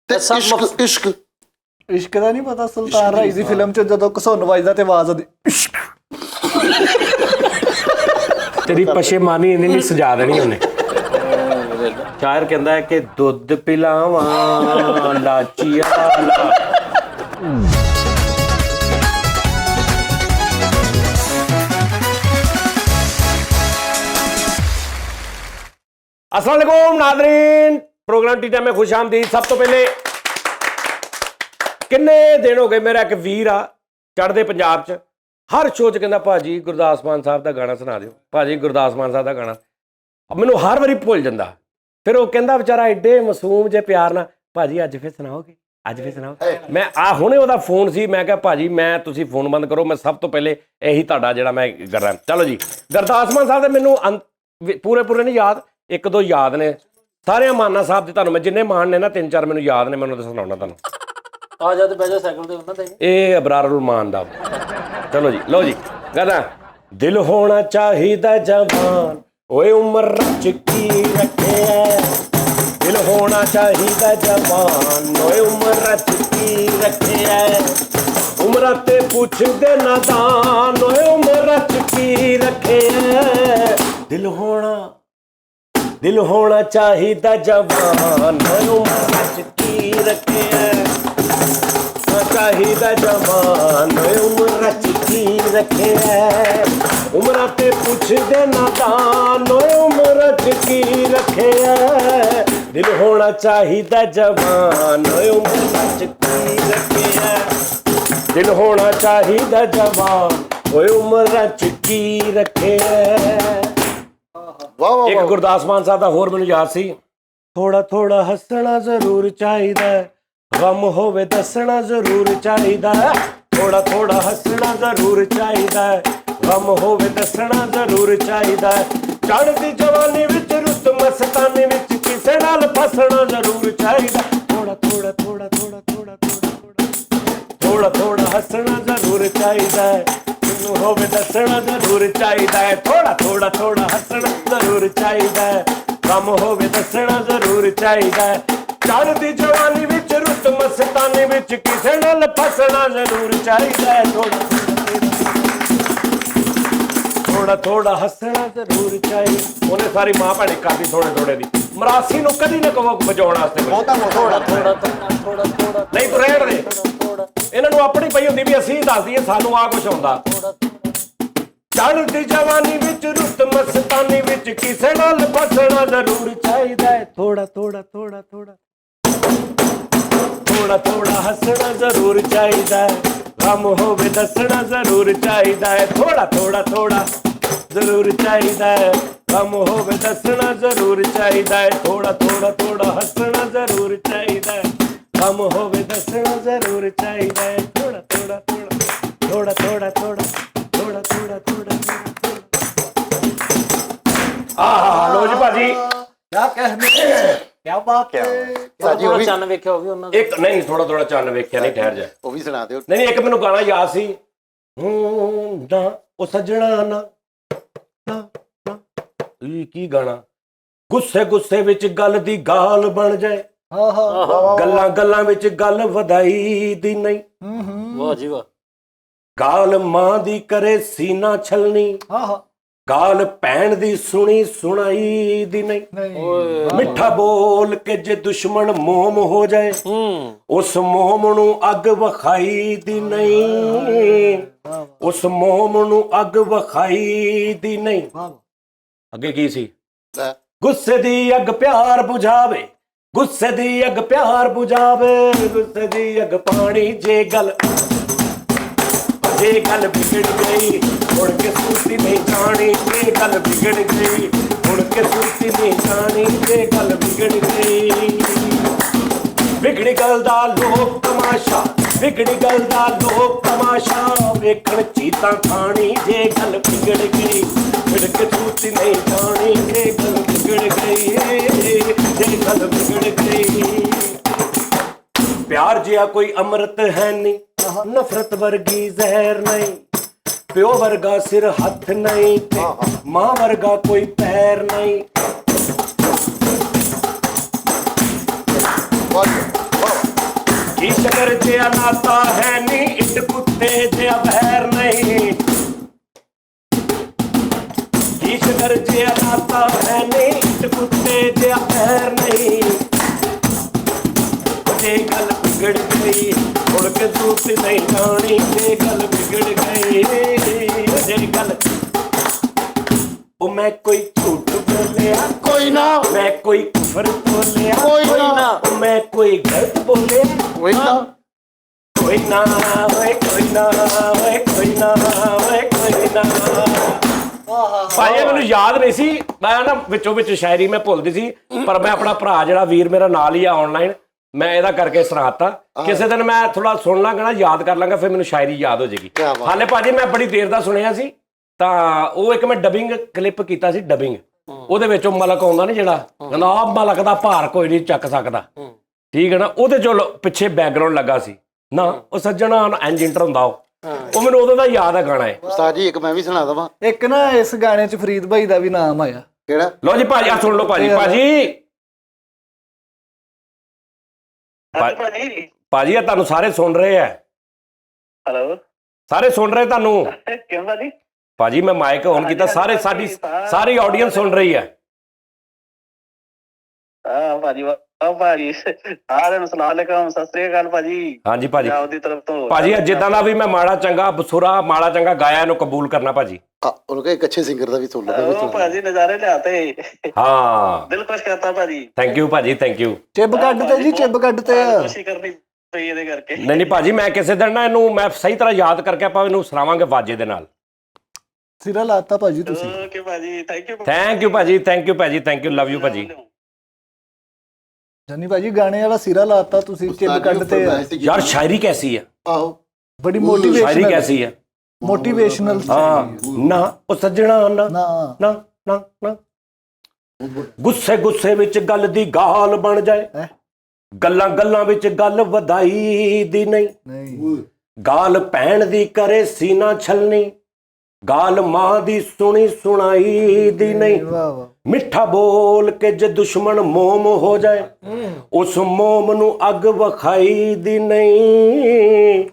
इश्क इश्क इश्क का नहीं पता। सुल्तान राई दी फिल्म च जदों घसुन वजदा ते आवाज आती इश्क। तेरी पशेमानी इन्हें नहीं सजा देनी उन्हें। शायर कहता है कि दुध पिलावा लाची वाला। अस्सलाम वालेकुम नाज़रीन, प्रोग्राम टीटा में खुश आमदीद। सब तो पहले किन्ने दिन हो गए मेरा एक वीर आ चढ़दे पंजाब च हर शो च कहंदा भाजी गुरदास मान साहब का गाना सुना दिओ, भाजी गुरदास मान साहब का गाना। मैनू हर वारी भुल जांदा, फिर वो कहंदा बेचारा एडे मासूम जे प्यार ना, भाजी अज फिर सुनाओगे, अज फिर सुनाओ। मैं आ हुणे ओहदा फोन सी, मैं कहा भाजी मैं तुसीं फोन बंद करो, मैं सब तो पहले यही तुहाडा जिहड़ा मैं कर रहा। चलो जी, गुरदास मान साहब दे मैनू पूरे पूरे नहीं याद, एक दो याद ने सारे। माना साहब दे तुहानूं मैं जिन्ने मान ने ना तीन चार मैनू याद ने, मैं उन्हां दे सुणाउणा तुहानूं। आ जा ते बैठ जा साइकिल ते उन्हां ते। ਇਹ ਅਬਰਾਰੁਲ ਮਾਨ ਦਾ। ਚਲੋ ਜੀ, ਲਓ ਜੀ ਗਾਣਾ। ਦਿਲ ਹੋਣਾ ਚਾਹੀਦਾ ਜਵਾਨ, ਓਏ ਉਮਰ ਰਚ ਕੀ ਰੱਖਿਆ। ਦਿਲ ਹੋਣਾ ਚਾਹੀਦਾ ਜਵਾਨ, ਓਏ ਉਮਰ ਰਚ ਕੀ ਰੱਖਿਆ। ਉਮਰਾਂ ਤੇ ਪੁੱਛਦੇ ਨਾਦਾਨ, ਓਏ ਉਮਰ ਰਚ ਕੀ ਰੱਖਿਆ। ਦਿਲ ਹੋਣਾ ਚਾਹੀਦਾ ਜਵਾਨ, ਓਏ ਉਮਰ ਰਚ ਕੀ ਰੱਖਿਆ। चाहिदा जवान उम्र रच की रखे है। उम्र ते पुछ दे नादान, उम्र रच की रखे है। दिल होना चाहिदा जवान, उम्र रच की रखे है। दिल होना चाहिदा जवान, उम्र रच की रखे है। एक गुरदास मान साहब दा होर मैनूं याद सी, थोड़ा थोड़ा हसना जरूर चाहिदा, गम होवे दसना जरूर चाहिदा। थोड़ा थोड़ा हसना जरूर चाहिदा, गम होवे दसना जरूर चाहिदा। चढ़दी जवानी विच रुत मस्तानी विच किसे नाल फसना जरूर चाहिदा। थोड़ा थोड़ा थोड़ा थोड़ा थोड़ा थोड़ा थोड़ा हसना जरूर चाहिदा, मैनूं होवे दसना जरूर चाहिदा। थोड़ा थोड़ा थोड़ा हसना जरूर चाहिदा, गम होवे दसना जरूर चाहिदा। चढ़दी जवानी विच रुत मस्तानी विच किसे नाल फसना जरूर चाहिदा। थोड़ा थोड़ा हसना जरूर चाहिदा। उन्हें सारी मां भैन करदी थोड़े थोड़े दी। मरासी नूं कदी ना कहो बजाउण वास्ते थोड़ा थोड़ा थोड़ा थोड़ा नहीं तो रहण दे, इन्हां नूं अपनी पई हुंदी भी असीं दस दईए सानूं आ कुछ आउंदा। चढ़दी जवानी विच रुत मस्तानी विच किसे नाल फसना जरूर चाहिदा। थोड़ा थोड़ा थोड़ा थोड़ा थोड़ा थोड़ा हसना जरूर चाहिदा, गम होवे दसना जरूर चाहिदा। थोड़ा थोड़ा थोड़ा जरूर चाहिदा, गम होवे दसना जरूर चाहिदा। थोड़ा थोड़ा थोड़ा हसना जरूर चाहिदा, गम होवे दसना जरूर चाहिदा। थोड़ा थोड़ा थोड़ा थोड़ा थोड़ा थोड़ा थोड़ा थोड़ा थोड़ा। आह लो जी भाजी, क्या कहने, क्या बात है। थोड़ा चन्न वेख्या हो भी उन्हां दा। एक नहीं थोड़ा थोड़ा चन्न वेख्या नहीं, ठहर जा, वो भी सुना दियो। नहीं एक मैनूं गाना याद सी, ना ओ सजणा ना ना की गाना। गुस्से गुस्से विच गल दी गाल बन जाए, गल्लां गल्लां विच गल वधाई दी नहीं। वाह जी वाह। गाल मां दी करे सीना छलनी, गाल भैन दी सुनी सुनाई दी नहीं। मिठा बोल के जे दुश्मन मोम हो जाए, उस मोम नू अग वखाई दी नहीं। उस मोम नू अग वखाई दी नहीं। अगे की सी, गुस्से दी अग प्यार बुझावे, गुस्से दी अग प्यार बुझावे। गुस्से दी अग पानी जे गल बिगड़ गई, मुड़ के सुरती नहीं जानी। ये गल बिगड़ गई, मुड़ के सुरती नहीं जानी। ये गल बिगड़ गई। बिगड़ी गल दा लोक तमाशा, बिगड़ी गल दा लोक तमाशा। वेखण चीतां खानी, जे गल बिगड़ गई, मुड़ के सुरती नहीं जानी। ये गल बिगड़ गई, ये गल बिगड़ गई। प्यार जिहा कोई अमृत है नहीं, नफरत वर्गी जहर नहीं। प्यो वर्गा सिर हथ नहीं, मां वर्गा कोई पैर नहीं। ਕੀ ਸ਼ਕਰ ਜਿਹਾ ਨਾਤਾ ਹੈ ਨੀ ਇੱਟ ਕੁੱਤੇ ਜਿਹਾ ਵੈਰ ਨਹੀਂ ਕੀ ਸ਼ਕਰ ਜਿਹਾ ਨਾਤਾ ਹੈ ਨੀ ਇੱਟ ਕੁੱਤੇ ਜਿਹਾ ਵੈਰ ਨਹੀਂ ਜੇ ਗੱਲ ਵਿਗੜ ਗਈ ਮੁੜ ਕੇ ਸੂਤ ਨਹੀਂ ਆਉਣੀ ਜੇ ਗੱਲ ਵਿਗੜ ਗਈ ਜੇ ਗੱਲ ਉਹ ਮੈਂ ਕੋਈ ਝੂਠ ਬੋਲਿਆ ਕੋਈ ਨਾ ਮੈਂ ਕੋਈ ਕੁਫਰ ਬੋਲਿਆ ਕੋਈ ਨਾ ਉਹ ਮੈਂ ਕੋਈ ਗਲਤ ਬੋਲਿਆ ਕੋਈ ਨਾ ਕੋਈ ਨਾ ਓਏ ਕੋਈ ਨਾ ਓਏ ਕੋਈ ਨਾ ਓਏ ਕੋਈ ਨਾ ਭਾਈ ਇਹ ਮੈਨੂੰ ਯਾਦ ਨਹੀਂ ਸੀ ਮੈਂ ਨਾ ਵਿੱਚੋਂ ਵਿੱਚ ਸ਼ਾਇਰੀ ਮੈਂ ਭੁੱਲਦੀ ਸੀ ਪਰ ਮੈਂ ਆਪਣਾ ਭਰਾ ਜਿਹੜਾ ਵੀਰ ਮੇਰਾ ਨਾਲ ਹੀ ਆ ਆਨਲਾਈਨ ਮੈਂ ਇਹਦਾ ਕਰਕੇ ਸੁਣਾਤਾ ਕਿਸੇ ਦਿਨ ਮੈਂ ਥੋੜਾ ਸੁਣ ਲਾਂਗਾ ਨਾ ਯਾਦ ਕਰ ਲਾਂਗਾ ਫਿਰ ਮੈਨੂੰ ਸ਼ਾਇਰੀ ਯਾਦ ਹੋ ਜਾਏਗੀ ਹਾਲੇ ਭਾਜੀ ਮੈਂ ਬੜੀ ਦੇਰ ਦਾ ਸੁਣਿਆ ਸੀ ਤਾਂ ਉਹ ਇੱਕ ਮੈਂ ਡਬਿੰਗ ਕਲਿੱਪ ਕੀਤਾ ਸੀ ਡਬਿੰਗ ਉਹਦੇ ਵਿੱਚ ਉਹ ਮਲਕ ਆਉਂਦਾ ਨੀ ਜਿਹੜਾ ਕਹਿੰਦਾ ਆਹ ਮਲਕ ਦਾ ਭਾਰ ਕੋਈ ਨਹੀਂ ਚੱਕ ਸਕਦਾ ਠੀਕ ਹੈ ਨਾ ਉਹਦੇ ਚੋਂ ਪਿੱਛੇ ਬੈਕਗਰਾਉਂਡ ਲੱਗਾ ਸੀ ਨਾ ਉਹ ਸੱਜਣਾ ਇੰਜ ਇੰਟਰ ਹੁੰਦਾ ਉਹ ਮੈਨੂੰ ਉਦੋਂ ਦਾ ਯਾਦ ਆ ਗਾਣਾ ਹੈ ਉਸਤਾਦ ਜੀ ਇੱਕ ਮੈਂ ਵੀ ਸੁਣਾ ਦਵਾਂ ਇੱਕ ਨਾ ਇਸ ਗਾਣੇ 'ਚ ਫਰੀਦ ਭਾਈ ਦਾ ਵੀ ਨਾਮ ਆਇਆ ਕਿਹੜਾ ਲਓ ਜੀ ਭਾਜੀ ਆ ਸੁਣ ਲਓ ਭਾਜੀ ਭਾਜੀ ਆ ਤੁਹਾਨੂੰ ਸਾਰੇ ਸੁਣ ਰਹੇ ਆ ਹੈਲੋ ਸਾਰੇ ਸੁਣ ਰਹੇ ਤੁਹਾਨੂੰ ਕਿਉਂ ਭਾਜੀ ਭਾਜੀ ਮੈਂ ਮਾਈਕ ਔਨ ਕੀਤਾ ਸਾਡੀ ਸਾਰੀ ਆਡੀਅנס ਸੁਣ ਰਹੀ ਹੈ ਹਾਂ ਭਾਜੀ ਵਾਹ ਭਾਜੀ ਸਾਰਿਆਂ ਨੂੰ ਸਲਾਮ ਅਲੈਕਮ ਸਤਿ ਸ੍ਰੀ ਅਕਾਲ ਭਾਜੀ ਹਾਂਜੀ ਭਾਜੀ ਦੀ ਤਰਫ ਤੋਂ ਭਾਜੀ ਜਿੱਦਾਂ ਦਾ ਵੀ ਮੈਂ ਮਾੜਾ ਚੰਗਾ ਬਸੁਰਾ ਮਾੜਾ ਚੰਗਾ ਗਾਇਆ ਇਹਨੂੰ ਕਬੂਲ ਕਰਨਾ ਭਾਜੀ ਉਹਨੂੰ ਕਹੇ ਇੱਕ ਅੱਛੇ ਸਿੰਗਰ ਦਾ ਵੀ ਸੁਣ ਲਓ ਉਹ ਭਾਜੀ ਨਜ਼ਾਰੇ ਲਿਆਤੇ ਹਾਂ ਦਿਲ ਖੁਸ਼ ਕਰਤਾ ਭਾਜੀ ਥੈਂਕ ਯੂ ਭਾਜੀ ਥੈਂਕ ਯੂ ਚਿੱਬ ਕੱਢ ਤੇ ਜੀ ਚਿੱਬ ਕੱਢ ਤੇ ਖੁਸ਼ੀ ਕਰਨੀ ਪਈ ਇਹਦੇ ਕਰਕੇ ਨਹੀਂ ਭਾਜੀ ਮੈਂ ਕਿਸੇ ਦਿਨ ਨਾ ਇਹਨੂੰ ਮੈਂ ਸਹੀ ਤਰ੍ਹਾਂ ਯਾਦ ਕਰਕੇ ਆਪਾਂ ਇਹਨੂੰ ਸੁਣਾਵਾਂਗੇ ਵਾਜੇ ਦੇ ਨਾਲ ਸਿਰਾ ਲਾਤਾ ਭਾਜੀ ਤੁਸੀਂ ਓਕੇ ਭਾਜੀ ਥੈਂਕ ਯੂ ਭਾਜੀ ਥੈਂਕ ਯੂ ਲਵ ਯੂ ਭਾਜੀ ਜਾਨੀ ਭਾਜੀ ਗਾਣੇ ਵਾਲਾ ਸਿਰਾ ਲਾਤਾ ਤੁਸੀਂ ਚਿੱਬ ਕੱਢ ਤੇ ਯਾਰ ਸ਼ਾਇਰੀ ਕੈਸੀ ਹੈ ਆਹੋ ਬੜੀ ਸ਼ਾਇਰੀ ਮੋਟੀਵੇਸ਼ਨਲ ਕੈਸੀ ਹੈ ਮੋਟੀਵੇਸ਼ਨਲ ਹਾਂ ਨਾ ਉਹ ਸੱਜਣਾ ਨਾ ਨਾ ਨਾ ਨਾ ਨਾ ਗੁੱਸੇ ਵਿੱਚ ਗੱਲ ਦੀ ਗਾਲ ਬਣ ਜਾਏ ਗੱਲਾਂ ਵਿੱਚ ਗੱਲ ਵਧਾਈ ਦੀ ਨਹੀਂ ਗਾਲ ਭੈਣ ਦੀ ਕਰੇ ਸੀਨਾ ਛਲਣੀ ਗਾਲ ਮਾਂ ਦੀ ਸੁਣੀ ਸੁਣਾਈ ਦੀ ਨਹੀਂ ਵਾਹ ਵਾਹ ਮਿੱਠਾ ਬੋਲ ਕੇ ਜੇ ਦੁਸ਼ਮਣ ਮੋਮ ਹੋ ਜਾਏ ਉਸ ਮੋਮ ਨੂੰ ਅੱਗ ਵਿਖਾਈ ਦੀ ਨਹੀਂ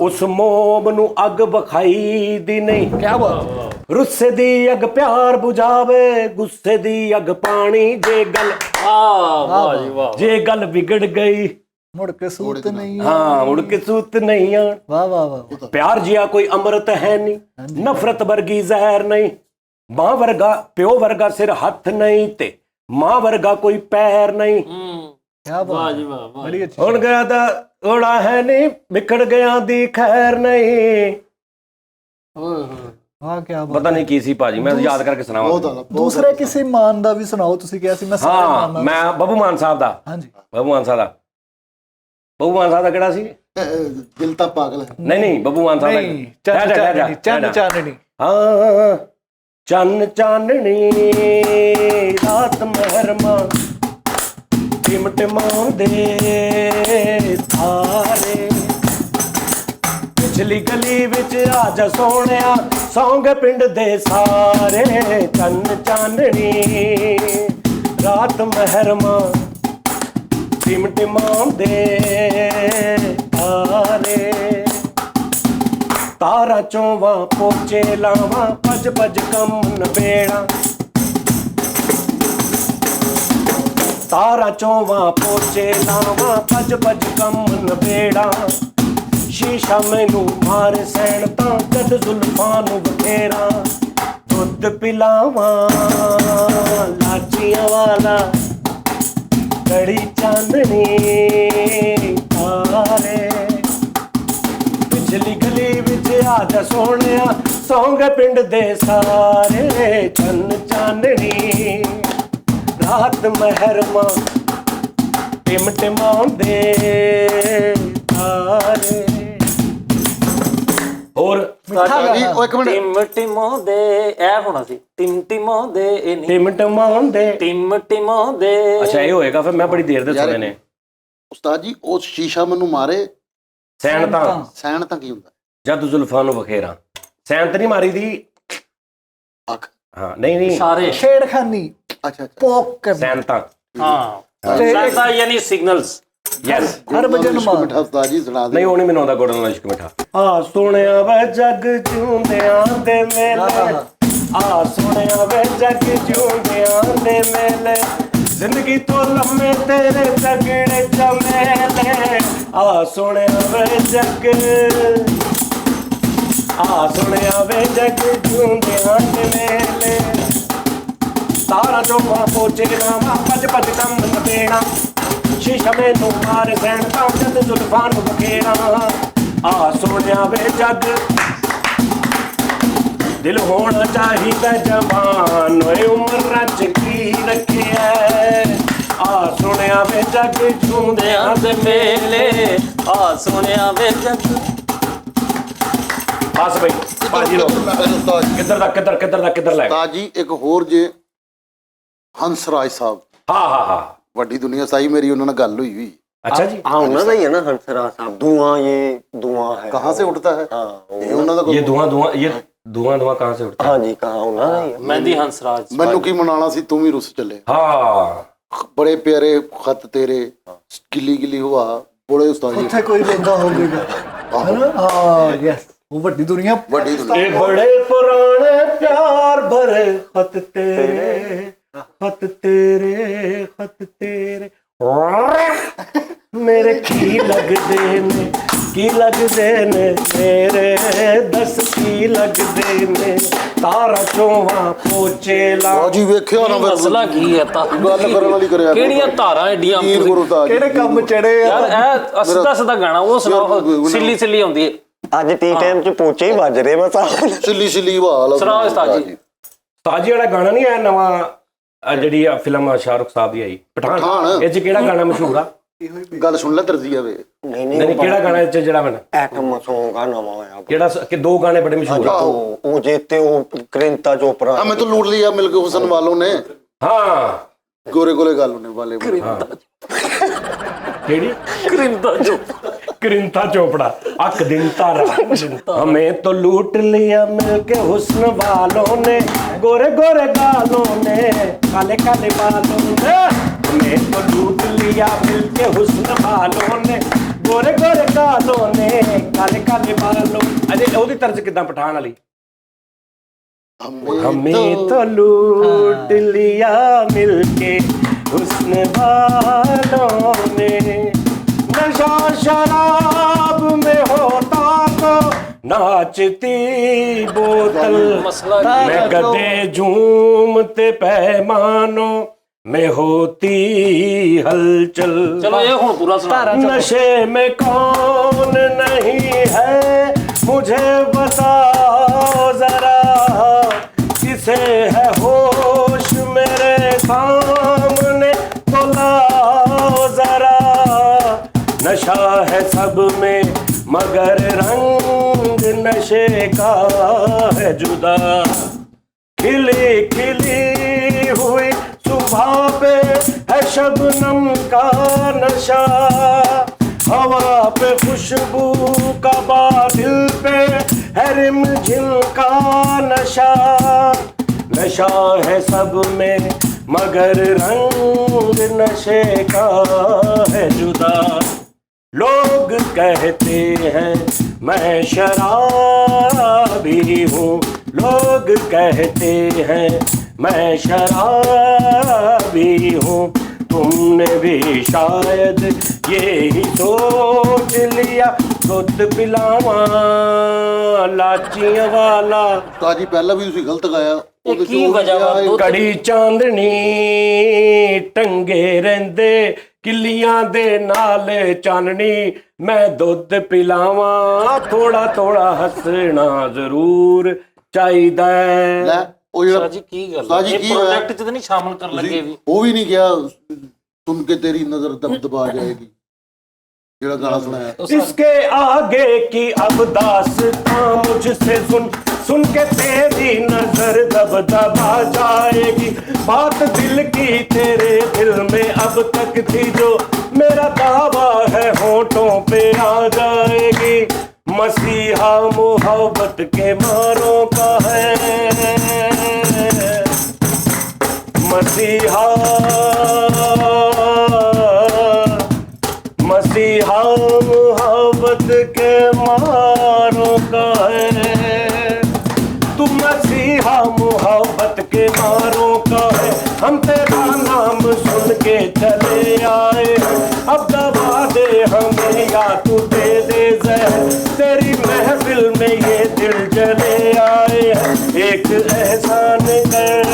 ਉਸ ਮੋਮ ਨੂੰ ਅੱਗ ਵਿਖਾਈ ਦੀ ਨਹੀਂ ਕੀ ਬਾਤ ਰੁੱਸੇ ਦੀ ਅੱਗ ਪਿਆਰ ਬੁਝਾਵੇ ਗੁੱਸੇ ਦੀ ਅੱਗ ਪਾਣੀ ਜੇ ਗੱਲ ਵਾਹ ਜੀ ਵਾਹ ਜੇ ਗੱਲ ਵਿਗੜ ਗਈ ਮੁੜ ਕੇ ਸੂਤ ਨਹੀਂ ਹਾਂ ਮੁੜ ਕੇ ਸੂਤ ਨਹੀਂ ਆਣ ਵਾਹ ਵਾਹ ਵਾਹ ਪਿਆਰ ਜਿਹਾ ਕੋਈ ਅੰਮ੍ਰਿਤ ਹੈ ਨਹੀਂ ਨਫ਼ਰਤ ਵਰਗੀ ਜ਼ਹਿਰ ਨਹੀਂ ਮਾਂ ਵਰਗਾ ਪਿਓ ਵਰਗਾ ਸਿਰ ਹੱਥ ਨਹੀਂ ਤੇ ਮਾਂ ਵਰਗਾ ਕੋਈ ਪੈਰ ਨਹੀਂ ਕੀ ਬਾਤ ਜੀ ਵਾਹ ਬੜੀ ਅੱਛੀ ਹੁਣ ਗਿਆ ਤਾਂ ਓੜਾ ਹੈ ਨਹੀਂ ਵਿਖੜ ਗਿਆ ਦੀ ਖੈਰ ਨਹੀਂ ਵਾਹ ਕੀ ਬਾਤ ਪਤਾ ਨਹੀਂ ਕੀ ਸੀ ਭਾਜੀ ਮੈਂ ਯਾਦ ਕਰਕੇ ਸੁਣਾਵਾਂ ਦੂਸਰੇ ਕਿਸੇ ਮਾਨ ਦਾ ਵੀ ਸੁਣਾਓ ਤੁਸੀਂ ਕਿਹਾ ਸੀ ਮੈਂ ਸਾਰੇ ਹਾਂ ਮਾਨ ਮੈਂ ਬੱਬੂ ਮਾਨ ਸਾਹਿਬ ਦਾ ਹਾਂਜੀ ਬੱਬੂ ਮਾਨ ਸਾਹਿਬ ਦਾ ਕਿਹੜਾ ਸੀ ਦਿਲ ਤਾਂ ਪਾਗਲ ਹੈ ਨਹੀਂ ਬੱਬੂ ਮਾਨ ਸਾਹਿਬ ਨਹੀਂ ਚੰਨ ਚਾਨਣੀ ਹਾਂ ਚੰਨ ਚਾਨਣੀ ਰਾਤ ਮਹਿਰਮਾ ਟਿਮਟਮਾਉਂਦੇ ਤਾਰੇ ਪਿਛਲੀ ਗਲੀ ਵਿੱਚ ਆ ਜਾ ਸੋਹਣਿਆ ਸੌਂਗ ਪਿੰਡ ਦੇ ਸਾਰੇ ਚੰਨ ਚਾਨਣੀ ਰਾਤ ਮਹਿਰਮਾ ਟਿਮਟਮਾਉਂਦੇ ਤਾਰੇ ਤਾਰਾ ਚੋਵਾਂ ਪੋਚੇ ਲਾਵਾਂ ਭੱਜ ਕੰਮ ਨਵੇੜਾ ਤਾਰਾ ਚੋਵਾਂ ਪੋਚੇ ਲਾਵਾਂ ਭੱਜ ਕੰਮ ਨਵੇੜਾ ਸ਼ੀਸ਼ਾ ਮੈਨੂੰ ਮਾਰ ਸੈਣ ਤਾਂ ਜਦ ਜ਼ੁਲਫਾਂ ਨੂੰ ਬਥੇਰਾ ਦੁੱਧ ਪਿਲਾਵਾਂ ਲਾਚੀਆਂ ਵਾਲਾ ਕੜੀ ਚਾਂਦਨੀ ਤਾਰੇ ਪਿਛਲੀ ਗਲੀ ਵਿੱਚ ਆ ਜਾ ਸੋਹਣਿਆ ਸੌਂਗ ਪਿੰਡ ਦੇ ਸਾਰੇ ਚੰਨ ਚਾਨਣੀ ਰਾਤ ਮਹਿਰਮਾ ਟਿਮਟਮਾਉਂਦੇ ਤਾਰੇ ਹੋਰ ਜੀ ਉਹ ਇੱਕ ਮਿੰਟ ਟਿਮਟਿਮਾਉਂਦੇ ਇਹ ਹੋਣਾ ਸੀ ਟਿਮਟਿਮਾਉਂਦੇ ਇਹ ਨਹੀਂ ਟਿਮਟਮਾਉਂਦੇ ਟਿਮਟਿਮਾਉਂਦੇ ਅੱਛਾ ਇਹ ਹੋਏਗਾ ਫਿਰ ਮੈਂ ਬੜੀ ਦੇਰ ਦੇ ਸੁਣੇ ਨੇ ਉਸਤਾਦ ਜੀ ਉਹ ਸ਼ੀਸ਼ਾ ਮੈਨੂੰ ਮਾਰੇ ਸੈਣ ਤਾਂ ਸੈਣ ਤਾਂ ਕੀ ਹੁੰਦਾ ਜਦ ਜ਼ੁਲਫਾਂ ਨੂੰ ਵਖੇਰਾ ਸੈਣ ਤਾਂ ਨਹੀਂ ਮਾਰੀ ਦੀ ਅੱਖ ਹਾਂ ਨਹੀਂ ਸਾਰੇ ਛੇੜਖਾਨੀ ਅੱਛਾ ਪੋਕ ਕਰਨੀ ਸੈਣ ਤਾਂ ਹਾਂ ਸੈਂਟਾ ਯਾਨੀ ਸਿਗਨਲਸ ਯੈਸ ਹਰ ਭਜਨ ਇਸ਼ਕ ਮਾਨ ਮਿੱਠਾ ਉਸਤਾਦ ਜੀ ਸੁਣਾ ਨਹੀਂ ਦੇ। ਉਹ ਨਹੀਂ ਮੈਨੂੰ ਆਉਂਦਾ ਗੁੜ ਨਾਲ ਇਸ਼ਕ ਮਿੱਠਾ। ਆ ਸੁਣਿਆ ਵੇ ਜੱਗ ਜਿਉਂਦਿਆਂ ਦੇ ਮੇਲੇ, ਆ ਸੁਣਿਆ ਵੇ ਜੱਗ ਜਿਉਂਦਿਆਂ ਦੇ ਮੇਲੇ, ਜ਼ਿੰਦਗੀ ਤੋਂ ਲੰਮੇ ਤੇਰੇ ਤਗੜੇ ਝਮੇਲੇ। ਆ ਸੁਣਿਆ ਵੇ ਜੱਗ, ਆ ਸੁਣਿਆ ਵੇ ਜੱਗ ਜਿਉਂਦਿਆਂ ਦੇ ਮੇਲੇ, ਤਾਰਾ ਚੋਪਾ ਪੋਚੇ ਨਾ ਭੱਜ ਭੱਜ ਕੰਮ ਨ ਦੇਣਾ, ਸ਼ੀਸ਼ਾ ਮੈਨੂੰ ਮਾਰ ਸੈਣ ਤਾਂ ਜਦ ਜ਼ੁਲਫਾਂ ਨੂੰ ਬਖੇਰਾ। ਆ ਸੋਹਣਿਆ ਵੇ ਜੱਗ ਦਿਲ ਹੋਣਾ ਚਾਹੀਦਾ ਜਵਾਨ, ਓਏ ਉਮਰ ਰਚ ਕੀ ਰੱਖਿਆ। ਆ ਸੋਹਣਿਆ ਵੇ ਜੱਗ ਝੂੰਦਿਆਂ ਦੇ ਮੇਲੇ, ਆ ਸੁਣਿਆ ਵੇ ਜੱਗ। ਬਸ ਬਈ ਭਾਜੀ ਲੋ ਉਸਤਾਦ ਜੀ, ਕਿੱਧਰ ਲੈ ਉਸਤਾਦ ਜੀ ਇੱਕ ਹੋਰ ਜੇ ਹੰਸਰਾਜ ਸਾਹਿਬ, ਹਾਂ ਵੱਡੀ ਦੁਨੀਆ ਸਾਈ ਮੇਰੀ ਉਹਨਾਂ ਨਾਲ ਗੱਲ ਹੋਈ हुई। अच्छा जी हाँ उन्होंने ही है ना हंसराज साहब, धुआं ये धुआं है। कहाँ से उठता है? हाँ ये ਉਹਨਾਂ ਦਾ ये धुआं कहाँ से उठता है? हाँ जी कहाँ उन्होंने ही है। ਮਹਿੰਦੀ ਹੰਸਰਾਜ। ਮੈਨੂੰ ਕੀ ਮਨਾਣਾ ਸੀ, ਤੂੰ ਵੀ ਰੁੱਸ ਚੱਲੇ। हाँ ਬੜੇ ਪਿਆਰੇ ਖਤ ਤੇਰੇ, ਗਿੱਲੀ ਗਿੱਲੀ ਹਵਾ, ਬੜੇ ਉਸਤਾਦ ਜੀ ਉੱਥੇ ਕੋਈ ਬੰਦਾ ਹੋਵੇਗਾ ਹੈਨਾ। ਹਾਂ ਯੈਸ, ਉਹ ਵੱਡੀ ਦੁਨੀਆ। ਵੱਡੀ ਦੁਨੀਆ। ये बड़े पुराने प्यार भरे खत तेरे, खत तेरे, खत तेरे मेरे की लगदे ने मेरे, दस की लगदे ने तारा चोवा पोचे ला। ਜੀ ਵੇਖਿਆ ਨਾ ਮਸਲਾ ਕੀ ਹੈ ਤਾਂ ਗੱਲ ਕਰਨ ਵਾਲੀ ਕਰਿਆ ਕਰੋ। ਕਿਹੜੀਆਂ ਧਾਰਾਂ ਏਡੀਆਂ ਤੀਰ ਗੁਰੂ ਉਸਤਾਦ ਜੀ। ਕਿਹੜੇ ਕੰਮ ਚੜੇ ਯਾਰ ਆ। ਇਹ ਸਿੱਧਾ ਸਿੱਧਾ ਗਾਣਾ ਉਹ ਸੁਣਾਓ, ਸਿੱਲੀ ਸਿੱਲੀ ਆਉਂਦੀ ਹੈ। ਅੱਜ ਟੀ ਟਾਈਮ ਚ ਪੋਚੇ ਹੀ ਵੱਜ ਰਹੇ ਬਸ। ਸਿੱਲੀ ਸਿੱਲੀ ਹਵਾ ਸੁਣਾਓ ਉਸਤਾਦ ਜੀ। ਤਾਜੀ ਵਾਲਾ ਗਾਣਾ ਨਹੀਂ ਆਇਆ ਨਵਾਂ, ਜਿਹੜੀ ਆ ਫਿਲਮ ਸ਼ਾਹਰੁਖ ਸਾਹਿਬ ਦੀ ਆਈ ਪਠਾਨ, ਪਠਾਨ। ਇਹ ਚ ਕਿਹੜਾ ਗਾਣਾ ਮਸ਼ਹੂਰ ਆ? ਗੱਲ ਸੁਣ ਲੈ ਦਰਜੀਆ ਵੇ। ਨਹੀਂ ਨਹੀਂ ਕਿਹੜਾ ਗਾਣਾ ਇਹ ਚ ਜਿਹੜਾ ਬਣਾ, ਐਟਮ ਸੌਂਗ ਆ ਨਵਾਂ ਆਇਆ ਜਿਹੜਾ ਕਿ ਦੋ ਗਾਣੇ ਬੜੇ ਮਸ਼ਹੂਰ ਆ। ਉਹ ਜੇਤੇ ਉਹ ਕ੍ਰਿੰਤਾ ਚੋਪਰਾ। हमें तो लूट लिया मिलके हुसन वालों ने, ਹਾਂ गोरे गोरे गालों ने वाले। ਕਿਹੜੀ? करिंता चोपड़ा अक दिन तारा। हमें तो लूट लिया मिलके हुस्न वालों ने, गोरे गोरे गालों ने, काले काले बालों ने। हमें तो लूट लिया मिलके हुस्न वालों ने, गोरे गोरे गालों ने, काले काले बालों। अजे ओदी तर्ज किदां पठान वाली? हमें तो लूट लिया मिलके हुस्न वालों ने, नशा शराब में होता तो नाचती बोतल, मसला मैं गधे झूमते पैमानों में होती हलचल। चलो ये हुण पूरा सुना। नशे में कौन नहीं है मुझे बताओ जरा, किसे है होश मेरे सामने तो लाओ जरा। नशा है सब में मगर रंग नशे का है जुदा, खिली खिली हुई सुबह पे है शबनम का नशा, हवा पे खुशबू का बादल पे है रिमझिम का नशा। नशा है सब में मगर रंग नशे का है जुदा। लोग कहते हैं मैं शराबी हूँ, लोग कहते हैं मैं शराबी हूँ, तुमने भी शायद यही सोच लिया, दुध पिलावा लाचियां वाला। ताजी पहला भी उसी गलत गाया। ਇਹ ਕੀ ਵਜ੍ਹਾ ਵਾ? ਦੁੱਧ- ਕੜੀ ਚਾਂਦਣੀ ਟੰਗੇ ਰਹਿੰਦੇ ਕਿੱਲੀਆਂ ਦੇ ਨਾਲ ਚਾਨਣੀ, ਮੈਂ ਦੁੱਧ ਪਿਲਾਵਾਂ ਥੋੜਾ ਥੋੜਾ ਹੱਸਣਾ ਜ਼ਰੂਰ ਚਾਹੀਦਾ ਹੈ। ਲੈ ਉਹ ਸਰ ਜਿਹੜਾ ਜੀ ਕੀ ਗੱਲ ਸਰ ਜੀ ਇਹ ਕੀ ਹੋਇਆ? ਪ੍ਰੋਜੈਕਟ ਚ ਤਾਂ ਨਹੀਂ ਸ਼ਾਮਲ ਕਰਨ ਲੱਗੇ ਵੀ? ਉਹ ਵੀ ਨਹੀਂ ਗਿਆ ਸੁਣ ਕੇ ਤੇਰੀ ਨਜ਼ਰ ਦਬਦਬਾ ਜਾਏਗੀ, ਜਿਹੜਾ ਗਾਣਾ ਸੁਣਾਇਆ। इसके आगे की अब दास्तां मुझसे सुन, सुन के तेरी नजर दबदबा जाएगी। बात दिल की तेरे दिल में अब तक थी जो मेरा दावा है होठों पे आ जाएगी। मसीहा मोहब्बत के मारों का है, मसीहा मसीहा मोहब्बत के मारों का है, तू मसीहा मोहब्बत के मारों का है। हम तेरा नाम सुन के चले आए, अब दबा दे हमें या तू दे दे जहर, तेरी महफिल में ये दिल जले आए। एक एहसान कर,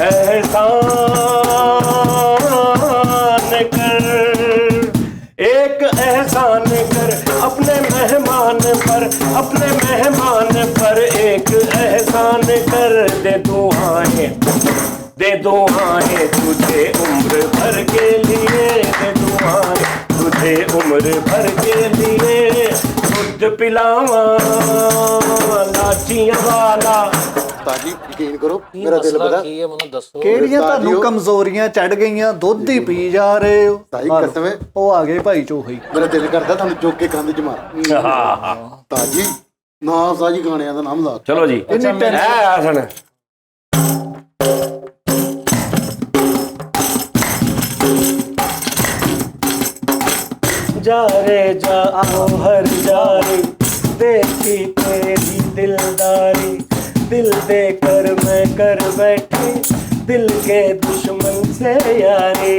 एहसान कर, एक एहसान कर अपने मेहमान पर, अपने मेहमान पर एक एहसान कर। दे दुआएं, दे दुआएं तुझे उम्र भर के लिए, दे दुआएं तुझे उम्र भर के लिए। दूध पिलावा लाचियां वाला। ਤਾਜੀ ਯਕੀਨ ਕਰੋ ਮੇਰਾ ਦਿਲ ਪਤਾ ਕੀ ਹੈ ਮੈਨੂੰ ਦੱਸੋ। ਕਿਹੜੀਆਂ ਤੁਹਾਨੂੰ ਕਮਜ਼ੋਰੀਆਂ ਚੜ ਗਈਆਂ, ਦੁੱਧ ਹੀ ਪੀ ਜਾ ਰਹੇ ਹੋ। ਤਾਜੀ ਕਸਮ ਹੈ ਉਹ ਆ ਗਏ ਭਾਈ ਚੋਹੀ। ਮੇਰਾ ਦਿਲ ਕਰਦਾ ਤੁਹਾਨੂੰ ਚੁੱਕ ਕੇ ਕੰਧ 'ਚ ਮਾਰ। ਤਾਜੀ ਨਾ ਸਾਜੀ ਗਾਣਿਆਂ ਦਾ ਨਾਮ ਲਾ। ਚਲੋ ਜੀ ਐ ਆਸਣ जा रे जा हर जा रे, देखी तेरी दिलदारी, दिल देकर मैं कर बैठी दिल के दुश्मन से यारी।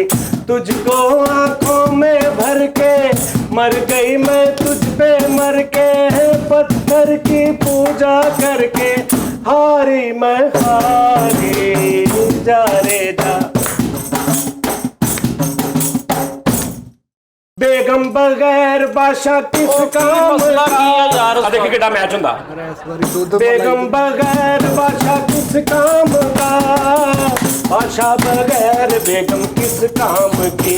तुझको आंखों में भर के मर गई मैं तुझ पे मर के, पत्थर की पूजा करके हारी मैं हारी। जा रे जा बेगम बगैर बादशाह किस काम ਮਸਲਾ ਕੀ ਹੈ ਯਾਰ ਉਸ देखिए कितना मैच ਹੁੰਦਾ। ਇਸ ਵਾਰੀ ਦੁੱਧ बेगम बगैर बादशाह किस काम का, बादशाह बगैर बेगम किस काम की।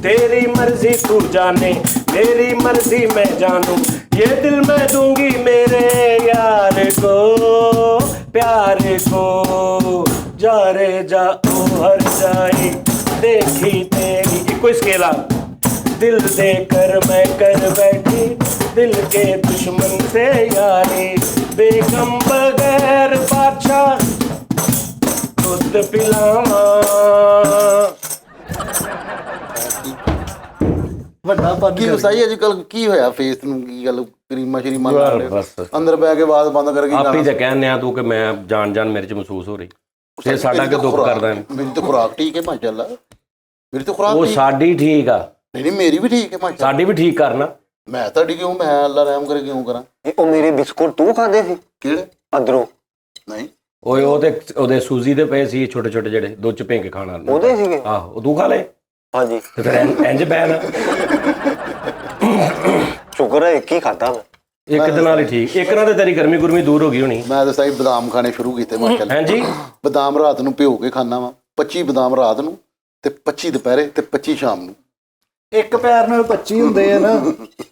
तेरी मर्जी तू जाने मेरी मर्जी मैं जानूं, ये दिल मैं दूंगी मेरे यार को प्यार को। जा रे जा ओ हर जाए, देखी तेरी कोई स्केला, दिल देकर मैं कर बैठी दिल के दुश्मन से यारी। बेगम बगैर बादशाह दूध पिलावा। ਵੱਡਾ ਬੰਦ ਕੀ ਵਸਾਈ ਅੱਜ ਕੱਲ ਕੀ ਹੋਇਆ ਫੇਸ ਨੂੰ? ਕੀ ਗੱਲ ਕਰੀਮਾ ਸ਼ਰੀਮਾ ਲਾ ਰਹੇ ਬਸ ਅੰਦਰ ਬੈ ਕੇ ਆਵਾਜ਼ ਬੰਦ ਕਰਕੇ ਆਪ ਹੀ ਤਾਂ ਕਹਿੰਦੇ ਆ ਤੂੰ ਕਿ ਮੈਂ ਜਾਨ ਜਾਨ ਮੇਰੇ ਚ ਮਹਿਸੂਸ ਹੋ ਰਹੀ, ਤੇ ਸਾਡਾ ਕਿ ਦੁੱਖ ਕਰਦਾ ਹੈ। ਮੇਰੀ ਤਾਂ ਖੁਰਾਕ ਠੀਕ ਹੈ ਮਾਸ਼ਾਅੱਲਾ, ਮੇਰੀ ਤਾਂ ਖੁਰਾਕ ਉਹ ਠੀਕ। ਸਾਡੀ ਠੀਕ ਆ, ਨਹੀਂ ਨਹੀਂ ਮੇਰੀ ਵੀ ਠੀਕ ਹੈ ਮਾਸ਼ਾਅੱਲਾ। ਸਾਡੀ ਵੀ ਠੀਕ ਕਰਨਾ। ਮੈਂ ਤੁਹਾਡੀ ਕਿਉਂ, ਮੈਂ ਅੱਲਾ ਰਹਿਮ ਕਰੇ ਕਿਉਂ ਕਰਾਂ। ਉਹ ਮੇਰੇ ਬਿਸਕੁਟ ਤੂੰ ਖਾਦੇ ਸੀ ਕਿਹੜੇ? ਅੰਦਰੋਂ? ਨਹੀਂ ਓਏ ਉਹ ਤੇ ਉਹਦੇ ਸੂਜੀ ਦੇ ਪਏ ਸੀ ਛੋਟੇ ਛੋਟੇ ਜਿਹੜੇ ਦੁੱਧ ਚ ਭਿੰਗ ਕੇ ਖਾਣ ਵਾਲੇ। ਉਹਦੇ ਸੀਗੇ? ਆਹੋ ਉਹ ਤੂੰ ਖਾ ਲੈ ਹਾਂਜੀ ਤੇ ਫਿਰ ਇੰਜ ਬੈਨ ਸ਼ੁਕਰ ਹੈ ਇੱਕ ਹੀ ਖਾਦਾ ਮੈਂ। ਇੱਕ ਦਿਨ ਨਾਲ ਹੀ ਠੀਕ, ਇੱਕ ਨਾਲ ਤੇ ਤੇਰੀ ਗਰਮੀ ਗੁਰਮੀ ਦੂਰ ਹੋ ਗਈ ਹੋਣੀ। ਮੈਂ ਤਾਂ ਸਹੀ ਬਦਾਮ ਖਾਣੇ ਸ਼ੁਰੂ ਕੀਤੇ ਮਾਸ਼ਾਅੱਲਾ। ਹਾਂਜੀ ਬਦਾਮ ਰਾਤ ਨੂੰ ਭਿਓ ਕੇ ਖਾਣਾ ਵਾ, 25 ਬਦਾਮ ਰਾਤ ਨੂੰ ਤੇ 25 ਦੁਪਹਿਰੇ ਤੇ 25 ਸ਼ਾਮ ਨੂੰ। ਇੱਕ ਪੈਰ ਨਾਲ 25 ਹੁੰਦੇ ਆ ਨਾ,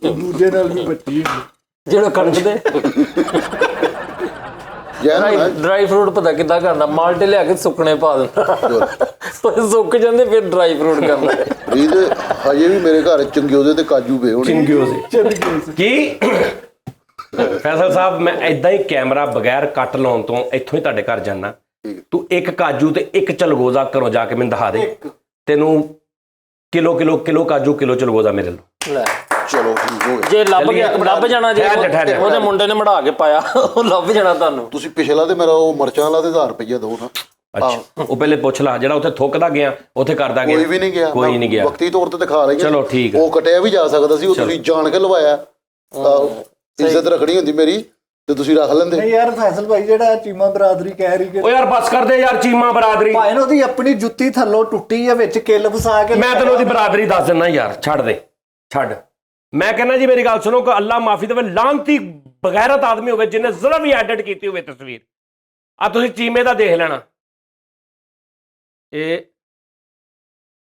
ਦੂਜੇ ਨਾਲ ਵੀ 25 ਹੁੰਦੇ। ਜਿਹੜਾ ਕਣਕ ਦੇ ਡਰਾਈ ਫਰੂਟ ਪਤਾ ਕਿੱਦਾਂ ਕਰਨਾ, ਮਾਲਟੇ ਲਿਆ ਕੇ ਸੁੱਕਣੇ ਪਾ ਦੇਣਾ, ਸੁੱਕ ਜਾਂਦੇ ਫਿਰ ਡਰਾਈ ਫਰੂਟ ਕਰਨਾ। ਫਰੀਦ ਹਜੇ ਵੀ ਮੇਰੇ ਘਰ ਚੰਗਿਓਦੇ ਤੇ ਕਾਜੂ ਪਏ ਹੋਣੇ। ਚਿੰਗਿਓ ਸੀ ਕੀ ਫੈਸਲ ਸਾਹਿਬ, ਮੈਂ ਐਦਾਂ ਹੀ ਕੈਮਰਾ ਬਗੈਰ ਕੱਟ ਲਾਉਣ ਤੋਂ ਇੱਥੋਂ ਹੀ ਤੁਹਾਡੇ ਘਰ ਜਾਣਾ। ਤੂੰ ਇੱਕ ਕਾਜੂ ਤੇ ਇੱਕ ਚਲਗੋਜ਼ਾ ਘਰੋਂ ਜਾ ਕੇ ਮੈਨੂੰ ਦਿਖਾ ਦੇ, ਤੈਨੂੰ ਕਿਲੋ ਕਾਜੂ ਕਿਲੋ ਚਲਗੋਜ਼ਾ ਮੇਰੇ ਲੋ। ਲੈ ਚਲੋ ਠੀਕ ਹੋ ਗਿਆ। ਜੇ ਲੱਭ ਜਾਣਾ ਜੇ ਉਹਦੇ ਮੁੰਡੇ ਨੇ ਮੜਾ ਕੇ ਪਾਇਆ, ਉਹ ਲੱਭ ਜਾਣਾ ਤੁਹਾਨੂੰ। ਤੁਸੀਂ ਪਿਛਲਾ ਤੇ ਮੇਰਾ ਉਹ ਮਿਰਚਾਂ ਵਾਲਾ ਤੇ 1000 ਰੁਪਇਆ ਦਿਓ ਨਾ। ਅੱਛਾ ਉਹ ਪਹਿਲੇ ਪੁੱਛ ਲਾ, ਜਿਹੜਾ ਉੱਥੇ ਥੁੱਕਦਾ ਗਿਆ ਉੱਥੇ ਕਰਦਾ ਗਿਆ? ਕੋਈ ਵੀ ਨਹੀਂ ਗਿਆ, ਕੋਈ ਨਹੀਂ ਗਿਆ। ਵਕਤੀ ਤੌਰ ਤੇ ਖਾ ਲਈਏ। ਚਲੋ ਠੀਕ ਹੈ। ਉਹ ਕਟਿਆ ਵੀ ਜਾ ਸਕਦਾ ਸੀ, ਉਹ ਤੁਸੀਂ ਜਾਣ ਕੇ ਲਵਾਇਆ। ਇੱਜ਼ਤ ਰੱਖਣੀ ਹੁੰਦੀ ਮੇਰੀ ਤੇ ਤੁਸੀਂ ਰੱਖ ਲੈਂਦੇ। ਨਹੀਂ ਯਾਰ ਫੈਸਲ ਭਾਈ, ਜਿਹੜਾ ਚੀਮਾ ਬਰਾਦਰੀ ਕਹਿ ਰਹੀ ਕਿ ਓ ਯਾਰ ਬਸ ਕਰਦੇ ਯਾਰ, ਚੀਮਾ ਬਰਾਦਰੀ ਭਾਵੇਂ ਉਹਦੀ ਆਪਣੀ ਜੁੱਤੀ ਥੱਲੋਂ ਟੁੱਟੀ ਆ, ਵਿੱਚ ਕਿੱਲ ਫਸਾ ਕੇ ਮੈਂ ਤੈਨੂੰ ਉਹਦੀ ਬਰਾਦਰੀ ਦੱਸ ਦਿੰਦਾ ਯਾਰ, ਛੱਡ ਦੇ ਛੱਡ। ਮੈਂ ਕਹਿੰਦਾ ਜੀ ਮੇਰੀ ਗੱਲ ਸੁਣੋ ਕਿ ਅੱਲਾ ਮਾਫੀ ਦੇਵੇ, ਲਾਂਤੀ ਬਗੈਰਤ ਆਦਮੀ ਹੋਵੇ ਜਿਹਨੇ ਜ਼ਰਾ ਵੀ ਐਡਿਟ ਕੀਤੀ ਹੋਵੇ ਤਸਵੀਰ। ਆ ਤੁਸੀਂ ਚੀਮੇ ਦਾ ਦੇਖ ਲੈਣਾ, ਇਹ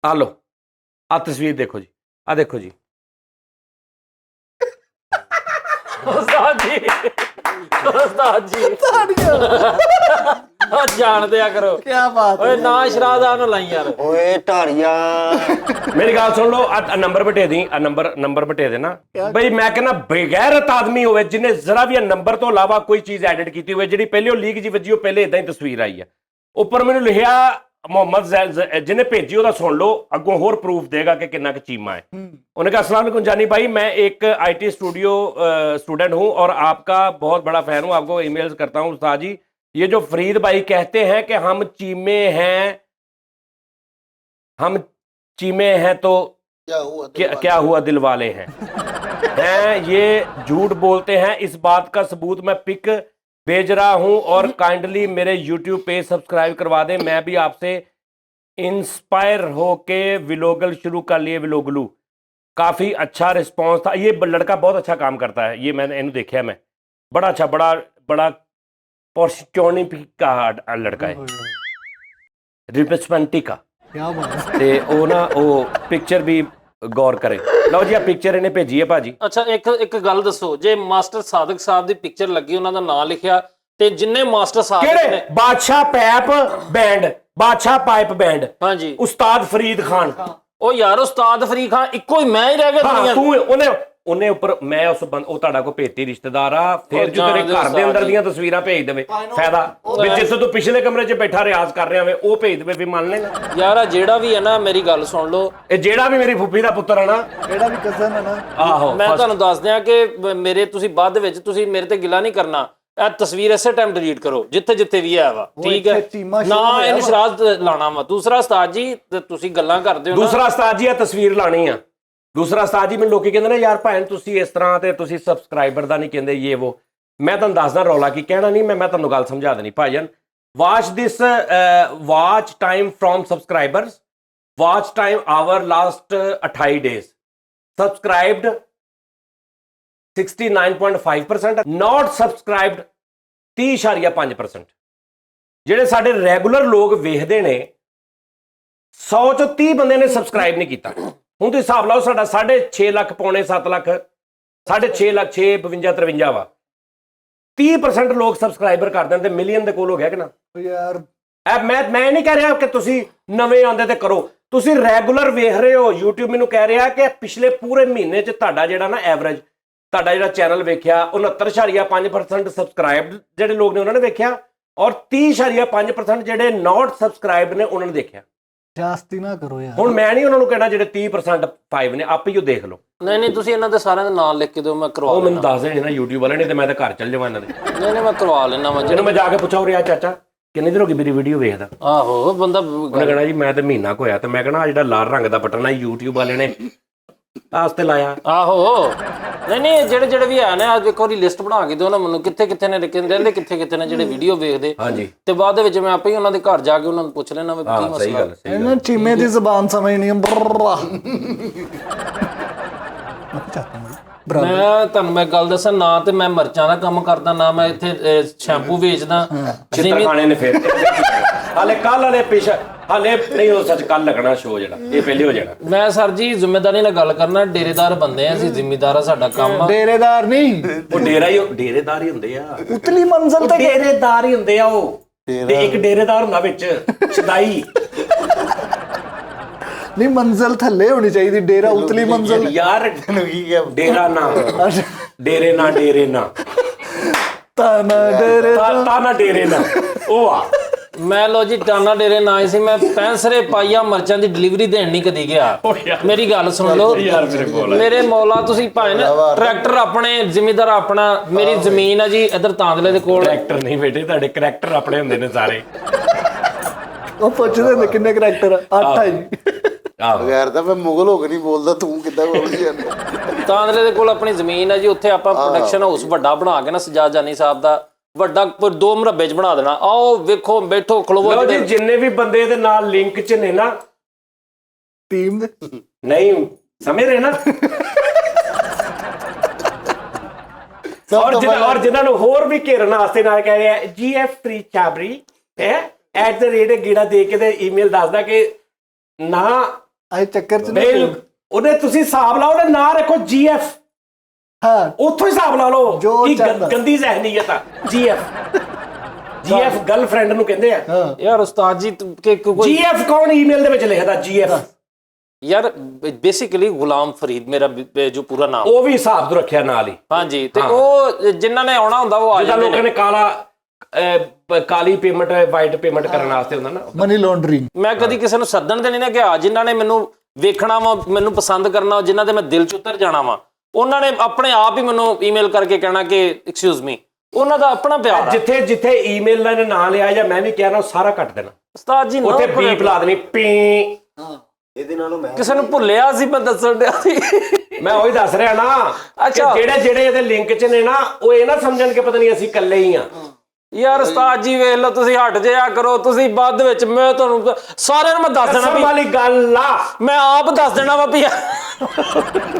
ਆ ਲੋ ਆ ਤਸਵੀਰ ਦੇਖੋ ਜੀ, ਆ ਦੇਖੋ ਜੀ। ਉਸਤਾਦ ਜੀ ਜਾਣ ਦਿਆ ਕਰੋ। ਕੀ ਬਾਤ ਓਏ ਨਾ ਸ਼ਰਾਦਾ ਨੂੰ ਲਾਈ ਯਾਰ। ਓਏ ਢਾਰੀਆ ਮੇਰੀ ਗੱਲ ਸੁਣ ਲਓ, ਆ ਨੰਬਰ ਬਟੇ ਦੀ, ਆ ਨੰਬਰ ਬਟੇ ਦੇ ਨਾ ਬਈ। ਮੈਂ ਕਹਿੰਦਾ ਬਗੈਰਤ ਆਦਮੀ ਹੋਵੇ ਜਿਹਨੇ ਜ਼ਰਾ ਵੀ ਨੰਬਰ ਤੋਂ ਇਲਾਵਾ ਕੋਈ ਚੀਜ਼ ਐਡਿਟ ਕੀਤੀ ਹੋਵੇ, ਜਿਹੜੀ ਪਹਿਲੇ ਉਹ ਲੀਕ ਜੀ ਵੱਜੀ, ਉਹ ਪਹਿਲੇ ਇਦਾਂ ਹੀ ਤਸਵੀਰ ਆਈ ਆ। ਉੱਪਰ ਮੈਨੂੰ ਲਿਖਿਆ ਮੁਹੰਮਦ ਜਿਹਨੇ ਭੇਜੀ ਉਹਦਾ ਸੁਣ ਲਓ, ਅੱਗੋਂ ਹੋਰ ਪ੍ਰੂਫ ਦੇਗਾ ਕਿ ਕਿੰਨਾ ਕੁ ਚੀਮਾ है। उन्होंने कहा अस्सलाम वालेकुम जानी भाई, मैं एक IT स्टूडियो स्टूडेंट हूं और आपका बहुत बड़ा फैन हूं, आपको ईमेल्स करता हूं। उस्ताद जी, ये जो फरीद भाई कहते हैं कि हम चीमे हैं तो क्या हुआ दिल वाले हैं ये झूठ बोलते हैं। इस बात का सबूत मैं पिक भेज रहा हूं और काइंडली मेरे YouTube पेज सब्सक्राइब करवा दें। मैं भी आपसे इंस्पायर होके व्लॉगल शुरू कर लिए, व्लॉगलू काफ़ी अच्छा रिस्पॉन्स था। ये लड़का बहुत अच्छा काम करता है, ये मैंने इन्हें देखा, मैं बड़ा अच्छा, बड़ा पॉर्चुनिटी का लड़का है, रिप्रेजेंटेटिव का। क्या बात ਤੇ ਉਹ ਨਾ ਉਹ ਪਿਕਚਰ ਵੀ ਗੌਰ ਕਰੇ। ਲਓ ਜੀ, ਆ ਪਿਕਚਰ ਇਹਨੇ ਭੇਜੀ ਹੈ ਭਾਜੀ। ਅੱਛਾ, ਇੱਕ ਗੱਲ ਦੱਸੋ, ਜੇ ਮਾਸਟਰ ਸਾਦਕ ਸਾਹਿਬ ਦੀ ਪਿਕਚਰ ਲੱਗੀ, ਉਹਨਾਂ ਦਾ ਨਾਮ ਲਿਖਿਆ, ਤੇ ਜਿੰਨੇ ਮਾਸਟਰ ਸਾਦਕ ਕਿਹੜੇ? ਨੇ ਬਾਦਸ਼ਾਹ ਪਾਈਪ ਬੈਂਡ, ਹਾਂਜੀ, ਉਸਤਾਦ ਫਰੀਦ ਖਾਨ। ਉਹ ਯਾਰ ਉਸਤਾਦ ਫਰੀਦ ਖਾਨ ਇੱਕੋ ਹੀ ਮੈਂ ਹੀ ਰਹਿ ਗਿਆ ਹਾਂ, ਦੁਨੀਆ ਤੂੰ ਉਹਨੇ ਉੱਪਰ, ਮੈਂ ਉਸ ਉਹ ਤੁਹਾਡਾ ਕੋ ਭੇਜਤੀ ਰਿਸ਼ਤੇਦਾਰ ਆ, ਫਿਰ ਜੋ ਤੇਰੇ ਘਰ ਦੇ ਅੰਦਰ ਦੀਆਂ ਤਸਵੀਰਾਂ ਭੇਜ ਦੇਵੇ, ਫਾਇਦਾ ਵੀ ਜਿੱਥੇ ਤੂੰ ਪਿਛਲੇ ਕਮਰੇ 'ਚ ਬੈਠਾ ਰਿਆਜ਼ ਕਰ ਰਿਹਾ ਵੇ, ਉਹ ਭੇਜ ਦੇਵੇ, ਵੀ ਮੰਨ ਲੈਣਾ। ਯਾਰ ਆ ਜਿਹੜਾ ਵੀ ਹੈ ਨਾ, ਮੇਰੀ ਗੱਲ ਸੁਣ ਲਓ, ਇਹ ਜਿਹੜਾ ਵੀ ਮੇਰੀ ਫੁੱਫੀ ਦਾ ਪੁੱਤਰ ਹੈ ਨਾ, ਜਿਹੜਾ ਵੀ ਕਜ਼ਨ ਹੈ ਨਾ, ਆਹੋ, ਮੈਂ ਤੁਹਾਨੂੰ ਦੱਸ ਦਿਆਂ ਕਿ ਮੇਰੇ ਤੁਸੀਂ ਬਾਅਦ ਵਿੱਚ ਤੁਸੀਂ ਮੇਰੇ ਤੇ ਗਿਲਾ ਨਹੀਂ ਕਰਨਾ, ਇਹ ਤਸਵੀਰ ਇਸੇ ਟਾਈਮ ਡਿਲੀਟ ਕਰੋ ਜਿੱਥੇ ਵੀ ਹੈ ਵਾ, ਠੀਕ ਹੈ ਨਾ, ਇਹ ਨਿਸ਼ਰਾਜ਼ ਲਾਣਾ ਵਾ। ਦੂਸਰਾ ਉਸਤਾਦ ਜੀ, ਤੁਸੀਂ ਗੱਲਾਂ ਕਰਦੇ ਹੋ, ਦੂਸਰਾ ਉਸਤਾਦ ਜੀ, ਇਹ ਤਸਵੀਰ ਲਾਣੀ ਆ। ਦੂਸਰਾ ਉਸਤਾਦ ਜੀ, ਮੈਨੂੰ ਲੋਕੀ ਕਹਿੰਦੇ ਨੇ ਯਾਰ ਭੈਣ ਤੁਸੀਂ ਇਸ ਤਰ੍ਹਾਂ, ਤੇ ਤੁਸੀਂ ਸਬਸਕ੍ਰਾਈਬਰ ਦਾ ਨਹੀਂ ਕਹਿੰਦੇ ਇਹ ਉਹ। ਮੈਂ ਤੁਹਾਨੂੰ ਦੱਸਦਾ ਰੌਲਾ ਕੀ, ਕਹਿਣਾ ਨਹੀਂ, ਮੈਂ ਤੁਹਾਨੂੰ ਗੱਲ ਸਮਝਾ ਦੇਣੀ ਭਾਈਜਾਨ। Watch this watch time from subscribers, watch time our last 28 days, subscribed 69.5%, not subscribed 30.5%। ਜਿਹੜੇ ਸਾਡੇ ਰੈਗੂਲਰ ਲੋਕ ਵੇਖਦੇ ਨੇ, 100 ਚੋਂ 30 ਬੰਦੇ ਨੇ ਸਬਸਕ੍ਰਾਈਬ ਨਹੀਂ ਕੀਤਾ। ਹੁਣ ਤੁਸੀਂ ਹਿਸਾਬ ਲਾਓ, ਸਾਡਾ 6.5 ਲੱਖ ਪੌਣੇ 7 ਲੱਖ, 6.5 ਲੱਖ 6 52 53 ਵਾ, 30% ਲੋਕ ਸਬਸਕ੍ਰਾਈਬਰ ਕਰ ਦਿੰਦੇ, ਮਿਲੀਅਨ ਦੇ ਕੋਲ ਹੋ ਗਿਆ ਕਿ ਨਾ ਯਾਰ। ਮੈਂ ਨਹੀਂ ਕਹਿ ਰਿਹਾ ਕਿ ਤੁਸੀਂ ਨਵੇਂ ਆਉਂਦੇ ਤੇ ਕਰੋ, ਤੁਸੀਂ ਰੈਗੂਲਰ ਵੇਖ ਰਹੇ ਹੋ। YouTube ਮੈਨੂੰ ਕਹਿ ਰਿਹਾ ਕਿ ਪਿਛਲੇ ਪੂਰੇ ਮਹੀਨੇ 'ਚ ਤੁਹਾਡਾ ਜਿਹੜਾ ਨਾ ਐਵਰੇਜ, ਤੁਹਾਡਾ ਜਿਹੜਾ ਚੈਨਲ ਵੇਖਿਆ, 69.5% ਸਬਸਕ੍ਰਾਈਬਡ ਜਿਹੜੇ ਲੋਕ ਨੇ ਉਹਨਾਂ ਨੇ ਵੇਖਿਆ, ਔਰ 30.5% ਜਿਹੜੇ ਨਾਟ ਸਬਸਕ੍ਰਾਈਬ ਨੇ ਉਹਨਾਂ ਨੇ ਦੇਖਿਆ। ਜਾਸਤੀ ਨਾ ਕਰੋ ਯਾਰ। ਹੁਣ ਮੈਂ ਨਹੀਂ ਉਹਨਾਂ ਨੂੰ ਕਹਿਣਾ ਜਿਹੜੇ 30% 5 ਨੇ, ਆਪੇ ਹੀ ਉਹ ਦੇਖ ਲਓ। ਨਹੀਂ ਤੁਸੀਂ ਇਹਨਾਂ ਦੇ ਸਾਰਿਆਂ ਦੇ ਨਾਮ ਲਿਖ ਕੇ ਦਿਓ, ਮੈਂ ਕਰਵਾ ਉਹ ਮੈਨੂੰ ਦੱਸ ਦੇਣੇ ਨਾ YouTube ਵਾਲੇ ਨੇ, ਤੇ ਮੈਂ ਤਾਂ ਘਰ ਚੱਲ ਜਾਵਾਂ ਇਹਨਾਂ ਦੇ। ਨਹੀਂ ਮੈਂ ਕਰਵਾ ਲੈਣਾ ਵਾ। ਜਿਹਨੂੰ ਮੈਂ ਜਾ ਕੇ ਪੁੱਛਾਂ ਰਿਹਾ ਚਾਚਾ ਕਿੰਨੇ ਦਿਨ ਹੋ ਗਏ ਮੇਰੀ ਵੀਡੀਓ ਵੇਖਦਾ? ਆਹੋ ਬੰਦਾ ਉਹਨੇ ਕਹਿਣਾ ਜੀ ਮੈਂ ਤਾਂ ਮਹੀਨਾ ਕੁ ਹੋਇਆ, ਤੇ ਮੈਂ ਕਹਿਣਾ ਆ ਜਿਹੜਾ ਲਾਲ ਰੰਗ ਦਾ ਬਟਨ ਆ YouTube ਵਾਲੇ ਨੇ ਆਸਤੇ ਲਾਇਆ। ਆਹੋ ਨਹੀਂ ਜਿਹੜੇ ਵੀ ਹੈ ਨਾ, ਅੱਜ ਇੱਕ ਵਾਰੀ ਲਿਸਟ ਬਣਾ ਕੇ ਦਿਓ ਨਾ ਮੈਨੂੰ, ਕਿੱਥੇ ਨੇ ਰਹਿੰਦੇ, ਕਿੱਥੇ ਨੇ ਜਿਹੜੇ ਵੀਡੀਓ ਵੇਖਦੇ। ਹਾਂਜੀ, ਤੇ ਬਾਅਦ ਦੇ ਵਿੱਚ ਮੈਂ ਆਪੇ ਹੀ ਉਹਨਾਂ ਦੇ ਘਰ ਜਾ ਕੇ ਉਹਨਾਂ ਨੂੰ ਪੁੱਛ ਲੈਣਾ ਵੀ ਕੀ ਸਹੀ ਗੱਲ, ਮਸਲਾ। ਇਹਨਾਂ ਚੀਮੇ ਦੀ ਜ਼ਬਾਨ ਸਮਝਣੀ ਹੈ। ਮੈਂ ਤੁਹਾਨੂੰ ਮੈਂ ਗੱਲ ਦੱਸਾਂ, ਨਾ ਤੇ ਮੈਂ ਮਿਰਚਾਂ ਦਾ ਕੰਮ ਕਰਦਾ, ਨਾ ਮੈਂ ਇੱਥੇ ਸ਼ੈਂਪੂ ਵੇਚਦਾ। ਚਿੱਤਰ ਖਾਣੇ ਨੇ ਫੇਰ ਹਾਲੇ ਕੱਲ ਵਾਲੇ ਹਾਲੇ ਨਹੀਂ ਹੋ ਸੱਚ, ਕੱਲ ਲੱਗਣਾ ਸ਼ੋਅ ਜਿਹੜਾ, ਇਹ ਪਹਿਲੇ ਹੋ ਜਾਣਾ। ਮੈਂ ਸਰ ਜੀ ਜ਼ਿੰਮੇਦਾਰੀ ਨਾਲ ਗੱਲ ਕਰਨਾ, ਡੇਰੇਦਾਰ ਬੰਦੇ ਆ ਅਸੀਂ, ਜ਼ਿੰਮੇਦਾਰ ਆ ਸਾਡਾ ਕੰਮ। ਡੇਰੇਦਾਰ ਨਹੀਂ, ਉਹ ਡੇਰੇਦਾਰ ਹੀ ਹੁੰਦੇ ਆ, ਉਤਲੀ ਮੰਜ਼ਲ ਤੇ ਡੇਰੇਦਾਰ ਹੀ ਹੁੰਦੇ ਆ ਉਹ, ਤੇ ਇੱਕ ਡੇਰੇਦਾਰ ਹੁੰਦਾ ਵਿੱਚ ਛਦਾਈ। ਨਹੀਂ, ਮੰਜ਼ਲ ਥੱਲੇ ਹੋਣੀ ਚਾਹੀਦੀ, ਡੇਰਾ ਉਤਲੀ ਮੰਜ਼ਲ। ਯਾਰ ਡੇਰਾ ਨਾ ਡੇਰੇ ਨਾ ਤਾਨਾ ਡੇਰੇ ਨਾ ਉਹ ਆ। ਮੈਂ ਲੋ ਜੀ ਟਾਨਾ ਡੇਰੇ ਨਾ ਆਈ ਸੀ, ਮੈਂ ਪੈਂਸਰੇ ਪਾਈਆ ਮਰਚਾਂ ਦੀ ਡਿਲੀਵਰੀ ਦੇਣ ਨਹੀਂ ਕਦੀ ਗਿਆ। ਮੇਰੀ ਗੱਲ ਸੁਣ ਲਓ ਮੇਰੇ ਮੌਲਾ, ਤੁਸੀਂ ਭਾਵੇਂ ਨਾ ਟਰੈਕਟਰ ਆਪਣੇ, ਜ਼ਿਮੀਦਾਰ ਆਪਣਾ, ਮੇਰੀ ਜ਼ਮੀਨ ਆ ਜੀ ਇਧਰ ਤਾਂਦਲੇ ਦੇ ਕੋਲ। ਟਰੈਕਟਰ ਨਹੀਂ ਬੇਟੇ, ਤੁਹਾਡੇ ਕਰੈਕਟਰ ਆਪਣੇ ਹੁੰਦੇ ਨੇ ਸਾਰੇ। ਉਹ ਪੁੱਛਦੇ ਨੇ ਕਿੰਨੇ ਕਰੈਕਟਰ? 8 ਆ ਜੀ। ਬਗੈਰ ਤਾਂ ਮੈਂ ਮੁਗਲ ਹੋ ਕੇ ਨਹੀਂ ਬੋਲਦਾ, ਤੂੰ ਕਿੱਦਾਂ ਬੋਲ ਜਾਂਦਾ? ਤਾਂਦਲੇ ਦੇ ਕੋਲ ਆਪਣੀ ਜ਼ਮੀਨ ਆ ਜੀ, ਉੱਥੇ ਆਪਾਂ ਪ੍ਰੋਡਕਸ਼ਨ ਹਾਊਸ ਵੱਡਾ ਬਣਾ ਕੇ ਨਾ, ਸਜਾਦ ਜਾਨੀ ਸਾਹਿਬ ਦਾ ਵੱਡਾ 2 ਮੁਰੱਬੇ 'ਚ ਬਣਾ ਦੇਣਾ। ਆਓ ਵੇਖੋ, ਬੈਠੋ, ਖਲੋਵੋ ਜੀ। ਜਿੰਨੇ ਵੀ ਬੰਦੇ ਦੇ ਨਾਲ ਲਿੰਕ 'ਚ ਨੇ ਨਾ ਟੀਮ ਦੇ, ਨਹੀਂ ਸਮਝ ਰਹੇ ਨਾ, ਔਰ ਜਿਨ੍ਹਾਂ ਨੂੰ ਹੋਰ ਵੀ ਘੇਰਨ ਵਾਸਤੇ ਨਾਲ ਕਹਿ ਰਿਹਾ GF3 ਚਾਬਰੀ @ ਗੀੜਾ ਦੇ ਕੇ ਤੇ ਈਮੇਲ ਦੱਸਦਾ ਕਿ ਨਾ ਆਏ ਚੱਕਰ 'ਚ ਉਹਨੇ ਤੁਸੀਂ ਹਿਸਾਬ ਲਾਓ, ਉਹਨੇ ਨਾ ਰੱਖੋ GF, ਹਾਂ ਉੱਥੋਂ ਹਿਸਾਬ ਲਾ ਲਓ ਕਿ ਗੰਦੀ ਜ਼ਹਿਨੀਅਤ ਆ। GF ਗਰਲਫ੍ਰੈਂਡ ਨੂੰ ਕਹਿੰਦੇ ਆ ਯਾਰ ਉਸਤਾਦ ਜੀ। GF ਕੌਣ ਈਮੇਲ ਦੇ ਵਿੱਚ ਲਿਖਦਾ? GF ਯਾਰ ਬੇਸਿਕਲੀ ਗੁਲਾਮ ਫਰੀਦ ਮੇਰਾ ਜੋ ਪੂਰਾ ਨਾਮ, ਉਹ ਵੀ ਹਿਸਾਬ ਤੋਂ ਰੱਖਿਆ ਨਾਲ ਹੀ। ਹਾਂਜੀ, ਤੇ ਉਹ ਜਿਨ੍ਹਾਂ ਨੇ ਆਉਣਾ ਹੁੰਦਾ ਉਹ ਆ ਜਾਂਦੇ ਨੇ। ਲੋਕਾਂ ਨੇ ਕਾਲੀ ਪੇਮੈਂਟ ਵਾਈਟ ਪੇਮੈਂਟ ਕਰਨ ਵਾਸਤੇ ਹੁੰਦਾ ਨਾ। Money laundering. ਮੈਂ ਕਦੀ ਕਿਸੇ ਨੂੰ ਸੱਦਣ ਤੇ ਨਹੀਂ ਨਾ ਗਿਆ, ਜਿਨ੍ਹਾਂ ਨੇ ਮੈਨੂੰ ਵੇਖਣਾ ਵਾ, ਮੈਨੂੰ ਪਸੰਦ ਕਰਨਾ, ਜਿਨ੍ਹਾਂ ਦੇ ਮੈਂ ਦਿਲ 'ਚ ਉਤਰ ਜਾਣਾ ਵਾ, ਉਹਨਾਂ ਨੇ ਆਪਣੇ ਆਪ ਹੀ ਮੈਨੂੰ ਈਮੇਲ ਕਰਕੇ ਕਹਿਣਾ ਕਿ ਐਕਸਕਿਊਜ਼ ਮੀ। ਉਹਨਾਂ ਦਾ ਆਪਣਾ ਪਿਆਰ ਆ। ਜਿੱਥੇ ਜਿੱਥੇ ਈਮੇਲ ਦਾ ਨਾਂ ਲਿਆ ਜਾਂ ਮੈਂ ਵੀ ਕਹਿਣਾ, ਉਹ ਸਾਰਾ ਕੱਟ ਦੇਣਾ ਉਸਤਾਦ ਜੀ। ਉੱਥੇ ਬੀਪ ਲਾ ਦੇਣੀ, ਪੀ। ਇਹਦੇ ਨਾਲੋਂ ਮੈਂ ਕਿਸੇ ਨੂੰ ਭੁੱਲਿਆ ਸੀ, ਮੈਂ ਦੱਸਣ ਡਿਆ ਸੀ। ਮੈਂ ਉਹੀ ਦੱਸ ਰਿਹਾ ਨਾ ਕਿ ਅੱਛਾ। ਜਿਹੜੇ ਇਹਦੇ ਲਿੰਕ 'ਚ ਨੇ ਨਾ, ਉਹ ਇਹ ਨਾ ਸਮਝਣ ਕਿ ਪਤਾ ਨਹੀਂ ਅਸੀਂ ਇਕੱਲੇ ਹੀ ਆ। ਯਾਰ ਉਸਤਾਦ ਜੀ ਵੇਖ ਲਓ, ਤੁਸੀਂ ਹਟ ਜਿਆ ਕਰੋ, ਤੁਸੀਂ ਬਾਅਦ ਵਿੱਚ ਮੈਂ ਤੁਹਾਨੂੰ ਸਾਰਿਆਂ ਨੂੰ ਮੈਂ ਦੱਸ ਦੇਣਾ ਕਸਮ ਵੀ ਵਾਲੀ ਗੱਲ ਆ, ਮੈਂ ਆਪ ਦੱਸ ਦੇਣਾ ਵਾ ਵੀ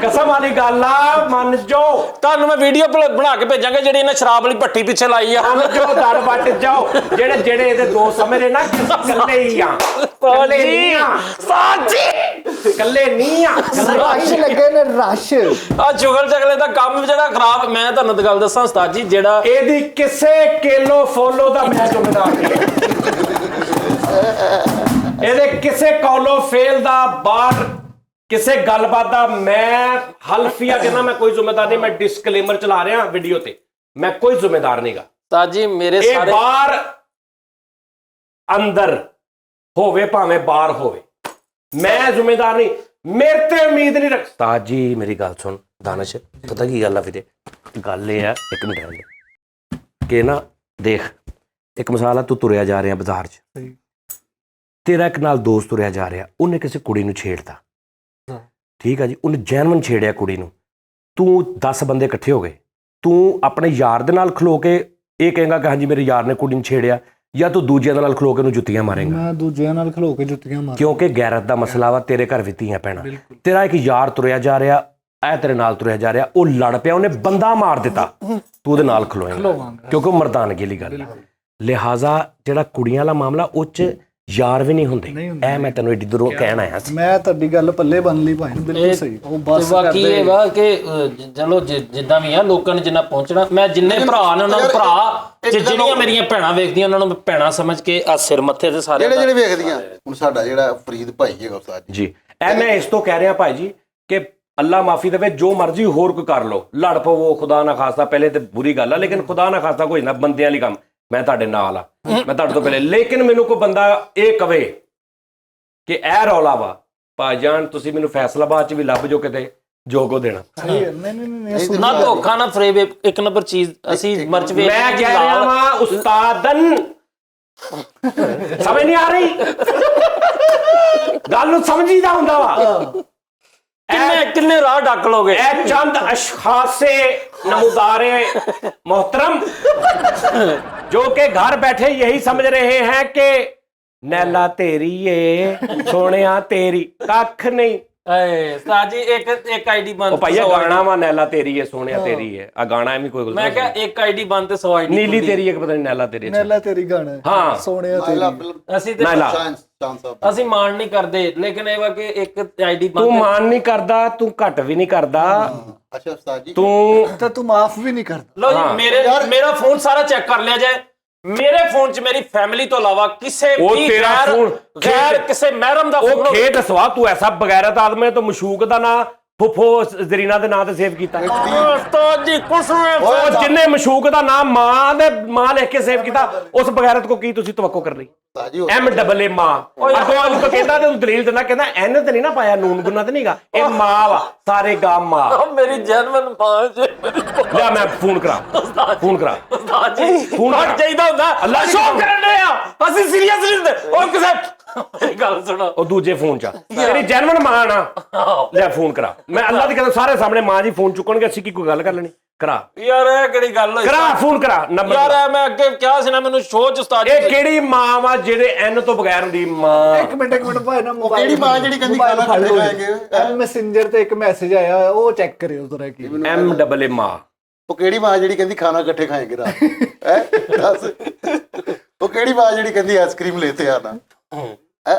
ਕਸਮ ਵਾਲੀ ਗੱਲ ਆ, ਮੰਨ ਜੋ। ਤੁਹਾਨੂੰ ਮੈਂ ਵੀਡੀਓ ਬਣਾ ਕੇ ਭੇਜਾਂਗਾ ਜਿਹੜੀ ਇਹਨੇ ਸ਼ਰਾਬ ਵਾਲੀ ਭੱਟੀ ਪਿੱਛੇ ਲਾਈ ਆ। ਮੰਨ ਜੋ, ਦਰ ਵੱਟ ਜਾਓ। ਜਿਹੜੇ ਇਹਦੇ ਦੋ ਸਮਝੇ ਨਾ ਕਿ ਅਸੀਂ ਇਕੱਲੇ ਹੀ ਆ, ਇਕੱਲੇ ਨਹੀਂ ਆ, ਇਕੱਲੇ ਨਹੀਂ ਆ। ਰਸ਼ ਲੱਗੇ ਨੇ, ਰਸ਼। ਆ ਚੁਗਲ ਚਗਲੇ ਦਾ ਕੰਮ ਜਿਹੜਾ ਖਰਾਬ। ਮੈਂ ਤੁਹਾਨੂੰ ਤਾਂ ਗੱਲ ਦੱਸਾਂ ਉਸਤਾਦ ਜੀ, ਜਿਹੜਾ ਇਹਦੀ ਕਿਸੇ ਕਿਲੋ ਫੋਲੋ ਦਾ ਮੈਂ ਜ਼ਿੰਮੇਦਾਰ ਨਹੀਂ। ਇਹਦੇ ਕਿਸੇ ਕੌਲੋ ਫੇਲ ਦਾ ਬਾਹਰ ਕਿਸੇ ਗੱਲਬਾਤ ਦਾ ਮੈਂ ਹਲਫੀਆ ਕਹਿੰਦਾ, ਮੈਂ ਕੋਈ ਜ਼ਿੰਮੇਦਾਰ ਨਹੀਂ। ਮੈਂ ਡਿਸਕਲੇਮਰ ਚਲਾ ਰਿਹਾ ਵੀਡੀਓ ਤੇ, ਮੈਂ ਕੋਈ ਜ਼ਿੰਮੇਦਾਰ ਨਹੀਂਗਾ। ਉਸਤਾਦ ਜੀ ਮੇਰੇ ਇਹ ਸਾਰੇ ਬਾਹਰ ਅੰਦਰ ਹੋਵੇ ਭਾਵੇਂ ਬਾਹਰ ਹੋਵੇ, ਮੈਂ ਜ਼ਿੰਮੇਦਾਰ ਨਹੀਂ। ਮੇਰੇ ਤੇ ਉਮੀਦ ਨਹੀਂ ਰੱਖ। ਉਸਤਾਦ ਜੀ ਮੇਰੀ ਗੱਲ ਸੁਣ ਦਾਨਿਸ਼, ਪਤਾ ਕੀ ਗੱਲ ਆ ਵੀਰੇ? ਗੱਲ ਇਹ ਆ, ਇੱਕ ਮਿੰਟ ਕਿ ਨਾ ਦੇਖ, ਇੱਕ ਮਿਸਾਲ ਆ, ਤੂੰ ਤੁਰਿਆ ਜਾ ਰਿਹਾ ਬਾਜ਼ਾਰ 'ਚ, ਤੇਰਾ ਇੱਕ ਨਾਲ ਦੋਸਤ ਤੁਰਿਆ ਜਾ ਰਿਹਾ, ਉਹਨੇ ਕਿਸੇ ਕੁੜੀ ਨੂੰ ਛੇੜਤਾ, ਠੀਕ ਆ ਜੀ, ਉਹਨੇ ਜੈਨੂਇਨ ਛੇੜਿਆ ਕੁੜੀ ਨੂੰ। ਤੂੰ 10 ਬੰਦੇ ਇਕੱਠੇ ਹੋ ਗਏ, ਤੂੰ ਆਪਣੇ ਯਾਰ ਦੇ ਨਾਲ ਖਲੋ ਕੇ ਇਹ ਕਹੇਗਾ ਕਿ ਹਾਂਜੀ ਮੇਰੇ ਯਾਰ ਨੇ ਕੁੜੀ ਨੂੰ ਛੇੜਿਆ, ਜਾਂ ਤੂੰ ਦੂਜਿਆਂ ਦੇ ਨਾਲ ਖਲੋ ਕੇ ਉਹਨੂੰ ਜੁੱਤੀਆਂ ਮਾਰੇਗਾ? ਮੈਂ ਦੂਜਿਆਂ ਨਾਲ ਖਲੋ ਕੇ ਜੁੱਤੀਆਂ ਮਾਰ, ਕਿਉਂਕਿ ਗੈਰਤ ਦਾ ਮਸਲਾ ਵਾ, ਤੇਰੇ ਘਰ ਵੀ ਧੀਆਂ ਪੈਣਾ। ਤੇਰਾ ਇੱਕ ਯਾਰ ਤੁਰਿਆ ਜਾ ਰਿਹਾ, ਇਹ ਤੇਰੇ ਨਾਲ ਤੁਰਿਆ ਜਾ ਰਿਹਾ, ਉਹ ਲੜ ਪਿਆ, ਉਹਨੇ ਬੰਦਾ ਮਾਰ ਦਿੱਤਾ, ਤੂੰ ਉਹਦੇ ਨਾਲ ਖਲੋਏਗਾ ਕਿਉਂਕਿ ਉਹ ਮਰਦਾਨਗੀ ਵਾਲੀ ਗੱਲ ਹੈ। ਲਿਹਾਜ਼ਾ ਜਿਹੜਾ ਕੁੜੀਆਂ ਵਾਲਾ ਮਾਮਲਾ, ਉਹ 'ਚ ਯਾਰ ਵੀ ਨਹੀਂ ਹੁੰਦੇ। ਇਹ ਮੈਂ ਤੈਨੂੰ ਏਡੀ ਦੂਰੋਂ ਕਹਿਣ ਆਇਆ ਸੀ। ਮੈਂ ਤੁਹਾਡੀ ਗੱਲ ਪੱਲੇ ਬੰਨ ਲਈ ਭਾਈ, ਬਿਲਕੁਲ ਸਹੀ। ਉਹ ਬਸ ਬਾਕੀ ਇਹ ਵਾ ਕਿ ਚਲੋ ਜਿੱਦਾਂ ਵੀ ਆ, ਲੋਕਾਂ ਨੇ ਜਿੰਨਾ ਪਹੁੰਚਣਾ, ਮੈਂ ਜਿੰਨੇ ਭਰਾ ਨੇ ਉਹਨਾਂ ਨੂੰ ਭਰਾ, ਜਿਹੜੀਆਂ ਮੇਰੀਆਂ ਭੈਣਾਂ ਵੇਖਦੀਆਂ ਉਹਨਾਂ ਨੂੰ ਮੈਂ ਭੈਣਾਂ ਸਮਝ ਕੇ ਆ ਸਿਰ ਮੱਥੇ ਤੇ ਸਾਰੇ ਜਿਹੜੇ ਵੇਖਦੀਆਂ। ਹੁਣ ਸਾਡਾ ਜਿਹੜਾ ਫਰੀਦ ਭਾਈ ਹੈਗਾ ਉਸਤਾਦ ਜੀ, ਇਹ ਮੈਂ ਇਸ ਤੋਂ ਕਹਿ ਰਿਹਾ ਭਾਈ ਜੀ ਕਿ ਅੱਲਾ ਮਾਫੀ ਦੇਵੇ, ਜੋ ਮਰਜ਼ੀ ਹੋਰ ਕੋਈ ਕਰ ਲੋ, ਲੜ ਪਵੋ, ਖੁਦਾ ਨਾ ਖਾਸਤਾ, ਪਹਿਲੇ ਤੇ ਬੁਰੀ ਗੱਲ ਆ, ਲੇਕਿਨ ਖੁਦਾ ਨਾ ਖਾਸਤਾ ਕੋਈ ਨਾ, ਬੰਦਿਆਂ ਲਈ ਕੰਮ, ਮੈਂ ਤੁਹਾਡੇ ਨਾਲ ਆ, ਮੈਂ ਤੁਹਾਡੇ ਤੋਂ ਪਹਿਲੇ। ਲੇਕਿਨ ਮੈਨੂੰ ਕੋਈ ਬੰਦਾ ਇਹ ਕਵੇ ਕਿ ਇਹ ਰੌਲਾ ਵਾ, ਭਾਈਜਾਨ ਤੁਸੀਂ ਮੈਨੂੰ ਫੈਸਲਾਬਾਦ 'ਚ ਵੀ ਲੱਭ ਜੋ ਕਿਤੇ ਜੋਗੋ ਦੇਣਾ। ਨਹੀਂ ਨਾ ਧੋਖਾ ਨਾ ਫਰੇਬ, ਇੱਕ ਨੰਬਰ ਚੀਜ਼ ਅਸੀਂ ਮਰਚ ਵੇਚ। ਮੈਂ ਕਹਿ ਰਿਹਾ ਵਾਂ ਉਸਤਾਦਨ, ਸਮਝ ਨਹੀਂ ਆ ਰਹੀ ਗੱਲ ਨੂੰ? ਸਮਝੀਦਾ ਹੁੰਦਾ ਵਾ। ਕਿੰਨੇ ਰਾਹ ਡੱਕ ਲੋਗੇ? ਇਹ ਚੰਦ ਅਸ਼ਖਾਸੇ नमूदारे मोहतरम जो के घर बैठे यही समझ रहे हैं कि नैला तेरी है सोनिया तेरी कख नहीं। साजी एक आईडी बंद भैया गाना वा नैला तेरी है सोनिया तेरी है आ गाना है कोई मैं क्या एक आईडी बंद ते 100 आईडी नीली तेरी है पता नहीं नैला तेरी गाना हाँ सोनिया तेरी ਅਸੀਂ ਮਾਣ ਨਹੀਂ ਕਰਦੇ ਲੇਕਿਨ ਇਹ ਵਾ ਕਿ ਇੱਕ ਆਈਡੀ ਬੰਦ ਤੂੰ ਮਾਣ ਨਹੀਂ ਕਰਦਾ ਤੂੰ ਘੱਟ ਵੀ ਨਹੀਂ ਕਰਦਾ ਅੱਛਾ ਉਸਤਾਦ ਜੀ ਤੂੰ ਮਾਫ ਵੀ ਨਹੀਂ ਕਰਦਾ। ਲੋ ਜੀ ਮੇਰਾ ਫੋਨ ਸਾਰਾ ਚੈੱਕ ਕਰ ਲਿਆ ਜਾਏ ਮੇਰੇ ਫੋਨ 'ਚ ਮੇਰੀ ਫੈਮਿਲੀ ਤੋਂ ਇਲਾਵਾ ਕਿਸੇ ਵੀ ਗੈਰ ਕਿਸੇ ਮਹਿਰਮ ਦਾ ਫੋਨ ਉਹ ਖੇਡ ਸਵਾ ਤੂੰ ਐਸਾ ਬਗੈਰਤ ਆਦਮੀ ਤੋਂ ਮਸ਼ੂਕ ਦਾ ਨਾਂ ਫੁੱਫੋ ਜ਼ਰੀਨਾ ਦੇ ਨਾਂ ਤੇ ਸੇਵ ਕੀਤਾ ਉਸਤਾਦ ਜੀ ਕੁਸਮੇ ਉਹ ਜਿੰਨੇ ਮਸ਼ੂਕ ਦਾ ਨਾਮ ਮਾਂ ਲਿਖ ਕੇ ਸੇਵ ਕੀਤਾ ਉਸ ਬਗੈਰਤ ਕੋ ਕੀ ਤੁਸੀਂ ਤਵੱਕੋ ਕਰ ਲਈ MAA ਮਾਂ ਅੱਗੋਂ ਨੂੰ ਕਹਿੰਦਾ ਤੇ ਤੂੰ ਦਲੀਲ ਦਿੰਦਾ ਕਹਿੰਦਾ ਐਨ ਤੇ ਨਹੀਂ ਨਾ ਪਾਇਆ ਨੂਨ ਗੁਨਾ ਤੇ ਨਹੀਂਗਾ ਇਹ ਮਾਂ ਵਾ ਸਾਰੇ ਗਾ ਮਾਂ ਮੇਰੀ ਜਨਮਨ ਮਾਂ ਜੀ ਲੈ ਮੈਂ ਫੋਨ ਕਰਾ ਉਸਤਾਦ ਜੀ ਫੋਨ ਚਾਹੀਦਾ ਹੁੰਦਾ ਅੱਲਾ ਸ਼ੋਅ ਕਰਨ ਦੇ ਆ ਅਸੀਂ ਸੀਰੀਅਸ ਨਹੀਂ ਹੁੰਦੇ ਉਹ ਕਿਸੇ ਮੇਰੀ ਗੱਲ ਸੁਣੋ ਉਹ ਦੂਜੇ ਫੋਨ 'ਚ ਤੇਰੀ ਜਨਮਨ ਮਾਂ ਨਾ ਲੈ ਫੋਨ ਕਰਾ ਮੈਂ ਅੱਲਾ ਦੀ ਕਸਮ ਸਾਰੇ ਸਾਹਮਣੇ ਮਾਂ ਜੀ ਫੋਨ ਚੁੱਕਣਗੇ ਅਸੀਂ ਕੀ ਕੋਈ ਗੱਲ ਕਰ ਲੈਣੀ ਕਰਾ ਯਾਰ ਇਹ ਕਿਹੜੀ ਗੱਲ ਹੋਈ ਕਰਾ ਫੋਨ ਕਰਾ ਨੰਬਰ ਯਾਰ ਮੈਂ ਅੱਗੇ ਕਿਹਾ ਸੀ ਨਾ ਮੈਨੂੰ ਸ਼ੋਅ 'ਚ ਉਸਤਾਦ ਇਹ ਕਿਹੜੀ ਮਾਂ ਵਾ ਜਿਹੜੇ ਐਨ ਤੋਂ ਬਗੈਰ ਹੁੰਦੀ ਮਾਂ ਇੱਕ ਮਿੰਟ ਭਾਈ ਨਾ ਮੋਬਾਈਲ ਕਿਹੜੀ ਮਾਂ ਜਿਹੜੀ ਕਹਿੰਦੀ ਖਾਣਾ ਖਾਏਗੇ ਮੈਸੇਂਜਰ ਤੇ ਇੱਕ ਮੈਸੇਜ ਆਇਆ ਉਹ ਚੈੱਕ ਕਰਿਓ ਜ਼ਰਾ ਕੀ MAA ਮਾਂ ਉਹ ਕਿਹੜੀ ਮਾਂ ਜਿਹੜੀ ਕਹਿੰਦੀ ਖਾਣਾ ਇਕੱਠੇ ਖਾਏਗੇ ਰਾਤ ਹੈ ਦੱਸ ਉਹ ਕਿਹੜੀ ਮਾਂ ਜਿਹੜੀ ਕਹਿੰਦੀ ਆਈਸਕ੍ਰੀਮ ਲੈਤੇ ਆਣਾ ਹੈ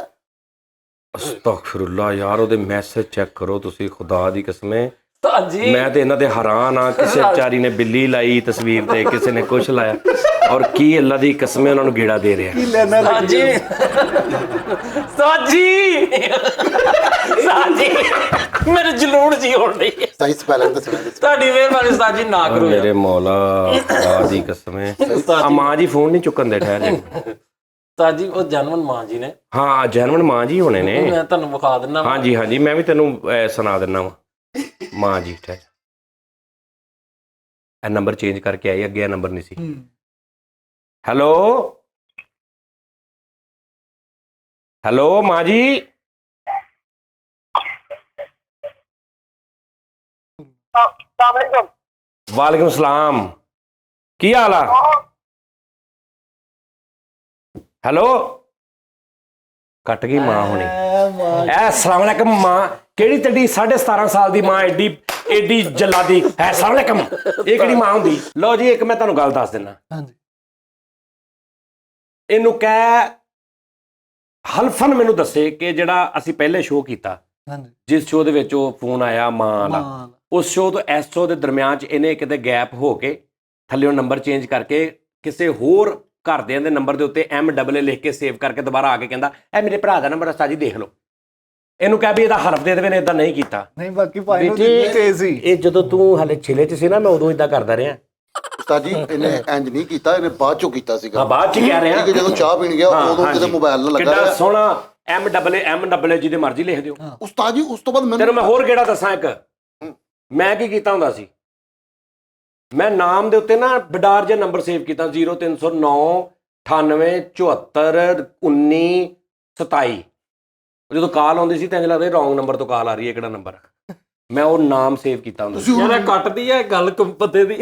ਅਸਤਗਫਿਰullah ਯਾਰ ਉਹਦੇ ਮੈਸੇਜ ਚੈੱਕ ਕਰੋ ਤੁਸੀਂ ਖੁਦਾ ਦੀ ਕਸਮੇ ਜੀ ਮੈਂ ਤੇ ਇਹਨਾਂ ਤੇ ਹੈਰਾਨ ਆ ਕਿਸੇ ਵਿਚਾਰੀ ਨੇ ਬਿੱਲੀ ਲਾਈ ਤਸਵੀਰ ਤੇ ਕਿਸੇ ਨੇ ਕੁਛ ਲਾਇਆ ਔਰ ਕੀ ਅੱਲਾ ਦੀ ਕਸਮੇ ਉਹਨਾਂ ਨੂੰ ਗੇੜਾ ਦੇ ਰਿਹਾ ਕੀ ਲੈਣਾ ਸਾਜੀ ਮੇਰੇ ਜਲੂਣ ਜੀ ਹੋਣ ਡਈ ਹੈ। ਸਹੀ ਸਪੈਲਿੰਗ ਦੱਸਣਾ ਜੀ। ਤੁਹਾਡੀ ਮਿਹਰਬਾਨੀ ਉਸਤਾਦ ਜੀ ਨਾ ਕਰੋ ਯਾਰ। ਮੇਰੇ ਮੌਲਾ ਖੁਦਾ ਦੀ ਕਸਮ ਹੈ ਆ ਮਾਂ ਜੀ ਫੋਨ ਨਹੀਂ ਚੁੱਕਣ ਦੇ ਠਹਿਰ ਜਾ। ਉਸਤਾਦ ਜੀ ਉਹ ਜਨਮਨ ਮਾਂ ਜੀ ਨੇ, ਹਾਂ ਜੈਨਵਨ ਮਾਂ ਜੀ ਹੋਣੇ ਨੇ। ਮੈਂ ਤੁਹਾਨੂੰ ਵਿਖਾ ਦਿੰਦਾ। ਹਾਂਜੀ ਹਾਂਜੀ ਮੈਂ ਵੀ ਤੈਨੂੰ ਸੁਣਾ ਦਿੰਦਾ ਵਾ ਮਾਂ ਜੀ ਠਹਿਰ। ਇਹ ਨੰਬਰ ਚੇਂਜ ਕਰਕੇ ਆਈ, ਅੱਗੇ ਇਹ ਨੰਬਰ ਨਹੀਂ ਸੀ। ਹੈਲੋ ਹੈਲੋ ਮਾਂ ਜੀ। ਵਾਲੇकुम सलाम, ਕੀ ਹਾਲ ਆ? ਹੈਲੋ ਕੱਟ ਗਈ ਮਾਂ ਹੁਣੀ। ਐ ਅਸਲਾਮ ਵਾਲੇਕਮ ਮਾਂ ਕਿਹੜੀ ਤੇਰੀ 17.5 ਸਾਲ ਦੀ ਮਾਂ ਏਡੀ ਜੱਲਾਦੀ ਐ ਅਸਲਾਮ ਵਾਲੇਕਮ ਇਹ ਕਿਹੜੀ ਮਾਂ ਹੁੰਦੀ? ਲਓ ਜੀ ਇੱਕ ਮੈਂ ਤੁਹਾਨੂੰ ਗੱਲ ਦੱਸ ਦਿੰਦਾ। ਹਾਂਜੀ ਇਹਨੂੰ ਕਹਿ ਹਲਫਨ ਮੈਨੂੰ ਦੱਸੇ ਕਿ ਜਿਹੜਾ ਅਸੀਂ ਪਹਿਲੇ ਸ਼ੋਅ ਕੀਤਾ, ਹਾਂਜੀ ਜਿਸ ਸ਼ੋਅ ਦੇ ਵਿੱਚ ਉਹ ਫੋਨ ਆਇਆ ਮਾਂ ਵਾਲਾ, ਮਾਂ ਉਸ ਸ਼ੋਅ ਤੋਂ ਇਸ ਸ਼ੋਅ ਦੇ ਦਰਮਿਆਨ ਚ ਇਹਨੇ ਕਿਤੇ ਗੈਪ ਹੋ ਕੇ ਥੱਲੇੋਂ ਨੰਬਰ ਚੇਂਜ ਕਰਕੇ ਕਿਸੇ ਹੋਰ ਘਰਦਿਆਂ ਦੇ ਨੰਬਰ ਦੇ ਉੱਤੇ MAA ਲਿਖ ਕੇ ਸੇਵ ਕਰਕੇ ਦੁਬਾਰਾ ਆ ਕੇ ਕਹਿੰਦਾ ਇਹ ਮੇਰੇ ਭਰਾ ਦਾ ਨੰਬਰ ਉਸਤਾਦ ਜੀ ਦੇਖ ਲਓ। ਇਹਨੂੰ ਕਹਿ ਵੀ ਇਹਦਾ ਹਰਫ ਦੇ ਦੇਵੇ ਨੇ, ਇਦਾਂ ਨਹੀਂ ਕੀਤਾ। ਨਹੀਂ ਬਾਕੀ ਭਾਈ ਨੂੰ ਬੇਟੇ, ਤੇਜ਼ ਸੀ। ਇਹ ਜਦੋਂ ਤੂੰ ਹਲੇ ਛਿਲੇ ਚ ਸੀ ਨਾ ਮੈਂ ਉਦੋਂ ਇਦਾਂ ਕਰਦਾ ਰਿਹਾ। ਉਸਤਾਦ ਜੀ ਇਹਨੇ ਇੰਜ ਨਹੀਂ ਕੀਤਾ, ਇਹਨੇ ਬਾਅਦ ਚੋਂ ਕੀਤਾ ਸੀਗਾ। ਹਾਂ ਬਾਅਦ ਚ ਕਹਿ ਰਿਹਾ ਕਿ ਜਦੋਂ ਚਾਹ ਪੀਣ ਗਿਆ ਉਦੋਂ ਕਿਤੇ ਮੋਬਾਈਲ ਨਾਲ ਲੱਗਾ ਕਿੰਨਾ ਰਿਹਾ। ਸੋਹਣਾ MAA ਜਿਹਦੇ ਮਰਜ਼ੀ ਲਿਖ ਦਿਓ। ਉਸਤਾਦ ਜੀ ਉਸ ਤੋਂ ਬਾਅਦ ਤੈਨੂੰ ਮੈਨੂੰ ਮੈਂ ਹੋਰ ਕਿਹੜਾ ਦੱਸਾਂ ਇੱਕ, ਮੈਂ ਕੀ ਕੀਤਾ ਹੁੰਦਾ ਸੀ, ਮੈਂ ਨਾਮ ਦੇ ਉੱਤੇ ਨਾ ਬਿਡਾਰ ਜਿਹਾ ਨੰਬਰ ਸੇਵ ਕੀਤਾ 0309 98 74 19 27। ਜਦੋਂ ਕਾਲ ਆਉਂਦੀ ਸੀ ਤਾਂ ਇੰਝ ਲੱਗਦਾ ਰੋਂਗ ਨੰਬਰ ਤੋਂ ਕਾਲ ਆ ਰਹੀ ਹੈ, ਕਿਹੜਾ ਨੰਬਰ। ਮੈਂ ਉਹ ਨਾਮ ਸੇਵ ਕੀਤਾ ਹੁੰਦਾ ਸੀ। ਯਾਰ ਕੱਟਦੀ ਹੈ ਗੱਲ ਪੱਤੇ ਦੀ।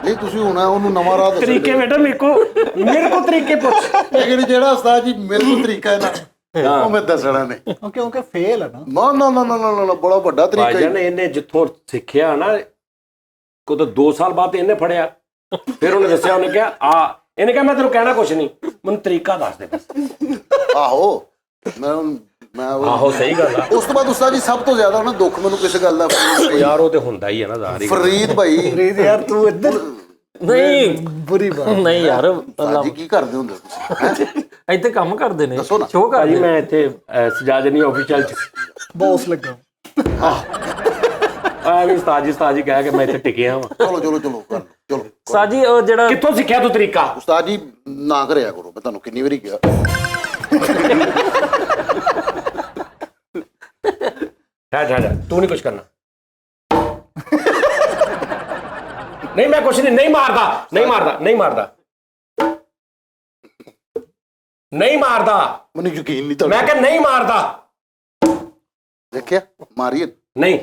ਨਹੀਂ ਤੁਸੀਂ ਹੁਣ ਉਹਨੂੰ ਨਵਾਂ ਰਾਹ ਦੱਸੋ। ਤਰੀਕੇ ਬੇਟਾ ਮੇਰੇ ਕੋ ਤਰੀਕੇ ਪੁੱਛ। ਲੇਕਿਨ ਜਿਹੜਾ ਉਸਤਾਦ ਜੀ ਮੇਰੇ ਕੋਲ ਤਰੀਕਾ ਹੈ ਨਾ ਉਹ ਮੈਂ ਦੱਸਣਾ ਨਹੀਂ। ਕਿਉਂਕਿ ਫੇਲ ਹੈ ਨਾ। ਨਾ ਨਾ ਨਾ ਨਾ ਨਾ ਬੜਾ ਵੱਡਾ ਤਰੀਕਾ ਹੈ। ਭਾਈਜਾਨ ਇਹਨੇ ਜਿੱਥੋਂ ਸਿੱਖਿਆ ਨਾ ਕੋ ਤਾਂ 2 ਸਾਲ ਬਾਅਦ ਇਹਨੇ ਫੜਿਆ, ਫਿਰ ਉਹਨੇ ਦੱਸਿਆ, ਉਹਨੇ ਕਿਹਾ ਇਹਨੇ ਕਿਹਾ ਮੈਂ ਤੈਨੂੰ ਕਹਿਣਾ ਕੁਛ ਨਹੀਂ, ਮੈਨੂੰ ਤਰੀਕਾ ਦੱਸ ਦੇ ਬਸ। ਆਹੋ ਮੈਂ ਆਹੋ ਸਹੀ ਗੱਲ ਆ। ਉਸ ਤੋਂ ਬਾਅਦ ਉਸਤਾਦ ਜੀ ਸਭ ਤੋਂ ਜ਼ਿਆਦਾ ਨਾ ਦੁੱਖ ਮੈਨੂੰ ਕਿਸੇ ਗੱਲ ਦਾ ਯਾਰ ਉਹ ਤੇ ਹੁੰਦਾ ਹੀ ਹੈ ਨਾ ਜ਼ਾਹਰ ਹੀ। ਫਰੀਦ ਭਾਈ। ਫਰੀਦ ਯਾਰ ਤੂੰ ਇੱਧਰ ਨਹੀਂ ਬੁਰੀ ਬਾਤ। ਨਹੀਂ ਯਾਰ ਉਸਤਾਦ ਜੀ ਕੀ ਕਰਦੇ ਹੁੰਦੇ ਤੁਸੀਂ? ਇੱਥੇ ਕੰਮ ਕਰਦੇ ਨੇ, ਦੱਸੋ ਨਾ। ਸ਼ੋਅ ਭਾਜੀ ਕਰਦੇ। ਮੈਂ ਇੱਥੇ ਸਜਾਜਨੀ ਆਫੀਸ਼ੀਅਲ ਚ ਬੌਸ ਲੱਗਾ। ਆ ਵੀ ਉਸਤਾਦ ਜੀ ਕਹਿ ਕੇ ਮੈਂ ਇੱਥੇ ਟਿਕਿਆ ਵਾਂ। ਚਲੋ ਚਲੋ ਚਲੋ ਕਰ ਲਓ, ਚਲੋ। ਸਾਜੀ ਉਹ ਜਿਹੜਾ ਕਿੱਥੋਂ ਸਿੱਖਿਆ ਤੂੰ ਤਰੀਕਾ? ਉਸਤਾਦ ਜੀ ਨਾ ਕਰਿਆ ਕਰੋ, ਮੈਂ ਤੁਹਾਨੂੰ ਕਿੰਨੀ ਵਾਰੀ ਕਿਹਾ। ਜਾ ਤੂੰ ਨਹੀਂ ਕੁਝ ਕਰਨਾ। ਨਹੀਂ ਮੈਂ ਕੁਝ ਨਹੀਂ ਮਾਰਦਾ ਮੈਨੂੰ ਯਕੀਨ ਨਹੀਂ ਤੁਹਾਡਾ। ਮੈਂ ਕਿਹਾ ਨਹੀਂ ਮਾਰਦਾ। ਦੇਖਿਆ ਮਾਰੀਏ ਨਹੀਂ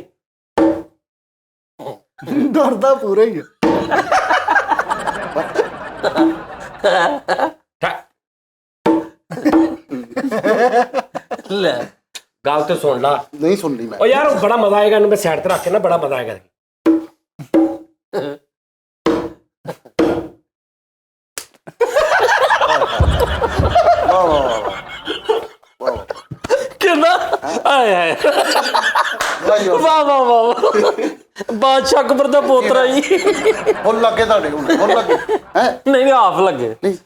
ਡਰਦਾ ਪੂਰਾ ਹੀ ਹੈ। ਲੈ ਗੱਲ ਤੇ ਸੁਣ ਲਾ। ਨਹੀਂ ਸੁਣਨੀ ਮੈਂ। ਓ ਯਾਰ ਬੜਾ ਮਜ਼ਾ ਆਏਗਾ, ਇਹਨੂੰ ਮੈਂ ਸਾਈਡ ਤੇ ਰੱਖ ਕੇ ਨਾ ਬੜਾ ਮਜ਼ਾ ਆਏਗਾ। ਕਿੰਨਾ ਆਏ ਹਾਏ ਵਾਹ ਵਾਹ ਵਾਹ ਬਾਦਸ਼ਾਹ ਅਕਬਰ ਦਾ ਪੋਤਰਾ ਜੀ। ਹੁਣ ਲੱਗੇ ਤੁਹਾਡੇ ਹੁਣ ਲੱਗੇ ਹੈ। ਨਹੀਂ ਹਾਫ ਲੱਗੇ। ਨਹੀਂ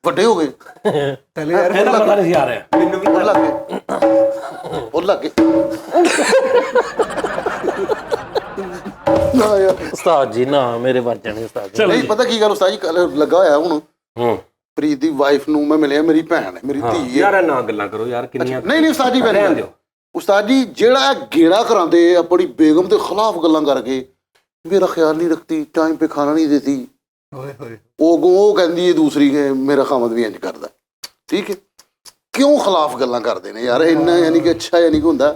ਵੱਡੇ ਹੋ ਗਏ ਪਹਿਲੇ ਯਾਰ ਇਹਦਾ ਪਤਾ ਨਹੀਂ ਸੀ ਆ ਰਿਹਾ ਮੈਨੂੰ ਵੀ ਹੁਣ ਲੱਗੇ ਹੁਣ ਲੱਗੇ ਨਾ ਯਾਰ। ਉਸਤਾਦ ਜੀ ਨਾ ਮੇਰੇ ਵੱਜ ਜਾਣੇ ਉਸਤਾਦ ਜੀ। ਨਹੀਂ ਪਤਾ ਕੀ ਗੱਲ ਉਸਤਾਦ ਜੀ ਲੱਗਾ ਹੋਇਆ ਹੁਣ ਹੂੰ ਪ੍ਰੀਤ ਦੀ ਵਾਈਫ ਨੂੰ ਮੈਂ ਮਿਲਿਆ, ਮੇਰੀ ਭੈਣ ਹੈ, ਮੇਰੀ ਧੀ ਹੈ। ਯਾਰ ਨਾ ਗੱਲਾਂ ਕਰੋ ਯਾਰ ਕਿੰਨੀਆਂ। ਨਹੀਂ ਉਸਤਾਦ ਜੀ ਰਹਿਣ ਦਿਓ। ਉਸਤਾਦ ਜੀ ਜਿਹੜਾ ਗੇੜਾ ਕਰਾਉਂਦੇ ਆਪਣੀ ਬੇਗਮ ਦੇ ਖਿਲਾਫ ਗੱਲਾਂ ਕਰਕੇ, ਮੇਰਾ ਖਿਆਲ ਨਹੀਂ ਰੱਖਤੀ, ਟਾਈਮ पे खाना नहीं देती, ਓਏ ਹੋਏ ਉਹ ਕਹਿੰਦੀ ਹੈ ਦੂਸਰੀ ਕਿ ਮੇਰਾ ਖਾਮਦ ਵੀ ਇੰਜ ਕਰਦਾ। ਠੀਕ ਹੈ ਕਿਉਂ ਖਿਲਾਫ ਗੱਲਾਂ ਕਰਦੇ ਨੇ ਯਾਰ, ਇੰਨਾ ਯਾਨੀ ਕਿ ਅੱਛਾ ਯਾਨੀ ਕਿ ਹੁੰਦਾ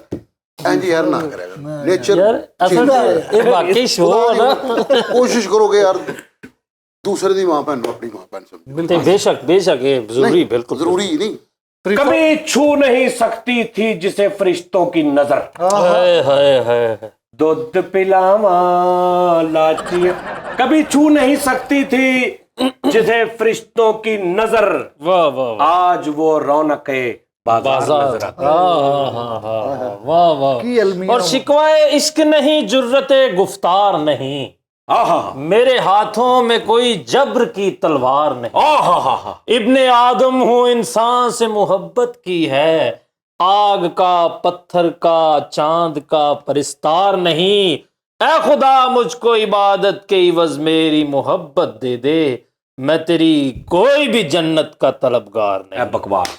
ਇੰਜ ਯਾਰ ਨਾ ਕਰਿਆ ਕਰੋ। ਨੇਚਰ ਯਾਰ ਅਸਲ ਇਹ ਵਾਕਈ ਸ਼ੋਅ ਹੈ ਨਾ। ਕੋਸ਼ਿਸ਼ ਕਰੋਗੇ ਯਾਰ दूसरे दी माँ बहन अपनी माँ बहन समझो। ਤੇ ਬੇਸ਼ੱਕ ਇਹ ਜ਼ਰੂਰੀ ਬਿਲਕੁਲ जरूरी नहीं। कभी छू नहीं सकती थी जिसे फरिश्तों की नजर, ਹਾਏ ਹਾਏ ਹਾਏ दूध पिलावा लाची। कभी छू नहीं सकती थी जिसे फरिश्तों की नजर, वाह वाह आज वो रौनक बाजार नजर आती। वाह वाह। ਕੀ अलमी और शिकवाए इश्क नहीं जुर्रते गुफ्तार नहीं, आहा मेरे हाथों में कोई जब्र की तलवार नहीं, आहा इब्ने आदम हूँ इंसान से मोहब्बत की है, आग का, पत्थर का, चांद का परिस्तार नहीं। ऐ खुदा मुझको इबादत के इवज मेरी मोहब्बत दे दे, मैं तेरी कोई भी जन्नत का तलबगार ਇਹ नहीं। ਬਕਵਾਸ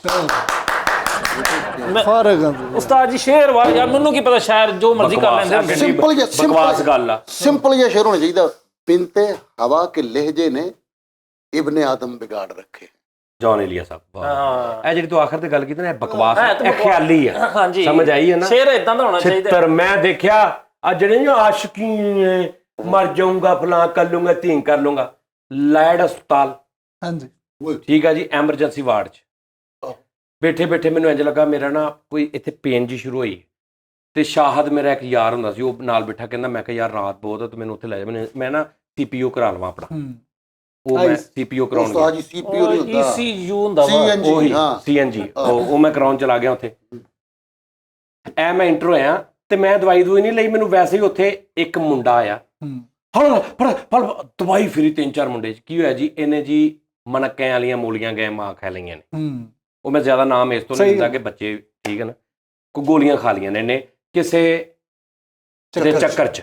ਫਰਕ ਆ उस्ताद जी शेर वाले यार मैनू की पता शायर जो मर्जी कर लेंदे होंदे। ਸਿੰਪਲ ਜਿਹਾ ਬਕਵਾਸ ਗੱਲ ਆ। ਸਿੰਪਲ ਜਿਹਾ ਸ਼ੇਰ ਹੋਣਾ ਚਾਹੀਦਾ। ਬਿਨਤੇ ਹਵਾ ਕੇ ਲਹਿਜੇ ਨੇ ਇਬਨ ਆਦਮ ਵਿਗਾੜ ਰੱਖੇ। ਜੌਨ ਏਲੀਆ ਸਾਹਿਬ ਵਾਹ। ਹਾਂ ਇਹ ਜਿਹੜੀ ਤੂੰ ਆਖਰ ਤੇ ਗੱਲ ਕੀਤੀ ਨਾ ਇਹ ਬਕਵਾਸ ਹੈ ਹੈ, ਤਾਂ ਇਹ ਬਕਵਾਸ। ਖਿਆਲੀ ਹੈ। ਹਾਂਜੀ ਸਮਝ ਆਈ ਹੈ ਨਾ? शेर इदां दा होना चाहिए। ਛਿੱਤਰ ਮੈਂ ਦੇਖਿਆ ਆ ਜਿਹੜੇ ਨਾ ਆਸ਼ਕੀ ਨੇ, ਮਰ ਜਾਊਂਗਾ ਫਲਾਂ ਕਰ ਲੂੰਗਾ ਧੀਂ ਕਰ ਲੂੰਗਾ। ਲਾਇਡ ਹਸਪਤਾਲ ਹਾਂਜੀ ਠੀਕ ਆ ਜੀ, ਐਮਰਜੈਂਸੀ ਵਾਰਡ 'ਚ ਬੈਠੇ ਬੈਠੇ ਮੈਨੂੰ ਇੰਜ ਲੱਗਾ ਮੇਰਾ ਨਾ ਕੋਈ ਇੱਥੇ ਪੇਨ ਜੀ ਸ਼ੁਰੂ ਹੋਈ ਤੇ ਸ਼ਾਹਦ ਮੇਰਾ ਇੱਕ ਯਾਰ ਹੁੰਦਾ ਸੀ, ਉਹ ਨਾਲ ਬੈਠਾ ਕਹਿੰਦਾ ਮੈਂ ਕਿਹਾ ਯਾਰ ਰਾਤ ਬਹੁਤ ਆ ਤੇ ਮੈਨੂੰ ਉੱਥੇ ਲੈ ਜਾ, ਮੈਂ ਨਾ ਸੀਪੀਯੂ ਕਰਾ ਲਵਾਂ ਆਪਣਾ। ਉਹ ਮੈਂ ਸੀਪੀਯੂ ਕਰਾਉਣ ਗਿਆ। ਉਸਤਾਦ ਜੀ ਸੀਪੀਯੂ ਨਹੀਂ ਹੁੰਦਾ, ECU ਹੁੰਦਾ ਵਾ। CNG ਉਹੀ ਹਾਂ। CNG ਉਹ ਮੈਂ ਕਰਾਉਣ ਚਲਾ ਗਿਆ ਉੱਥੇ। ਐ ਮੈਂ ਇੰਟਰ ਹੋਇਆ ਤੇ ਮੈਂ ਦਵਾਈ ਨਹੀਂ ਲਈ, ਮੈਨੂੰ ਵੈਸੇ ਹੀ ਉੱਥੇ ਇੱਕ ਮੁੰਡਾ ਆਇਆ, ਫੜ ਦਵਾਈ ਫਰੀ 3-4 ਮੁੰਡੇ 'ਚ। ਕੀ ਹੋਇਆ ਜੀ, ਇਹਨੇ ਜੀ ਮਨੱਕਿਆਂ ਵਾਲੀਆਂ ਮੂਲੀਆਂ ਗਏ ਮਾਂ ਖਾ ਲਈਆਂ ਨੇ। ਉਹ ਮੈਂ ਜ਼ਿਆਦਾ ਨਾਮ ਇਸ ਤੋਂ ਨਹੀਂ ਦਿੰਦਾ ਕਿ ਬੱਚੇ ਠੀਕ ਹੈ ਨਾ, ਕੋ ਗੋਲੀਆਂ ਖਾ ਲਈਆਂ ਨੇ ਇਹਨੇ ਕਿਸੇ ਦੇ ਚੱਕਰ 'ਚ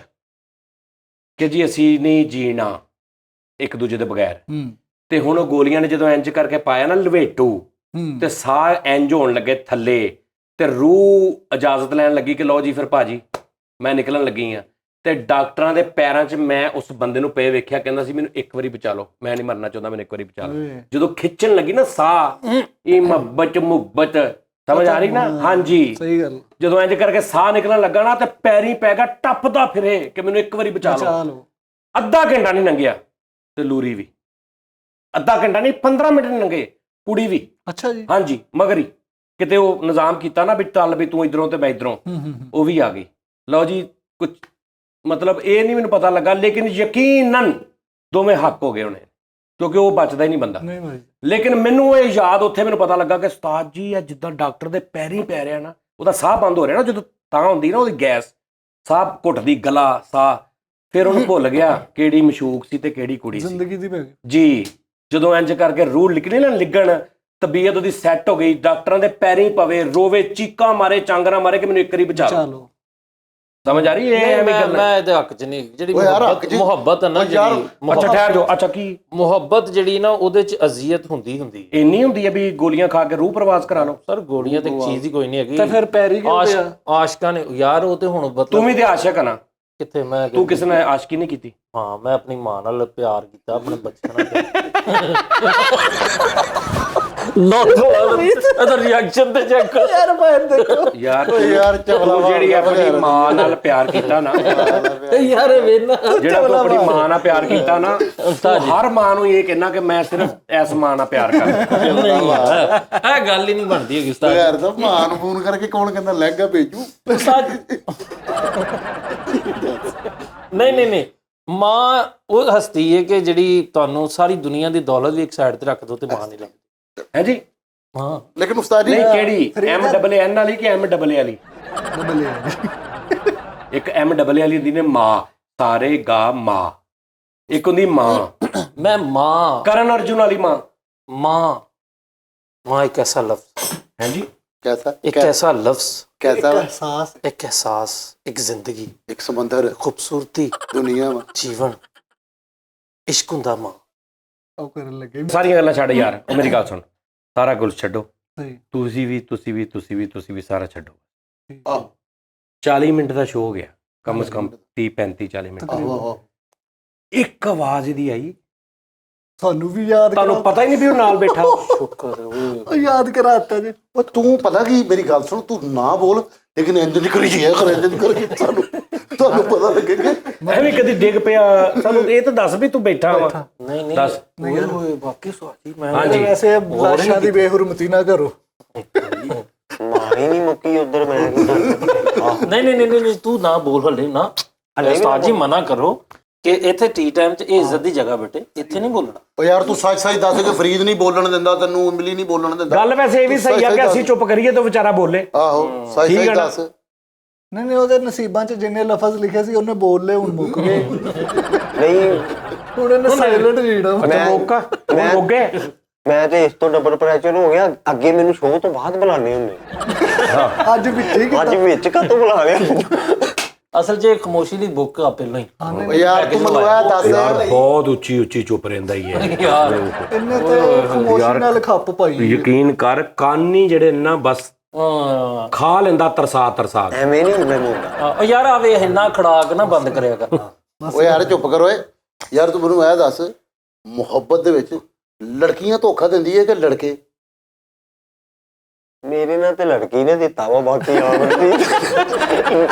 ਕਿ ਜੀ ਅਸੀਂ ਨਹੀਂ ਜੀਣਾ ਇੱਕ ਦੂਜੇ ਦੇ ਬਗੈਰ। ਤੇ ਹੁਣ ਉਹ ਗੋਲੀਆਂ ਨੇ ਜਦੋਂ ਇੰਜ ਕਰਕੇ ਪਾਇਆ ਨਾ ਲਵੇਟੂ, ਤੇ ਸਾਹ ਇੰਜ ਹੋਣ ਲੱਗੇ ਥੱਲੇ, ਤੇ ਰੂਹ ਇਜਾਜ਼ਤ ਲੈਣ ਲੱਗੀ ਕਿ ਲਓ ਜੀ ਫਿਰ ਭਾਜੀ ਮੈਂ ਨਿਕਲਣ ਲੱਗੀ ਆ। ਤੇ ਡਾਕਟਰਾਂ ਦੇ ਪੈਰਾਂ 'ਚ ਮੈਂ ਉਸ ਬੰਦੇ ਨੂੰ ਪਏ ਵੇਖਿਆ, ਕਹਿੰਦਾ ਸੀ ਮੈਨੂੰ ਇੱਕ ਵਾਰੀ ਬਚਾ ਲਓ, ਮੈਂ ਨਹੀਂ ਮਰਨਾ ਚਾਹੁੰਦਾ, ਮੈਨੂੰ ਇੱਕ ਵਾਰੀ ਬਚਾ ਲਓ। ਜਦੋਂ ਖਿੱਚਣ ਲੱਗੀ ਨਾ ਸਾਹ, ਇਹ ਮੁਹੱਬਤ ਸਮਝ ਆ ਰਹੀ ਨਾ? ਹਾਂਜੀ ਸਹੀ ਗੱਲ। ਜਦੋਂ ਇੰਜ ਕਰਕੇ ਸਾਹ ਨਿਕਲਣ ਲੱਗਾ ਨਾ ਤੇ ਪੈਰੀ ਪੈ ਗਿਆ ਟੱਪਦਾ ਫਿਰੇ ਕਿ ਮੈਨੂੰ ਇੱਕ ਵਾਰੀ ਬਚਾ ਲਓ। ਅੱਧਾ ਘੰਟਾ ਨਹੀਂ ਲੰਘਿਆ ਤੇ ਲੂਰੀ ਵੀ, ਅੱਧਾ ਘੰਟਾ ਨਹੀਂ 15 ਮਿੰਟ ਨਹੀਂ ਲੰਘੇ, ਕੁੜੀ ਵੀ। ਅੱਛਾ ਜੀ। ਹਾਂਜੀ ਮਗਰ ਹੀ ਕਿਤੇ ਉਹ ਨਿਜ਼ਾਮ ਕੀਤਾ ਨਾ ਵੀ ਚੱਲ ਵੀ ਤੂੰ ਇਧਰੋਂ ਤੇ ਮੈਂ ਇਧਰੋਂ, ਉਹ ਵੀ ਆ ਗਈ। ਲਓ ਜੀ ਕੁਝ ਮਤਲਬ ਇਹ ਨਹੀਂ ਮੈਨੂੰ ਪਤਾ ਲੱਗਾ, ਲੇਕਿਨ ਯਕੀਨਨ ਦੋਵੇਂ ਹੱਕ ਹੋ ਗਏ ਉਹਨੇ, ਕਿਉਂਕਿ ਉਹ ਬਚਦਾ ਹੀ ਨਹੀਂ ਬੰਦਾ। ਨਹੀਂ ਭਾਈ ਲੇਕਿਨ ਮੈਨੂੰ ਇਹ ਯਾਦ ਉੱਥੇ ਮੈਨੂੰ ਪਤਾ ਲੱਗਾ ਕਿ ਉਸਤਾਦ ਜੀ ਇਹ ਜਿੱਦਾਂ ਡਾਕਟਰ ਦੇ ਪੈਰੀ ਪੈ ਰਿਹਾ ਨਾ, ਉਹਦਾ ਸਾਹ ਬੰਦ ਹੋ ਰਿਹਾ ਨਾ ਜਦੋਂ ਤਾਂ ਹੁੰਦੀ ਨਾ ਉਹਦੀ ਗੈਸ, ਸਾਹ ਘੁੱਟਦੀ ਗਲਾ ਸਾਹ, ਫਿਰ ਉਹਨੂੰ ਭੁੱਲ ਗਿਆ ਕਿਹੜੀ ਮਸ਼ੂਕ ਸੀ ਤੇ ਕਿਹੜੀ ਕੁੜੀ ਸੀ ਜ਼ਿੰਦਗੀ ਦੀ ਪੈ ਗਈ ਜੀ। ਜਦੋਂ ਇੰਜ ਕਰਕੇ ਰੂਹ ਨਿਕਲੀ ਨਾ ਲਿਗਣ, ਤਬੀਅਤ ਉਹਦੀ ਸੈੱਟ ਹੋ ਗਈ, ਡਾਕਟਰਾਂ ਦੇ ਪੈਰੀ ਪਵੇ, ਰੋਵੇ, ਚੀਕਾਂ ਮਾਰੇ, ਚਾਂਗਰਾ ਮਾਰੇ ਕਿ ਮੈਨੂੰ ਇੱਕ ਵਾਰੀ ਬਚਾ ਲਓ। ਸਮਝ ਆ ਰਹੀ ਹੈ? ਐਵੇਂ ਗੱਲ ਮੈਂ ਇਹਦੇ ਹੱਕ 'ਚ ਨਹੀਂ। ਜਿਹੜੀ ਓਏ ਯਾਰ ਹੱਕ 'ਚ- ਮੁਹੱਬਤ ਹੈ ਨਾ, ਯਾਰ, ਜਿਹੜੀ ਅੱਛਾ ਠਹਿਰ ਜਾਓ। ਅੱਛਾ ਕੀ ਮੁਹੱਬਤ ਜਿਹੜੀ ਨਾ ਉਹਦੇ 'ਚ ਅਜ਼ੀਅਤ ਹੁੰਦੀ ਹੈ। ਇੰਨੀ ਹੁੰਦੀ ਹੈ ਵੀ ਗੋਲੀਆਂ ਖਾ ਕੇ ਰੂਹ ਪ੍ਰਵਾਸ ਕਰਾ ਲਓ? ਸਰ ਗੋਲੀਆਂ ਤੇ ਇੱਕ ਚੀਜ਼ ਹੀ ਕੋਈ ਨਹੀਂ ਹੈਗੀ। ਤਾਂ ਫਿਰ ਪੈਰੀ ਕਿਉਂ ਪਿਆ? ਆਸ਼ਕਾਂ ਨੇ ਯਾਰ ਉਹ ਤੇ ਹੁਣ ਤੂੰ ਵੀ ਤੇ ਆਸ਼ਿਕ ਹੈ ਨਾ? ਕਿੱਥੇ ਮੈਂ ਤੂੰ ਕਿਸੇ ਨਾਲ ਆਸ਼ਕੀ ਨਹੀਂ ਕੀਤੀ? ਹਾਂ ਮੈਂ ਆਪਣੀ ਮਾਂ ਨਾਲ ਪਿਆਰ ਕੀਤਾ, ਆਪਣੇ ਬੱਚਿਆਂ ਨਾਲ ਇਹਦਾ ਰਿਐਕਸ਼ਨ ਤੇ ਚੈੱਕ ਕਰ ਯਾਰ ਮੈਂ ਦੇਖੋ ਯਾਰ ਯਾਰ ਚਵਲਾ ਤੂੰ ਜਿਹੜੀ ਆਪਣੀ ਮਾਂ ਨਾਲ ਪਿਆਰ ਕੀਤਾ ਨਾ, ਯਾਰ ਵੇਨਾ ਜਿਹੜਾ ਤੂੰ ਆਪਣੀ ਮਾਂ ਨਾਲ ਪਿਆਰ ਕੀਤਾ ਨਾ, ਤੂੰ ਹਰ ਮਾਂ ਨੂੰ ਇਹ ਕਹਿਣਾ ਕਿ ਮੈਂ ਸਿਰਫ ਇਸ ਮਾਂ ਨਾਲ ਪਿਆਰ ਕਰਦਾ। ਇਹ ਗੱਲ ਹੀ ਨਹੀਂ ਬਣਦੀ ਹੈਗੀ ਉਸਤਾਦ। ਯਾਰ ਤਾਂ ਮਾਂ ਨੂੰ ਫੋਨ ਕਰਕੇ ਕੌਣ ਕਹਿੰਦਾ ਲਹਿੰਗਾ ਭੇਜੂ? ਨਹੀਂ ਮਾਂ ਉਹ ਹਸਤੀ ਹੈ ਕਿ ਜਿਹੜੀ ਤੁਹਾਨੂੰ ਸਾਰੀ ਦੁਨੀਆ ਦੀ ਦੌਲਤ ਵੀ ਇੱਕ ਸਾਈਡ ਤੇ ਰੱਖ ਦੋ ਤੇ ਮਾਂ ਨਹੀਂ ਲੱਗਦੀ ਹੈ ਜੀ। ਹਾਂ ਲੇਕਿਨ ਉਸਤਾਦ ਜੀ ਨਹੀਂ ਕਿਹੜੀ MAAN ਵਾਲੀ ਕਿ MAA ਵਾਲੀ? ਇੱਕ MAA ਵਾਲੀ ਹੁੰਦੀ ਨੇ ਮਾਂ, ਸਾਰੇ ਗਾ ਮਾਂ, ਇੱਕ ਹੁੰਦੀ ਮਾਂ ਮੈਂ ਮਾਂ, ਕਰਨ ਅਰਜੁਨ ਵਾਲੀ ਮਾਂ। माँ एक ऐसा लफ्ज है जी, कैसा एक ऐसा लफ्ज कैसा एहसास एक एहसास एक जिंदगी एक समंदर खूबसूरती दुनिया में जीवन इश्क हुंदा मां। ਉਹ ਕਰਨ ਲੱਗੇ ਸਾਰੀਆਂ ਗੱਲਾਂ ਛੱਡ ਯਾਰ, ਉਹ ਮੇਰੀ ਗੱਲ ਸੁਣ, ਸਾਰਾ ਕੁਝ ਛੱਡੋ, ਸਹੀ ਤੁਸੀਂ ਵੀ ਸਾਰਾ ਛੱਡੋ। ਆਹ 40 ਮਿੰਟ ਦਾ ਸ਼ੋਅ ਹੋ ਗਿਆ, ਕਮ ਸੇ ਕਮ 30-35-40 ਮਿੰਟ। ਆਹੋ ਇੱਕ ਆਵਾਜ਼ ਦੀ ਆਈ, ਤੁਹਾਨੂੰ ਵੀ ਯਾਦ ਤੁਹਾਨੂੰ ਪਤਾ ਹੀ ਨਹੀਂ ਵੀ ਉਹ ਨਾਲ ਬੈਠਾ। शुक्र ਉਹ ਯਾਦ ਕਰਾਤਾ ਜੀ। ਉਹ ਤੂੰ ਪਤਾ ਕੀ ਮੇਰੀ ਗੱਲ ਸੁਣ, ਤੂੰ ਨਾ ਬੋਲ ਲੇਕਿਨ ਇੰਜ ਨਹੀਂ ਕਰੀ ਜਿਆ ਕਰ, ਇੰਜ ਨਹੀਂ ਕਰੀ ਤੁਹਾਨੂੰ ਪਤਾ ਲੱਗੇਗਾ। ਐਵੇਂ ਕਦੀ ਡਿੱਗ ਪਿਆ, ਸਾਨੂੰ ਇਹ ਤਾਂ ਦੱਸ ਵੀ ਤੂੰ ਬੈਠਾ ਵਾ। नहीं नहीं ਦੱਸ। ओए होए वाकई स्वादी मैं ਹਾਂਜੀ ਵੈਸੇ ਲਾਸ਼ਾਂ ਦੀ ਬੇਹੁਰਮਤੀ ਨਾ ਕਰੋ। ਮਾਰੀ ਨਹੀਂ ਮੁੱਕੀ ਉਧਰ ਮੈਂ नहीं तू ना बोल हले ना उस्ताद जी मना करो कि इथे टी टाइम च ਇਹ ਇੱਜ਼ਤ ਦੀ ਜਗ੍ਹਾ ਬੇਟੇ ਇੱਥੇ ਨਹੀਂ ਬੋਲਣਾ। ਉਹ ਯਾਰ ਤੂੰ ਸੱਚ ਦੱਸ ਕਿ ਫਰੀਦ ਨਹੀਂ ਬੋਲਣ ਦਿੰਦਾ, ਤੈਨੂੰ ਇਮਲੀ ਨਹੀਂ ਬੋਲਣ ਦਿੰਦਾ। ਗੱਲ ਵੈਸੇ ਇਹ ਵੀ ਸਹੀ ਆ ਕਿ ਅਸੀਂ ਚੁੱਪ ਕਰੀਏ ਤਾਂ ਵਿਚਾਰਾ ਬੋਲੇ। ਆਹੋ ਸੱਚ ਠੀਕ ਹੈ ਨਾ? ਦੱਸ। ਨਹੀਂ ਉਹਦੇ ਨਸੀਬਾਂ 'ਚ ਜਿੰਨੇ ਲਫ਼ਜ਼ ਲਿਖੇ ਸੀ ਉਹਨੇ ਬੋਲ ਲਏ, ਹੁਣ ਮੁੱਕ ਗਏ। ਨਹੀਂ ਹੁਣ ਇਹਨੇ ਸਾਇਲੈਂਟ ਰੀਡ ਅੱਛਾ ਮੌਕਾ ਹੋ ਗਏ। ਮੈਂ ਤੇ ਇਸ ਤੋਂ ਡਬਲ ਪ੍ਰੈਸ਼ਰ ਹੋ ਗਿਆ, ਅੱਗੇ ਮੈਨੂੰ ਸ਼ੋਅ ਤੋਂ ਬਾਅਦ ਬੁਲਾਣੇ ਹੁੰਦੇ, ਅੱਜ ਵਿੱਚ ਹੀ ਅੱਜ ਵਿੱਚ ਕਾਹਤੋਂ ਬੁਲਾ ਲਿਆ? ਅਸਲ 'ਚ ਖਮੋਸ਼ੀ ਦੀ ਬੁੱਕ ਆ ਪਹਿਲਾਂ ਹੀ ਓ ਯਾਰ ਤੂੰ ਮੈਨੂੰ ਇਹ ਦੱਸ ਯਾਰ ਬਹੁਤ ਉੱਚੀ ਉੱਚੀ ਚੁੱਪ ਰਹਿੰਦਾ ਹੀ ਹੈ ਯਾਰ। ਇਹਨੇ ਤੇ ਖਮੋਸ਼ੀ ਨਾਲ ਖੱਪ ਪਾਈ। ਯਕੀਨ ਕਰ, ਕੰਨ ਹੀ ਜਿਹੜੇ ਨਾ ਬਸ ਖਾ ਲੈਂਦਾ ਤਰਸਾ ਤਰਸਾ। ਐਵੇਂ ਨਹੀਂ ਮੈਂ ਬੋਲਦਾ। ਉਹ ਯਾਰ ਆਵੇ ਇੰਨਾ ਖੜਾਕ ਨਾ ਬੰਦ ਕਰਿਆ ਕਰ। ਓ ਯਾਰ ਚੁੱਪ ਕਰੋ ਏ ਯਾਰ। ਤੂੰ ਮੈਨੂੰ ਇਹ ਦੱਸ, ਮੁਹੱਬਤ ਦੇ ਵਿੱਚ ਲੜਕੀਆਂ ਧੋਖਾ ਦਿੰਦੀ ਹੈ ਕਿ ਲੜਕੇ? ਮੇਰੇ ਨਾਲ ਤੇ ਲੜਕੀ ਨੇ ਦਿੱਤਾ ਵਾ, ਬਾਕੀ ਆਵਰਦੀ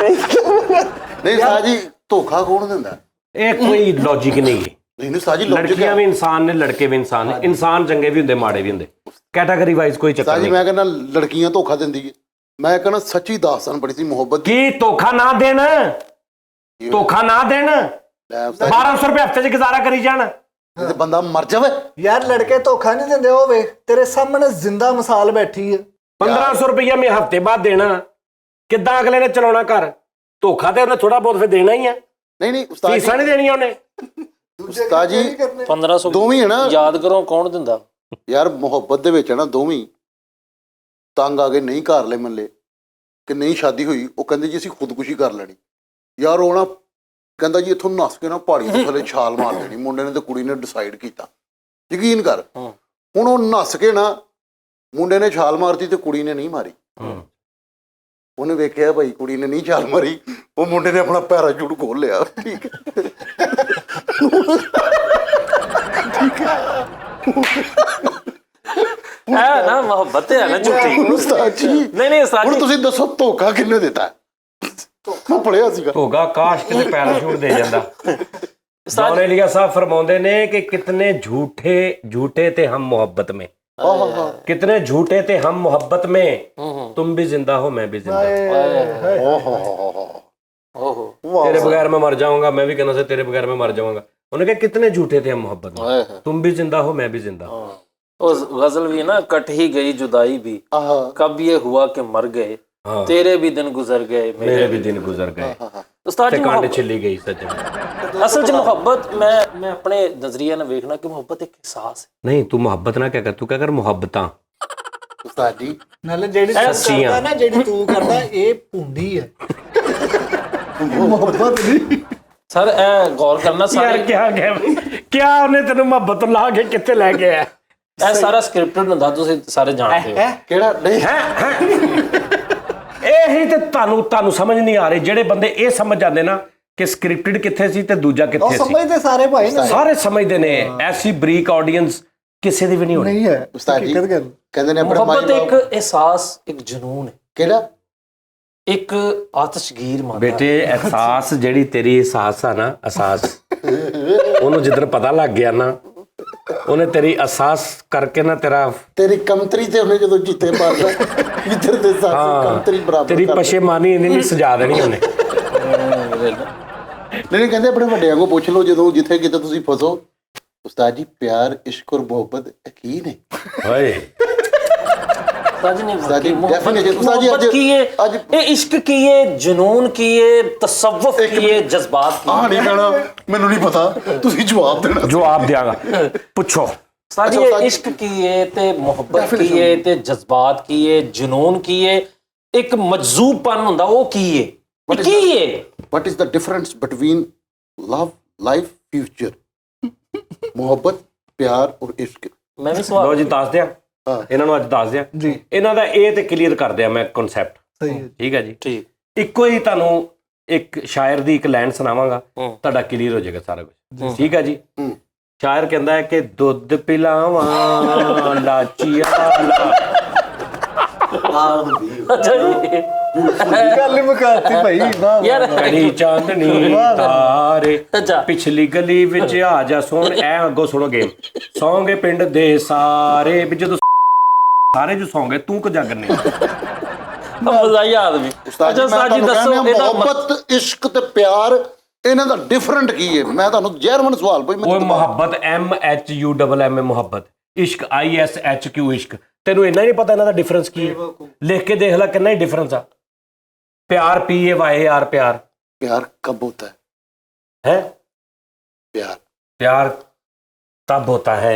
ਨਹੀਂ ਸਾਜੀ, ਧੋਖਾ ਕੌਣ ਦਿੰਦਾ? ਇਹ ਕੋਈ ਲੌਜੀਕ ਨਹੀਂ ਹੈ। ਨਹੀਂ ਸਾਜੀ, ਲੌਜਿਕ ਲੜਕੀਆਂ ਵੀ ਇਨਸਾਨ ਨੇ, ਲੜਕੇ ਵੀ ਇਨਸਾਨ ਨੇ। ਇਨਸਾਨ ਚੰਗੇ ਵੀ ਹੁੰਦੇ, ਮਾੜੇ ਵੀ ਹੁੰਦੇ, ਕੈਟਾਗਰੀ ਵਾਈਜ਼ ਕੋਈ ਚੱਕਰ ਸਾਜੀ ਨਹੀਂ। ਮੈਂ ਕਹਿੰਦਾ ਲੜਕੀਆਂ ਧੋਖਾ ਦਿੰਦੀ ਹੈ। ਮੈਂ ਕਹਿੰਦਾ ਸੱਚੀ ਦਾਸਤਾਨ ਬੜੀ ਸੀ ਮੁਹੱਬਤ ਦੀ। ਕੀ ਧੋਖਾ ਨਾ ਦੇਣ, ਧੋਖਾ ਨਾ ਦੇਣ। 1200 ਰੁਪਏ ਹਫ਼ਤੇ 'ਚ ਗੁਜ਼ਾਰਾ ਕਰੀ ਜਾਣ ਤੇ ਬੰਦਾ ਮਰ ਜਾਵੇ। ਯਾਰ ਲੜਕੇ ਧੋਖਾ ਨਹੀਂ ਦਿੰਦੇ। ਉਹ ਵੇਖ ਤੇਰੇ ਸਾਹਮਣੇ ਜ਼ਿੰਦਾ ਮਿਸਾਲ ਬੈਠੀ ਹੈ। 1500 ਰੁਪਇਆ ਮੈਂ ਹਫ਼ਤੇ ਬਾਅਦ ਦੇਣਾ, ਕਿੱਦਾਂ ਅਗਲੇ ਨੇ ਚਲਾਉਣਾ ਘਰ? ਧੋਖਾ ਤੇ ਉਹਨੇ ਥੋੜਾ ਬਹੁਤ ਫਿਰ ਦੇਣਾ ਹੀ ਆ। ਨਹੀਂ ਉਸਤਾਦ ਜੀ, ਫੀਸਾਂ ਨਹੀਂ ਦੇਣੀਆਂ ਉਹਨੇ। ਉਸਤਾਦ ਜੀ 1500 ਦੋਵੇਂ ਹੈ ਨਾ। ਯਾਦ ਕਰੋ ਕੌਣ ਦਿੰਦਾ ਯਾਰ ਮੁਹੱਬਤ ਦੇ ਵਿੱਚ ਹੈ ਨਾ, ਦੋਵੇਂ ਤੰਗ ਆ ਗਏ, ਨਹੀਂ ਘਰ ਲੈ ਮੰਨ ਕਿ ਨਹੀਂ ਸ਼ਾਦੀ ਹੋਈ। ਉਹ ਕਹਿੰਦੇ ਜੀ ਅਸੀਂ ਖੁਦਕੁਸ਼ੀ ਕਰ ਲੈਣੀ। ਯਾਰ ਉਹ ਨਾ ਕਹਿੰਦਾ ਜੀ ਇੱਥੋਂ ਨੱਸ ਕੇ ਨਾ ਪਹਾੜੀ ਤੋਂ ਥੱਲੇ ਛਾਲ ਮਾਰ ਦੇਣੀ। ਮੁੰਡੇ ਨੇ ਤੇ ਕੁੜੀ ਨੇ ਡਿਸਾਈਡ ਕੀਤਾ। ਯਕੀਨ ਕਰ, ਹੁਣ ਉਹ ਨੱਸ ਕੇ ਨਾ, ਮੁੰਡੇ ਨੇ ਛਾਲ ਮਾਰਤੀ ਤੇ ਕੁੜੀ ਨੇ ਨਹੀਂ ਮਾਰੀ। ਉਹਨੇ ਵੇਖਿਆ ਭਾਈ ਕੁੜੀ ਨੇ ਨਹੀਂ ਛਾਲ ਮਾਰੀ, ਉਹ ਮੁੰਡੇ ਨੇ ਆਪਣਾ ਪੈਰਾਸ਼ੂਟ ਖੋਲ ਲਿਆ। ਠੀਕ ਹੈ ਹੈ ਨਾ, ਮੁਹੱਬਤ ਹੈ ਨਾ ਝੂਠੀ। ਉਸਤਾਦ ਜੀ ਨਹੀਂ ਉਸਤਾਦ ਹੁਣ ਜੀ, ਤੁਸੀਂ ਦੱਸੋ ਧੋਖਾ ਕਿੰਨੇ ਦਿੱਤਾ? ਮੈਂ ਪੜਿਆ ਸੀਗਾ। ਹੋਗਾ ਕਾਸ਼ ਕਿਤੇ ਪੈਰਾਸ਼ੂਟ ਦੇ ਜਾਂਦਾ। जॉन एलिया साहब फरमाते ने कि कितने झूठे थे हम मोहब्बत में, कितने झूठे थे हम मोहब्बत में, तुम भी जिंदा हो मैं भी जिंदा हूं, तेरे बगैर मैं मर जाऊंगा, मैं भी कहना से तेरे बगैर मैं मर जाऊंगा। उन्होंने कहा कितने झूठे थे हम मोहब्बत में, तुम भी जिंदा हो मैं भी जिंदा हूं। उस गजल भी ना, कट ही गई जुदाई भी, कब ये हुआ कि मर गए, तेरे भी दिन गुजर गए मेरे भी दिन गुजर गए, उस्ताद जी कांड छिली गई सज्जन। असल च मोहब्बत मैं अपने नजरिए ਨਾਲ ਵੇਖਣਾ ਕਿ ਮੁਹੱਬਤ ਇੱਕ ਅਹਿਸਾਸ ਹੈ। नहीं तू मोहब्बत ना क्या कर, तू क्या कर मोहब्बतां। ਉਸਤਾਦ ਜੀ ਨਾਲੇ ਜਿਹੜੀ ਤੂੰ ਕਰਦਾ ਨਾ, ਜਿਹੜੀ ਤੂੰ ਕਰਦਾ ਇਹ ਭੁੰਡੀ ਹੈ, ਮੁਹੱਬਤ ਨਹੀਂ। ਸਰ ਇਹ ਗੌਰ ਕਰਨਾ ਸਾਰੇ क्या उन्हें तेन मोहब्बत ला के कितने लै गया? ਇਹ ਸਾਰਾ ਸਕ੍ਰਿਪਟਡ ਹੁੰਦਾ, ਤੁਸੀਂ ਸਾਰੇ ਜਾਣਦੇ ਹੋ। ਕਿਹੜਾ ਨਹੀਂ ਇਹੀ ਤੇ ਤੁਹਾਨੂੰ ਸਮਝ ਨਹੀਂ ਆ ਰਹੀ। ਜਿਹੜੇ ਬੰਦੇ ਇਹ ਸਮਝ ਜਾਂਦੇ ਨਾ ਕਿ ਸਕ੍ਰਿਪਟਡ ਕਿੱਥੇ ਸੀ ਤੇ ਦੂਜਾ ਉਹ ਕਿੱਥੇ ਸੀ, ਸਮਝਦੇ ਸਾਰੇ ਭਾਈ ਨੇ, ਸਾਰੇ ਸਮਝਦੇ ਨੇ। ਐਸੀ ਬਰੀਕ ਆਡੀਅנס ਕਿਸੇ ਦੀ ਵੀ ਨਹੀਂ ਹੋਣੀ। ਨਹੀਂ ਹੈ ਉਸਤਾਦ ਜੀ ਹਕੀਕਤ ਗੱਲ। ਕਹਿੰਦੇ ਨੇ ਆਪਣਾ ਮੁਹੱਬਤ ਇੱਕ ਅਹਿਸਾਸ, ਇੱਕ ਜਨੂਨ ਹੈ, ਕਿਹੜਾ ਇੱਕ ਆਤਸ਼ਗੀਰ ਮਾਦਾ। ਬੇਟੇ ਅਹਿਸਾਸ ਜਿਹੜੀ ਤੇਰੀ ਅਹਿਸਾਸ ਆ ਨਾ, ਅਹਿਸਾਸ ਉਹਨੂੰ ਜਿੱਦਣ ਪਤਾ ਲੱਗ ਗਿਆ ਨਾ, ਉਹਨੇ ਤੇਰੀ ਅਹਿਸਾਸ ਕਰਕੇ ਨਾ ਤੇਰੀ ਕਮਤਰੀ ਤੇ ਉਹਨੇ ਜਦੋਂ ਜਿੱਤੇ ਪਾਰਦਾ ਇੱਧਰ ਦੇ ਸਾਥ ਕਮਤਰੀ ਬਰਾਬਰ ਤੇਰੀ ਪਸ਼ੇਮਾਨੀ ਇਹਨੇ ਸਜਾ ਦੇਣੀ ਉਹਨੇ। ਨਹੀਂ ਕਹਿੰਦੇ ਆਪਣੇ ਵੱਡਿਆਂ ਕੋਲ ਪੁੱਛ ਲਓ, ਜਦੋਂ ਜਿੱਥੇ ਕਿਤੇ ਤੁਸੀਂ ਫਸੋ। ਉਸਤਾਦ ਜੀ ਪਿਆਰ, ਇਸ਼ਕ ਔਰ ਮੁਹੱਬਤ ਕੀ ਨੇ? ਓਏ मोहब्बत की है, इश्क की है, जुनून की है, तसव्वुफ की है, जज्बात की है। ਨਹੀਂ ਕਹਿਣਾ, ਮੈਨੂੰ ਨਹੀਂ ਪਤਾ, ਤੁਸੀਂ ਜਵਾਬ ਦੇਣਾ। ਜਵਾਬ ਦਿਆਂਗਾ, ਪੁੱਛੋ। साजी इश्क की है ते मोहब्बत की है ते जज्बात की है, जुनून की है, एक मजजूबपन हुंदा, वो की है, की है। What is the difference between love, life, future? ਮੁਹੱਬਤ, ਪਿਆਰ ਔਰ ਇਸ਼ਕ। मैं भी ਲੋ सवाल ਜੀ ਦੱਸ ਦਿਆਂ ਇਹਨਾਂ ਨੂੰ, ਅੱਜ ਦੱਸ ਦਿਆਂ ਜੀ। ਇਹਨਾਂ ਦਾ ਇਹ ਤੇ ਕਲੀਅਰ ਕਰ ਦਿਆਂ ਮੈਂ ਕਨਸੈਪਟ। ਸਹੀ ਹੈ, ਠੀਕ ਹੈ ਜੀ। ठीक ਇੱਕੋ ਹੀ ਤੁਹਾਨੂੰ ਇੱਕ ਸ਼ਾਇਰ ਦੀ ਇੱਕ ਲਾਈਨ ਸੁਣਾਵਾਂਗਾ, ਤੁਹਾਡਾ ਕਲੀਅਰ ਹੋ ਜਾਏਗਾ ਸਾਰਾ ਕੁਝ। ਠੀਕ ਹੈ ਜੀ। ਸ਼ਾਇਰ ਕਹਿੰਦਾ ਹੈ ਕਿ ਦੁੱਧ ਪਿਲਾਵਾਂ ਲਾਚੀ ਵਾਲਾ। अच्छा जी, ਗੱਲ ਮੁਕਾਤੀ ਭਾਈ। ਵਾਹ यार ਕੜੀ ਚਾਂਦਨੀ ਤਾਰੇ अच्छा ਪਿਛਲੀ ਗਲੀ ਵਿੱਚ ਆ ਜਾ ਸੋਣ। ਐ ਅੱਗੋਂ ਸੁਣੋ ਗੇਮ। ਸੌਂਗੇ ਪਿੰਡ ਦੇ ਸਾਰੇ ਵੀ, ਜਦੋਂ ਸਾਰੇ ਜੋ ਸੌਂਗੇ ਤੂੰ ਕੋ ਜਾਗਣੇ। मजाई आदमी। ਉਸਤਾਦ ਜੀ अच्छा ਮੈਂ साजी ਤੁਹਾਨੂੰ दसो ਕਹਿੰਦਾ ਇਹਦਾ ਮੁਹੱਬਤ, ਇਸ਼ਕ ਤੇ ਪਿਆਰ, ਇਹਨਾਂ ਦਾ ਡਿਫਰੈਂਟ ਕੀ ਹੈ? ਮੈਂ ਤੁਹਾਨੂੰ ਜਹਿਰਮਨ ਸਵਾਲ ਭਾਈ ਓਏ ਮੁਹੱਬਤ MHUMM ਮੁਹੱਬਤ, ਇਸ਼ਕ ISHQ ਇਸ਼ਕ। ਤੈਨੂੰ ਇੰਨਾ ਹੀ ਨਹੀਂ ਪਤਾ ਇਹਨਾਂ ਦਾ ਡਿਫਰੈਂਸ ਕੀ ਹੈ? ਲਿਖ ਕੇ ਦੇਖ ਲੈ ਕਿੰਨਾ ਹੀ ਡਿਫਰੈਂਸ ਆ। प्यार PAYAR प्यार, प्यार कब होता है प्यार प्यार तब होता है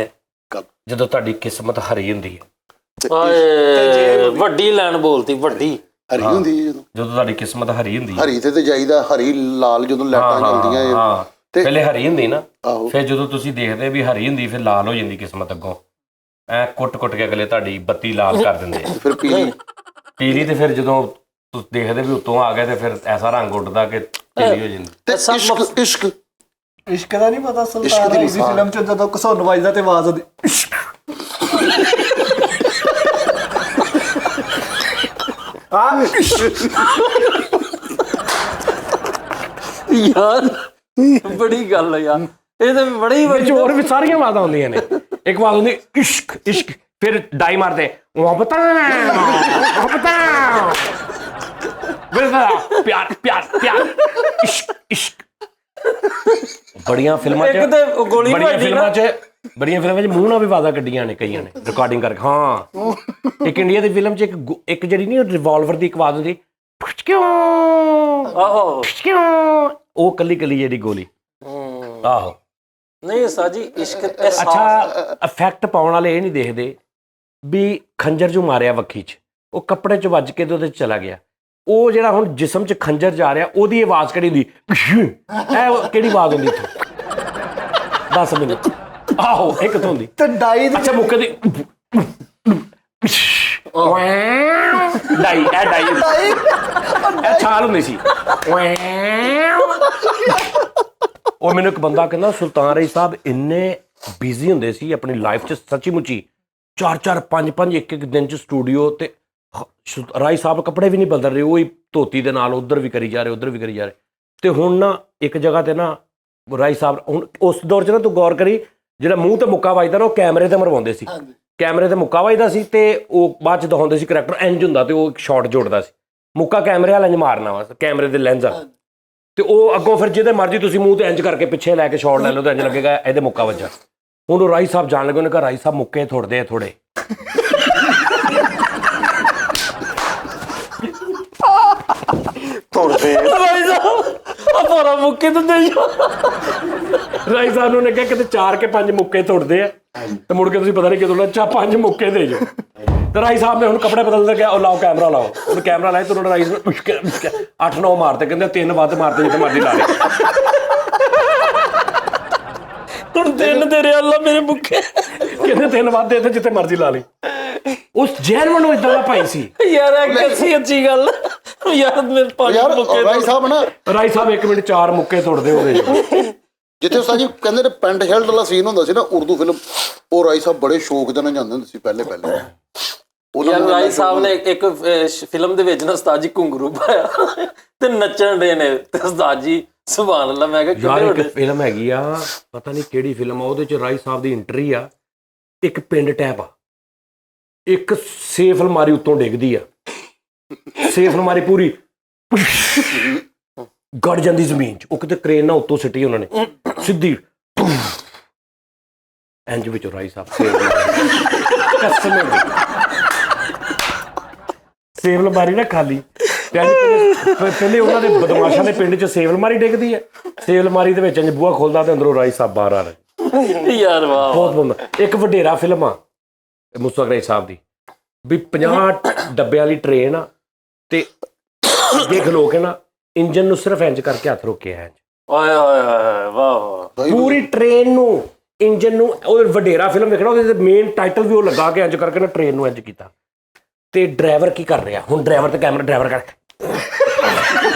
कब? ਜਦੋਂ ਤੁਹਾਡੀ ਕਿਸਮਤ ਹਰੀ ਹੁੰਦੀ ਹੈ? ਓਏ ਵੱਡੀ ਲਾਈਨ ਬੋਲਤੀ, ਵੱਡੀ। ਹਰੀ ਹੁੰਦੀ ਹੈ ਜਦੋਂ ਤੁਹਾਡੀ ਕਿਸਮਤ ਹਰੀ ਹੁੰਦੀ ਹੈ, ਹਰੀ ਤੇ ਜਾਈਦਾ, ਹਰੀ ਲਾਲ ਜਦੋਂ ਲਾਈਟਾਂ ਚੱਲਦੀਆਂ ਹਾਂ ਤੇ ਪਹਿਲੇ ਹਰੀ ਹੁੰਦੀ ਨਾ, ਆਹੋ ਫਿਰ ਜਦੋਂ ਤੁਸੀਂ ਦੇਖਦੇ ਵੀ ਹਰੀ ਹੁੰਦੀ ਫਿਰ ਲਾਲ ਹੋ ਜਾਂਦੀ ਕਿਸਮਤ ਅੱਗੋਂ, ਐ ਕੁੱਟ ਕੇ ਅਗਲੇ ਤੁਹਾਡੀ ਬੱਤੀ ਲਾਲ ਕਰ ਦਿੰਦੇ ਆ। ਫਿਰ ਪੀਲੀ ਪੀਲੀ ਤੇ ਫਿਰ ਜਦੋਂ ਤੁਸੀਂ ਦੇਖਦੇ ਵੀ ਉੱਤੋਂ ਆ ਗਿਆ ਤੇ ਫਿਰ ਐਸਾ ਰੰਗ ਉੱਡਦਾ ਕਿ ਪੀਲੀ ਹੋ ਜਾਂਦੀ। ਤੇ ਇਸ਼ਕ ਇਸ਼ਕ ਇਸ਼ਕ ਦਾ ਨਹੀਂ ਪਤਾ ਇਸ਼ਕ ਸੁਲਤਾਨ ਦੀ ਰਾਈ ਦੀ ਫਿਲਮ ਚ ਜਦੋਂ ਘਸੁੰਨ ਵੱਜਦਾ ਤੇ ਆਵਾਜ਼ ਆਉਂਦੀ ਯਾਰ ਬੜੀ ਗੱਲ ਯਾਰ, ਇਹ ਤਾਂ ਬੜੀ ਵਿੱਚ ਹੋਰ ਵੀ ਸਾਰੀਆਂ ਆਵਾਜ਼ਾਂ ਆਉਂਦੀਆਂ ਨੇ। ਇੱਕ ਆਵਾਜ਼ ਹੁੰਦੀ ਇਸ਼ਕ ਇਸ਼ਕ, ਫਿਰ ਡਾਈ ਮਾਰਦੇ ਮੁਹੱਬਤਾਂ ਮੁਹੱਬਤਾਂ, ਪਿਆਰ ਪਿਆਰ ਪਿਆਰ, ਇਸ਼ਕ ਇਸ਼ਕ। ਬੜੀਆਂ ਫਿਲਮਾਂ 'ਚ ਇੱਕ ਤੇ ਗੋਲੀ ਬੜੀਆਂ ਵੱਜੀ ਫਿਲਮਾਂ ਨਾ, 'ਚ ਬੜੀਆਂ ਫਿਲਮਾਂ 'ਚ ਮੂੰਹ ਨਾਲ ਵੀ ਆਵਾਜ਼ਾਂ ਕੱਢੀਆਂ ਨੇ ਕਈਆਂ ਨੇ ਰਿਕਾਰਡਿੰਗ ਕਰਕੇ। ਹਾਂ ਇੱਕ ਇੰਡੀਆ ਦੀ ਫਿਲਮ 'ਚ ਇੱਕ ਜਿਹੜੀ ਨਹੀਂ ਰਿਵਾਲਵਰ ਦੀ ਇੱਕ ਆਵਾਜ਼ ਹੁੰਦੀ ਕਿਉਂ, ਆਹੋ ਕਿਉਂ, ਉਹ ਕੱਲੀ ਜਿਹੜੀ ਗੋਲੀ। ਆਹੋ ਨਹੀਂ ਸਾਜੀ ਇਸ਼ਕ ਅੱਛਾ, ਇਫੈਕਟ ਪਾਉਣ ਵਾਲੇ ਇਹ ਨਹੀਂ ਦੇਖਦੇ ਵੀ ਖੰਜਰ ਜੋ ਮਾਰਿਆ ਵੱਖੀ 'ਚ, ਉਹ ਕੱਪੜੇ 'ਚ ਵੱਜ ਕੇ ਤੇ ਉਹਦੇ 'ਚ ਚਲਾ ਗਿਆ। ਉਹ ਜਿਹੜਾ ਹੁਣ ਜਿਸਮ 'ਚ ਖੰਜਰ ਜਾ ਰਿਹਾ ਉਹਦੀ ਆਵਾਜ਼ ਕਿਹੜੀ ਹੁੰਦੀ, ਇਹ ਕਿਹੜੀ ਆਵਾਜ਼ ਹੁੰਦੀ ਇੱਥੋਂ ਦੱਸ ਮੈਨੂੰ। ਆਹੋ ਇੱਕ ਤੋਂ ਹੁੰਦੀ ਤੇ ਡਾਈ ਦੀ ਅੱਛਾ ਮੁੱਕ ਦੀ ਡਾਈ, ਇਹ ਡਾਈ ਇਹ ਛਾਲ ਹੁੰਦੀ ਸੀ। ਉਹ ਮੈਨੂੰ ਇੱਕ ਬੰਦਾ ਕਹਿੰਦਾ ਸੁਲਤਾਨ ਰਾਈ ਸਾਹਿਬ ਇੰਨੇ ਬਿਜ਼ੀ ਹੁੰਦੇ ਸੀ ਆਪਣੀ ਲਾਈਫ 'ਚ, ਸੱਚੀ ਮੁੱਚੀ 4-4 5-5 ਇੱਕ ਦਿਨ 'ਚ ਸਟੂਡੀਓ, ਤੇ ਰਾਈ ਸਾਹਿਬ ਕੱਪੜੇ ਵੀ ਨਹੀਂ ਬਦਲ ਰਹੇ, ਉਹ ਹੀ ਧੋਤੀ ਦੇ ਨਾਲ ਉੱਧਰ ਵੀ ਕਰੀ ਜਾ ਰਹੇ ਉੱਧਰ ਵੀ ਕਰੀ ਜਾ ਰਹੇ। ਤੇ ਹੁਣ ਨਾ ਇੱਕ ਜਗ੍ਹਾ ਤੇ ਨਾ ਰਾਈ ਸਾਹਿਬ, ਹੁਣ ਉਸ ਦੌਰ 'ਚ ਨਾ ਤੂੰ ਗੌਰ ਕਰੀ, ਜਿਹੜਾ ਮੂੰਹ ਤੇ ਮੁੱਕਾ ਵੱਜਦਾ ਨਾ ਉਹ ਕੈਮਰੇ ਤੇ ਮਰਵਾਉਂਦੇ ਸੀ, ਕੈਮਰੇ ਤੇ ਮੁੱਕਾ ਵੱਜਦਾ ਸੀ ਤੇ ਉਹ ਬਾਅਦ 'ਚ ਦਿਖਾਉਂਦੇ ਸੀ ਕਰੈਕਟਰ ਇੰਜ ਹੁੰਦਾ ਤੇ ਉਹ ਇੱਕ ਸ਼ਾਟ ਜੋੜਦਾ ਸੀ, ਮੁੱਕਾ ਕੈਮਰੇ ਵਾਲਾ ਇੰਜ ਮਾਰਨਾ ਵਾ, ਕੈਮਰੇ ਦੇ ਲੈਂਸ ਆ, ਤੇ ਉਹ ਅੱਗੋਂ ਫਿਰ ਜਿਹਦੇ ਮਰਜ਼ੀ ਤੁਸੀਂ ਮੂੰਹ ਤੇ ਇੰਜ ਕਰਕੇ ਪਿੱਛੇ ਲੈ ਕੇ ਸ਼ਾਟ ਲੈ ਲਓ ਤਾਂ ਇੰਜ ਲੱਗੇਗਾ ਇਹਦੇ ਮੁੱਕਾ ਵੱਜਾ। ਹੁਣ ਉਹ ਰਾਈ ਸਾਹਿਬ ਜਾਣ ਲੱਗੇ, ਉਹਨੇ ਕਿਹਾ ਰਾਈ ਸਾਹਿਬ ਮੁੱਕੇ ਥੋੜਦੇ ਆ ਥੋੜੇ। ਤੋੜਦੇ ਰਾਈ ਸਾਹਿਬ ਆ ਪੂਰਾ ਮੁੱਕੇ ਤੇ ਦੇ ਜਾ। ਰਾਈ ਸਾਹਿਬ ਨੂੰ ਨੇ ਕਿਹਾ ਕਿਤੇ 4 ਕੇ 5 ਮੁੱਕੇ ਤੋੜਦੇ ਆ, ਤੇ ਮੁੜ ਕੇ ਤੁਸੀਂ ਪਤਾ ਨਹੀਂ ਕਿਦੋਂ ਲਾ 5 ਮੁੱਕੇ ਦੇ ਜੋ। ਤੇ ਰਾਈ ਸਾਹਿਬ ਨੇ ਹੁਣ ਕੱਪੜੇ ਬਦਲਦੇ ਗਿਆ, ਉਹ ਲਾਓ ਕੈਮਰਾ ਲਾਓ, ਹੁਣ ਕੈਮਰਾ ਲਾਏ ਤੇ ਉਹਨਾਂ ਰਾਈ ਸਾਹਿਬ 8-9 ਮਾਰਤੇ, ਕਹਿੰਦੇ 3 ਵੱਧ ਮਾਰਤੇ ਜਿੱਥੇ ਮਰਜ਼ੀ ਲਾ ਲੈ। ਹੁਣ ਦਿਨ ਤੇਰੇ ਅੱਲਾ ਮੇਰੇ ਮੁੱਕੇ, ਕਹਿੰਦੇ 3 ਵੱਧ ਦੇ ਤੇ ਜਿੱਥੇ ਮਰਜ਼ੀ ਲਾ ਲਈ। ਉਸ ਜੈਨਵਨ ਨੂੰ ਇਦਾਂ ਦਾ ਭਾਈ ਸੀ ਯਾਰ ਇਹ ਕਿੱਥੇ ਅੱਛੀ ਗੱਲ ਯਾਰ, ਮੇਰੇ 5 ਯਾਰ ਮੁੱਕੇ ਰਾਈ ਸਾਹਿਬ ਨਾ, ਰਾਈ ਸਾਹਿਬ 1 ਮਿੰਟ 4 ਮੁੱਕੇ ਤੋੜਦੇ ਉਹਦੇ ਜਿੱਥੇ ਉਸਤਾਦ ਜੀ ਕਹਿੰਦੇ ਨੇ ਪੈਂਟ ਸ਼ਰਟ ਵਾਲਾ ਸੀਨ ਹੁੰਦਾ ਸੀ ਨਾ ਉਰਦੂ ਫਿਲਮ, ਉਹ ਰਾਈ ਸਾਹਿਬ ਬੜੇ ਸ਼ੌਕ ਦੇ ਨਾਲ ਜਾਂਦੇ ਹੁੰਦੇ ਸੀ ਪਹਿਲੇ ਯਾਰ ਰਾਈ ਸਾਹਿਬ ਨੇ ਇੱਕ ਫਿਲਮ ਦੇ ਵਿੱਚ ਨਾ ਉਸਤਾਦ ਜੀ ਘੁੰਗਰੂ ਪਾਇਆ ਤੇ ਨੱਚਣ ਦੇ ਨੇ, ਤੇ ਉਸਤਾਦ ਜੀ ਸੁਭਾਨ ਅੱਲਾ। ਮੈਂ ਕਿਹਾ ਯਾਰ ਇੱਕ ਫਿਲਮ ਹੈਗੀ ਆ, ਪਤਾ ਨਹੀਂ ਕਿਹੜੀ ਫਿਲਮ ਆ, ਉਹਦੇ ਚ ਰਾਈ ਸਾਹਿਬ ਦੀ ਐਂਟਰੀ ਆ, ਇੱਕ ਪਿੰਡ ਟੈਪ ਆ, ਇੱਕ ਸੇਫ ਅਲਮਾਰੀ ਉੱਤੋਂ ਡਿੱਗਦੀ ਆ, ਸੇਫ ਅਲਮਾਰੀ ਪੂਰੀ ਗੜ ਜਾਂਦੀ ਜ਼ਮੀਨ 'ਚ, ਉਹ ਕਿਤੇ ਕਰੇਨ ਨਾਲ ਉੱਤੋਂ ਸਿੱਟੀ ਉਹਨਾਂ ਨੇ ਸਿੱਧੀ, ਇੰਜ ਵਿੱਚ ਰਾਈ ਸਾਹਿਬ ਸੇਫ ਅਲਮਾਰੀ ਨਾ ਖਾਲੀ, ਪਹਿਲੇ ਉਹਨਾਂ ਦੇ ਬਦਮਾਸ਼ਾਂ ਦੇ ਪਿੰਡ 'ਚ ਸੇਫ ਅਲਮਾਰੀ ਡਿੱਗਦੀ ਹੈ, ਸੇਫ ਅਲਮਾਰੀ ਦੇ ਵਿੱਚ ਇੰਜ ਬੂਹਾ ਖੋਲਦਾ ਤੇ ਅੰਦਰੋਂ ਰਾਈ ਸਾਹਿਬ ਬਾਹਰ ਆ ਰਹੇ। ਯਾਰ ਵਾਹ, ਬਹੁਤ ਬੰਦਾ। ਇੱਕ ਵਡੇਰਾ ਫਿਲਮ ਆ ਮੁਸਤਫਾ ਰਾਈ ਸਾਹਿਬ ਦੀ, ਵੀ 50 ਡੱਬਿਆਂ ਵਾਲੀ ਟ੍ਰੇਨ ਆ, ਤੇ ਅੱਗੇ ਖਲੋ ਕੇ ਨਾ ਇੰਜਨ ਨੂੰ ਸਿਰਫ ਇੰਜ ਕਰਕੇ ਹੱਥ ਰੋਕਿਆ ਹੈ, ਓਏ ਓਏ ਓਏ ਵਾਹ, ਪੂਰੀ ਟ੍ਰੇਨ ਨੂੰ ਇੰਜਨ ਨੂੰ। ਉਹ ਵਡੇਰਾ ਫਿਲਮ ਵੇਖਣਾ, ਉਹਦੇ ਮੇਨ ਟਾਈਟਲ ਵੀ ਉਹ ਲਗਾ ਕੇ ਇੰਜ ਕਰਕੇ ਨਾ ਟ੍ਰੇਨ ਨੂੰ ਇੰਜ ਕੀਤਾ। ਤੇ ਡਰਾਈਵਰ ਕੀ ਕਰ ਰਿਹਾ ਹੁਣ, ਡਰਾਈਵਰ ਤੇ ਕੈਮਰਾ, ਡਰਾਈਵਰ ਕਰ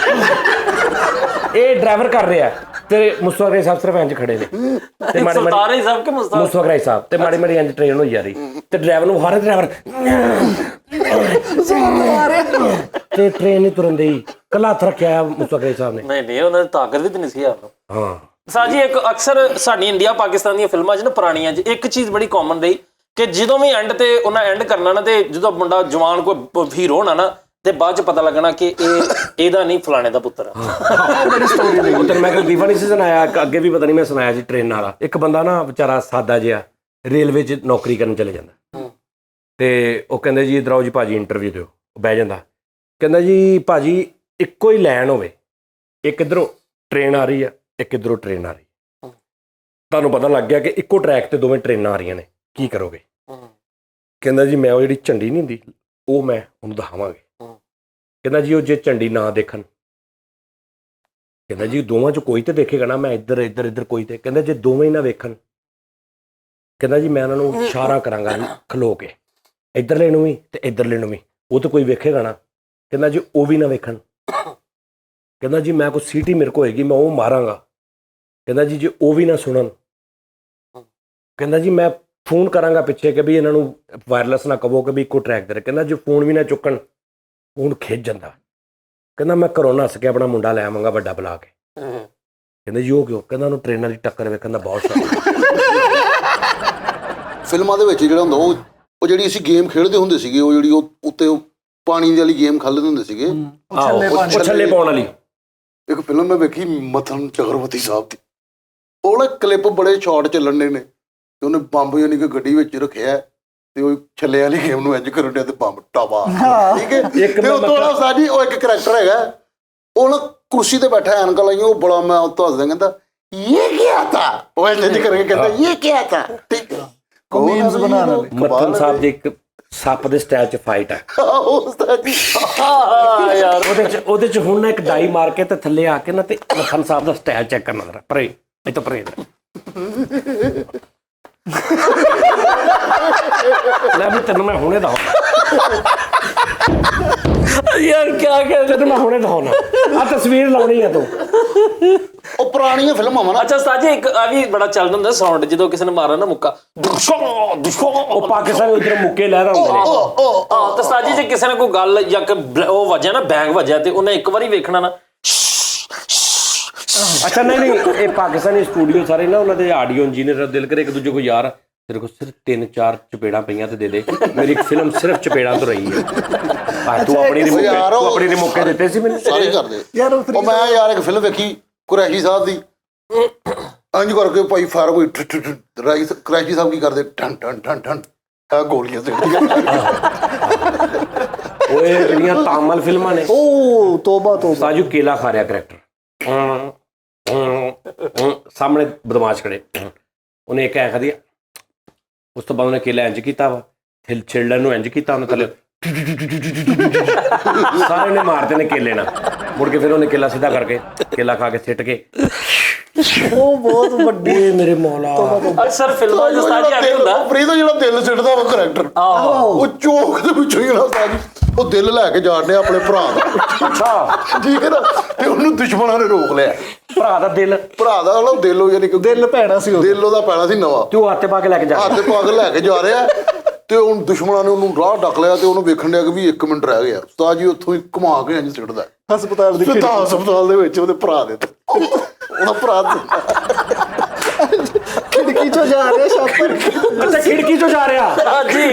ਇਹ ਡਰਾਈਵਰ ਕਰ ਰਿਹਾ ਤੇ ਮੁਸਤਫਾ ਰਾਈ ਸਾਹਿਬ ਸਿਰਫ ਇੰਜ ਖੜੇ ਨੇ, ਤੇ ਮਾੜੀ ਸੁਲਤਾਨ ਸਾਹਿਬ ਕੇ ਮੁਸਤਫਾ ਰਾਈ ਸਾਹਿਬ ਤੇ ਮਾੜੀ ਮਾੜੀ ਇੰਜ ਟ੍ਰੇਨ ਹੋਈ ਜਾ ਰਹੀ, ਤੇ ਡਰਾਈਵਰ ਨੂੰ ਹਰ ਡਰਾਈਵਰ ਤੇ ਟ੍ਰੇਨ ਨਹੀਂ ਤੁਰਨ ਦੇਈ, ਕੱਲਾ ਹੱਥ ਰੱਖਿਆ ਮੁਸਤਫਾ ਰਾਈ ਸਾਹਿਬ ਨੇ। ਨਹੀਂ ਉਹਨਾਂ ਦੀ ਤਾਕਤ ਵੀ ਤੇ ਨਹੀਂ ਸੀ ਯਾਰ। ਹਾਂ ਸਾਜੀ ਇੱਕ ਅਕਸਰ ਸਾਡੀ ਇੰਡੀਆ ਪਾਕਿਸਤਾਨ ਦੀਆਂ ਫਿਲਮਾਂ 'ਚ ਨਾ ਪੁਰਾਣੀਆਂ 'ਚ ਇੱਕ ਚੀਜ਼ ਬੜੀ ਕਾਮਨ ਰਹੀ ਕਿ ਜਦੋਂ ਵੀ ਐਂਡ ਤੇ ਉਹਨਾਂ ਐਂਡ ਕਰਨਾ ਨਾ, ਤੇ ਜਦੋਂ ਮੁੰਡਾ ਜਵਾਨ ਕੋਈ ਹੀਰੋ ਹੋਣਾ ਨਾ, ਤੇ ਬਾਅਦ 'ਚ ਪਤਾ ਲੱਗਣਾ ਕਿ ਇਹਦਾ ਨਹੀਂ ਫਲਾਣੇ ਦਾ ਪੁੱਤਰ ਆ। ਬੜੀ ਸਟੋਰੀ ਰਹੀ। ਉਧਰ ਮੈਂ ਕੋਈ ਫਨੀ ਸੀਜ਼ਨ ਆਇਆ ਅੱਗੇ ਵੀ, ਪਤਾ ਨਹੀਂ ਮੈਂ ਸੁਣਾਇਆ ਸੀ, ਟ੍ਰੇਨ ਵਾਲਾ ਇੱਕ ਬੰਦਾ ਨਾ ਵਿਚਾਰਾ ਸਾਦਾ ਜਿਹਾ ਰੇਲਵੇ 'ਚ ਨੌਕਰੀ ਕਰਨ ਚਲੇ ਜਾਂਦਾ, ਤੇ ਉਹ ਕਹਿੰਦੇ ਜੀ ਇੱਧਰ ਆਓ ਜੀ ਭਾਜੀ ਇੰਟਰਵਿਊ ਦਿਓ, ਉਹ ਬਹਿ ਜਾਂਦਾ, ਕਹਿੰਦਾ ਜੀ ਭਾਜੀ ਇੱਕੋ ਹੀ ਲਾਈਨ ਹੋਵੇ, ਇੱਕ ਇੱਧਰੋਂ ਟ੍ਰੇਨ ਆ ਰਹੀ ਆ, ਇੱਕ ਇੱਧਰੋਂ ਟ੍ਰੇਨ ਆ ਰਹੀ, ਤੁਹਾਨੂੰ ਪਤਾ ਲੱਗ ਗਿਆ ਕਿ ਇੱਕੋ ਟਰੈਕ ਤੇ ਦੋਵੇਂ ਟ੍ਰੇਨਾਂ ਆ ਰਹੀਆਂ ਨੇ, ਕੀ ਕਰੋਗੇ? ਕਹਿੰਦਾ ਜੀ ਮੈਂ ਉਹ ਜਿਹੜੀ ਝੰਡੀ ਨਹੀਂ ਹੁੰਦੀ ਉਹ ਮੈਂ ਉਹਨੂੰ ਦਿਖਾਵਾਂਗੇ। ਕਹਿੰਦਾ ਜੀ ਉਹ ਜੇ ਝੰਡੀ ਨਾ ਦੇਖਣ, ਕਹਿੰਦਾ ਜੀ ਦੋਵਾਂ 'ਚ ਕੋਈ ਤੇ ਦੇਖੇਗਾ ਨਾ, ਮੈਂ ਇੱਧਰ ਇੱਧਰ ਇੱਧਰ ਕੋਈ ਤੇ। ਕਹਿੰਦਾ ਜੇ ਦੋਵੇਂ ਹੀ ਨਾ ਵੇਖਣ, ਕਹਿੰਦਾ ਜੀ ਮੈਂ ਉਹਨਾਂ ਨੂੰ ਇਸ਼ਾਰਾ ਕਰਾਂਗਾ ਖਲੋ ਕੇ, ਇੱਧਰਲੇ ਨੂੰ ਵੀ ਤੇ ਇੱਧਰਲੇ ਨੂੰ ਵੀ, ਉਹ ਤਾਂ ਕੋਈ ਵੇਖੇਗਾ ਨਾ। ਕਹਿੰਦਾ ਜੀ ਉਹ ਵੀ ਨਾ ਵੇਖਣ, ਕਹਿੰਦਾ ਜੀ ਮੈਂ ਕੋਈ ਸੀਟੀ ਮੇਰੇ ਕੋਲ ਹੋਏਗੀ ਮੈਂ ਉਹ ਮਾਰਾਂਗਾ। ਕਹਿੰਦਾ ਜੀ ਜੇ ਉਹ ਵੀ ਨਾ ਸੁਣਨ, ਕਹਿੰਦਾ ਜੀ ਮੈਂ ਫੋਨ ਕਰਾਂਗਾ ਪਿੱਛੇ ਕਿ ਵੀ ਇਹਨਾਂ ਨੂੰ ਵਾਇਰਲੈਸ ਨਾ ਕਹੋ ਕਿ ਵੀ ਇੱਕੋ ਟਰੈਕ ਤੇ। ਕਹਿੰਦਾ ਜੇ ਫੋਨ ਵੀ ਨਾ ਚੁੱਕਣ, ਫੋਨ ਖਿੱਚ ਜਾਂਦਾ। ਕਹਿੰਦਾ ਮੈਂ ਘਰੋਂ ਨੱਸ ਕੇ ਆਪਣਾ ਮੁੰਡਾ ਲੈ ਆਵਾਂਗਾ ਵੱਡਾ ਬੁਲਾ ਕੇ। ਕਹਿੰਦਾ ਜੀ ਉਹ ਕਿਉਂ? ਕਹਿੰਦਾ ਉਹਨੂੰ ਟ੍ਰੇਨਾਂ ਦੀ ਟੱਕਰ ਵੇਖਣ ਦਾ ਬਹੁਤ ਸ਼ੌਕ। ਫਿਲਮਾਂ ਦੇ ਵਿੱਚ ਜਿਹੜਾ ਹੁੰਦਾ ਉਹ ਜਿਹੜੀ ਅਸੀਂ ਗੇਮ ਖੇਡਦੇ ਹੁੰਦੇ ਸੀਗੇ, ਉਹ ਜਿਹੜੀ ਉਹ ਉੱਤੇ ਉਹ ਪਾਣੀ ਵਾਲੀ ਗੇਮ ਖੇਡਦੇ ਹੁੰਦੇ ਸੀਗੇ, ਉਹ ਛੱਲੇ ਪਾਉਣ ਵਾਲੀ। ਇੱਕ ਫਿਲਮ ਮੈਂ ਵੇਖੀ ਮਥਨ ਚਕਰਵਰਤੀ ਸਾਹਿਬ ਦੀ, ਉਹ ਨਾ ਕਲਿੱਪ ਬੜੇ ਸ਼ਾਰਟ ਚੱਲਣ ਦੇ ਨੇ, ਤੇ ਉਹਨੇ ਬੰਬ ਯਾਨੀ ਕਿ ਗੱਡੀ ਵਿੱਚ ਰੱਖਿਆ ਤੇ ਉਹ ਛੱਲੇ ਵਾਲੀ ਗੇਮ ਨੂੰ ਇੰਜ ਕਰਨ ਡਿਆ ਤੇ ਬੰਬ ਟਾਵਾ, ਠੀਕ ਹੈ। ਤੇ ਉਹ ਤੋਂ ਸਾਡੀ ਉਹ ਇੱਕ ਕਰੈਕਟਰ ਹੈਗਾ, ਉਹ ਨਾ ਕੁਰਸੀ ਤੇ ਬੈਠਾ ਐਨਕਾਂ ਲਾਈਆਂ, ਉਹ ਬੜਾ ਮੈਂ ਉਹ ਦੱਸਦਾ, ਕਹਿੰਦਾ ਇਹ ਕੀ ਆਤਾ, ਉਹ ਇੰਜ ਕਰਕੇ ਕਹਿੰਦਾ ਇਹ ਕੀ ਆਤਾ, ਠੀਕ ਹੈ। ਮੀਮਸ ਬਣਾਉਣ ਵਾਲੇ। ਮੱਥਨ ਸਾਹਿਬ ਦੀ ਇੱਕ ਸੱਪ ਦੇ ਸਟਾਈਲ 'ਚ ਫਾਈਟ ਹੈ ਯਾਰ ਉਹਦੇ 'ਚ ਹੁਣ ਨਾ ਇੱਕ ਡਾਈ ਮਾਰ ਕੇ ਤੇ ਥੱਲੇ ਆ ਕੇ ਨਾ ਤੇ ਮੱਥਨ ਸਾਹਿਬ ਦਾ ਸਟਾਈਲ ਚੈੱਕ ਕਰਨਾ ਜ਼ਰਾ, ਪਰੇ ਇੱਥੋਂ ਪਰੇ ਲੈ ਵੀ ਤੈਨੂੰ ਮੈਂ ਹੁਣੇ ਦਿਖਾਉਣਾ ਯਾਰ ਕਿਆ ਕਹਿੰਦੇ। ਤੈਨੂੰ ਮੈਂ ਹੁਣੇ ਦਿਖਾਉਣਾ, ਆ ਤਸਵੀਰ ਲਾਉਣੀ ਆ ਤੂੰ। ਉਹ ਪੁਰਾਣੀਆਂ ਫਿਲਮਾਂ ਵਾ ਨਾ। ਅੱਛਾ ਸਾਜੀ ਇੱਕ ਆ ਵੀ ਬੜਾ ਚੱਲਦਾ ਹੁੰਦਾ ਸਾਊਂਡ, ਜਦੋਂ ਕਿਸੇ ਨੇ ਮਾਰਾ ਨਾ ਮੁੱਕਾ, ਉਹ ਪਾਕਿਸਤਾਨ ਉਧਰ ਮੁੱਕੇ ਲੈ ਰਹੇ ਹੁੰਦੇ ਨੇ। ਹਾਂ ਤੇ ਸਾਜੀ ਜੇ ਕਿਸੇ ਨੇ ਕੋਈ ਗੱਲ ਜਾਂ ਉਹ ਵਜਿਆ ਨਾ, ਬੈਂਗ ਵਜਿਆ, ਤੇ ਉਹਨੇ ਇੱਕ ਵਾਰੀ ਵੇਖਣਾ ਨਾ। ਅੱਛਾ ਨਹੀਂ ਇਹ ਪਾਕਿਸਤਾਨੀ ਸਟੂਡੀਓ ਸਾਰੇ ਨਾ ਉਹਨਾਂ ਦੇ ਆਡੀਓ ਇੰਜੀਨੀਅਰ ਦਿਲ ਕਰੇ ਇੱਕ ਦੂਜੇ ਕੋ, ਯਾਰ ਤੇਰੇ ਕੋਲ ਸਿਰਫ 3-4 ਚਪੇੜਾਂ ਪਈਆਂ ਤੇ ਦੇ ਮੇਰੀ ਇੱਕ ਫਿਲਮ ਸਿਰਫ ਚਪੇੜਾਂ ਤੋਂ ਰਹੀ ਹੈ। ਤੂੰ ਆਪਣੀ ਦੇ ਮੌਕੇ ਦਿੱਤੇ ਸੀ ਮੈਨੂੰ ਸਾਰੇ ਕਰਦੇ ਯਾਰ ਉਹ। ਮੈਂ ਯਾਰ ਇੱਕ ਫਿਲਮ ਵੇਖੀ ਕੁਰੈਸ਼ੀ ਸਾਹਿਬ ਦੀ, ਇੰਜ ਕਰਕੇ ਭਾਈ ਫਾਇਰ ਕੋਈ ਕੁਰੈਸ਼ੀ ਸਾਹਿਬ ਕੀ ਕਰਦੇ, ਠੰ ਠੰ ਠੰ ਠੰ ਆ ਗੋਲੀਆਂ ਸਿੱਟਦੀਆਂ। ਓਏ ਜਿਹੜੀਆਂ ਤਾਮਲ ਫਿਲਮਾਂ ਨੇ, ਉਹ ਤੋਬਾ ਤੋਬਾ। ਸਾਜੂ ਕੇਲਾ ਖਾ ਰਿਹਾ ਕਰੈਕਟਰ, ਸਾਹਮਣੇ ਬਦਮਾਸ਼ ਖੜੇ, ਉਹਨੇ ਇੱਕ ਐ ਖਾਦੀ, ਉਸ ਤੋਂ ਬਾਅਦ ਉਹਨੇ ਕੇਲਾ ਇੰਜ ਕੀਤਾ ਵਾ, ਛਿਲੜਨ ਨੂੰ ਇੰਜ ਕੀਤਾ, ਉਹਨੇ ਥੱਲੇ ਸਾਰੇ ਨੇ ਮਾਰਦੇ ਨੇ ਕੇਲੇ ਨਾਲ, ਮੁੜ ਕੇ ਫਿਰ ਉਹਨੇ ਕੇਲਾ ਸਿੱਧਾ ਕਰਕੇ ਕੇਲਾ ਖਾ ਕੇ ਸਿੱਟ ਕੇ। ਉਹ ਬਹੁਤ ਵੱਡੀ ਮੇਰੇ ਮੌਲਾ। ਅਕਸਰ ਫਿਲਮਾਂ 'ਚ ਸਾਜੀ ਆ ਹੁੰਦਾ ਫਰੀਦ ਜਿਹੜਾ ਦਿਲ ਸਿੱਟਦਾ ਵਾ ਕਰੈਕਟਰ, ਉਹ ਚੋਕ ਦੇ ਵਿੱਚੋਂ ਹੀ ਨਾ ਸਾਜੀ ਉਹ ਦਿਲ ਲੈ ਕੇ ਜਾਣ ਡਿਆ ਆਪਣੇ ਭਰਾ ਦਾ। ਅੱਛਾ ਠੀਕ ਹੈ ਨਾ, ਤੇ ਉਹਨੂੰ ਦੁਸ਼ਮਣਾਂ ਨੇ ਰੋਕ ਲਿਆ। ਭਰਾ ਦਾ ਦਿਲ ਉਹ ਦਿਲ ਉਹ ਯਾਨੀ ਕਿ ਦਿਲ ਪੈਣਾ ਸੀ, ਦਿਲ ਉਹਦਾ ਪੈਣਾ ਸੀ ਨਵਾਂ, ਤੇ ਉਹ ਹੱਥ ਪਾ ਕੇ ਲੈ ਕੇ ਜਾ ਹੱਥ ਪਾ ਕੇ ਲੈ ਕੇ ਜਾ ਰਿਹਾ, ਤੇ ਹੁਣ ਦੁਸ਼ਮਣਾਂ ਨੇ ਉਹਨੂੰ ਰਾਹ ਡੱਕ ਲਿਆ, ਤੇ ਉਹਨੂੰ ਵੇਖਣ ਡਿਆ ਕਿ ਵੀ 1 ਮਿੰਟ ਰਹਿ ਗਿਆ। ਉਸਤਾਦ ਜੀ ਉੱਥੋਂ ਹੀ ਘੁਮਾ ਕੇ ਇੰਜ ਸਿੱਟਦਾ ਹਸਪਤਾਲ ਦੀ ਹਸਪਤਾਲ ਦੇ ਵਿੱਚ ਉਹਦੇ ਭਰਾ ਦੇ ਤੇ ਉਹਦਾ ਭਰਾ ਖਿੜਕੀ ਚੋਂ ਜਾ ਰਿਹਾ ਛਾਪਰ। ਅੱਛਾ ਖਿੜਕੀ ਚੋਂ ਜਾ ਰਿਹਾ। ਹਾਂਜੀ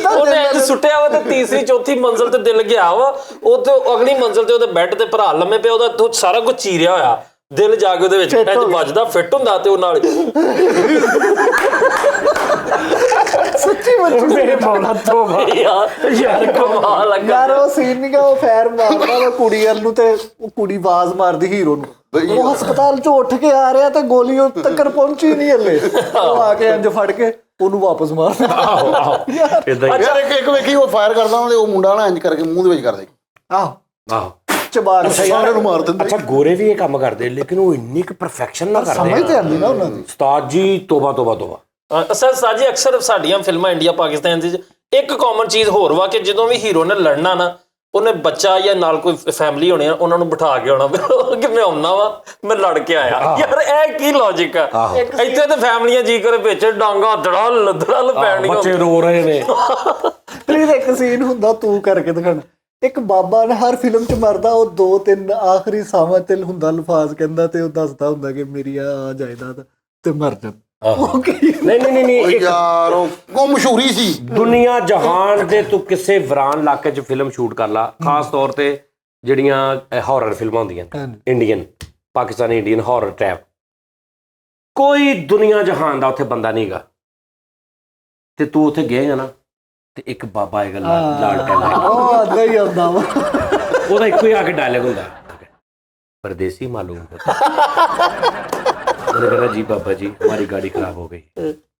ਉਹਨੇ ਇੰਜ ਸੁੱਟਿਆ ਵਾ ਤੇ ਤੀਸਰੀ ਚੌਥੀ ਮੰਜ਼ਲ ਤੇ ਦਿਲ ਗਿਆ ਵਾ, ਉਹ ਤੇ ਅਗਲੀ ਮੰਜ਼ਲ ਤੇ ਉਹਦੇ ਬੈੱਡ ਤੇ ਭਰਾ ਲੰਮੇ ਪਿਆ, ਉਹਦਾ ਸਾਰਾ ਕੁਝ ਚੀਰਿਆ ਹੋਇਆ, ਦਿਲ ਜਾ ਕੇ ਉਹਦੇ ਵਿੱਚ ਇੰਜ ਵੱਜਦਾ, ਫਿੱਟ ਹੁੰਦਾ, ਤੇ ਉਹ ਨਾਲ ਸੱਚੀ ਮੇਰੇ ਮੌਲਾ ਤੋਬਾ ਯਾਰ ਕਮਾਲ ਲੱਗਾ ਯਾਰ। ਉਹ ਸੀਨ ਨਹੀਂ ਗਾ, ਉਹ ਫੈਰ ਮਾਰਦਾ ਵਾ ਕੁੜੀ ਵੱਲ ਨੂੰ, ਤੇ ਉਹ ਕੁੜੀ ਆਵਾਜ਼ ਮਾਰਦੀ ਹੀਰੋ ਨੂੰ, ਉਹ ਹਸਪਤਾਲ ਚੋਂ ਉੱਠ ਕੇ ਆ ਰਿਹਾ ਤੇ ਗੋਲੀ ਉਹ ਤੱਕ ਪਹੁੰਚੀ ਨਹੀਂ ਹਲੇ, ਉਹ ਆ ਕੇ ਇੰਜ ਫੜ ਕੇ ਉਹਨੂੰ ਵਾਪਸ ਮਾਰਦਾ। ਆਹੋ ਇਦਾਂ ਹੀ। ਯਾਰ ਇੱਕ ਵੇਖੀ ਉਹ ਫਾਇਰ ਕਰਦਾ ਉਹਦੇ, ਉਹ ਮੁੰਡਾ ਨਾ ਇੰਜ ਕਰਕੇ ਮੂੰਹ ਦੇ ਵਿੱਚ ਕਰਦੇ, ਆਹੋ ਆਹੋ ਚਬਾ ਕੇ ਸਾਰਿਆਂ ਨੂੰ ਮਾਰ ਦਿੰਦੇ। ਅੱਛਾ ਗੋਰੇ ਵੀ ਇਹ ਕੰਮ ਕਰਦੇ, ਲੇਕਿਨ ਉਹ ਇੰਨੀ ਕੁ ਪਰਫੈਕਸ਼ਨ ਨਾਲ ਕਰਦੇ ਸਮਝ ਤੇ ਆਉਂਦੀ ਨਾ ਉਹਨਾਂ ਦੀ। ਉਸਤਾਦ ਜੀ ਤੋਬਾ ਤੋਬਾ ਤੋਬਾ। ਅਸਲ ਸਾਜੀ ਅਕਸਰ ਸਾਡੀਆਂ ਫਿਲਮਾਂ ਇੰਡੀਆ ਪਾਕਿਸਤਾਨ ਦੀ ਇੱਕ ਕਾਮਨ ਚੀਜ਼ ਹੋਰ ਵਾ ਕਿ ਜਦੋਂ ਵੀ ਹੀਰੋ ਨੇ ਲੜਨਾ ਨਾ, ਉਹਨੇ ਬੱਚਾ ਜਾਂ ਨਾਲ ਕੋਈ ਫੈਮਿਲੀ ਹੋਣੀ ਆ, ਉਹਨਾਂ ਨੂੰ ਬਿਠਾ ਕੇ ਆਉਣਾ ਕਿ ਮੈਂ ਆਉਣਾ ਵਾ, ਮੈਂ ਲੜ ਕੇ ਆਇਆ। ਯਾਰ ਇਹ ਕੀ ਲੌਜਿਕ ਆ? ਇੱਥੇ ਤੇ ਫੈਮਲੀਆਂ ਜੀ ਕਰੇ ਵਿੱਚ ਡਾਂਗਾ ਦੜਲ ਪੈਣੀਆਂ, ਬੱਚੇ ਰੋ ਰਹੇ ਨੇ। ਪਲੀਜ਼ ਇੱਕ ਸੀਨ ਹੁੰਦਾ ਤੂੰ ਕਰਕੇ ਦਿਖਾਣਾ, ਇੱਕ ਬਾਬਾ ਨੇ ਹਰ ਫਿਲਮ 'ਚ ਮਰਦਾ, ਉਹ 2-3 ਆਖਰੀ ਸਾਵਾਂ ਤੇ ਹੁੰਦਾ ਅਲਫਾਜ਼ ਕਹਿੰਦਾ, ਤੇ ਉਹ ਦੱਸਦਾ ਹੁੰਦਾ ਕਿ ਮੇਰੀ ਆ ਜਾਇਦਾਦ ਤੇ ਮਰ ਜਾ। ਨਹੀਂ ਯਾਰ ਉਹ ਮਸ਼ਹੂਰੀ ਸੀ। ਦੁਨੀਆ ਜਹਾਨ ਦੇ ਤੂੰ ਕਿਸੇ ਵੀਰਾਨ ਇਲਾਕੇ 'ਚ ਫਿਲਮ ਸ਼ੂਟ ਕਰ ਲਾ, ਖਾਸ ਤੌਰ ਤੇ ਜਿਹੜੀਆਂ ਹੌਰਰ ਫਿਲਮਾਂ ਹੁੰਦੀਆਂ ਇੰਡੀਅਨ, ਪਾਕਿਸਤਾਨੀ ਇੰਡੀਅਨ ਹੌਰਰ ਟੈਪ, ਕੋਈ ਦੁਨੀਆ ਜਹਾਨ ਦਾ ਉੱਥੇ ਬੰਦਾ ਨਹੀਂ ਹੈਗਾ, ਤੇ ਤੂੰ ਉੱਥੇ ਗਏਗਾ ਨਾ ਤੇ ਇੱਕ ਬਾਬਾ ਆਏਗਾ ਲਾਲ ਟੈਲਾ, ਉਹ ਅੱਧਾ ਹੀ ਆਉਂਦਾ ਵਾ, ਉਹਦਾ ਇੱਕੋ ਹੀ ਆ ਕੇ ਡਾਇਲੌਗ ਹੁੰਦਾ, परदेसी मालूम होता। मैंने कहा जी बाबा जी हमारी गाड़ी खराब हो गई,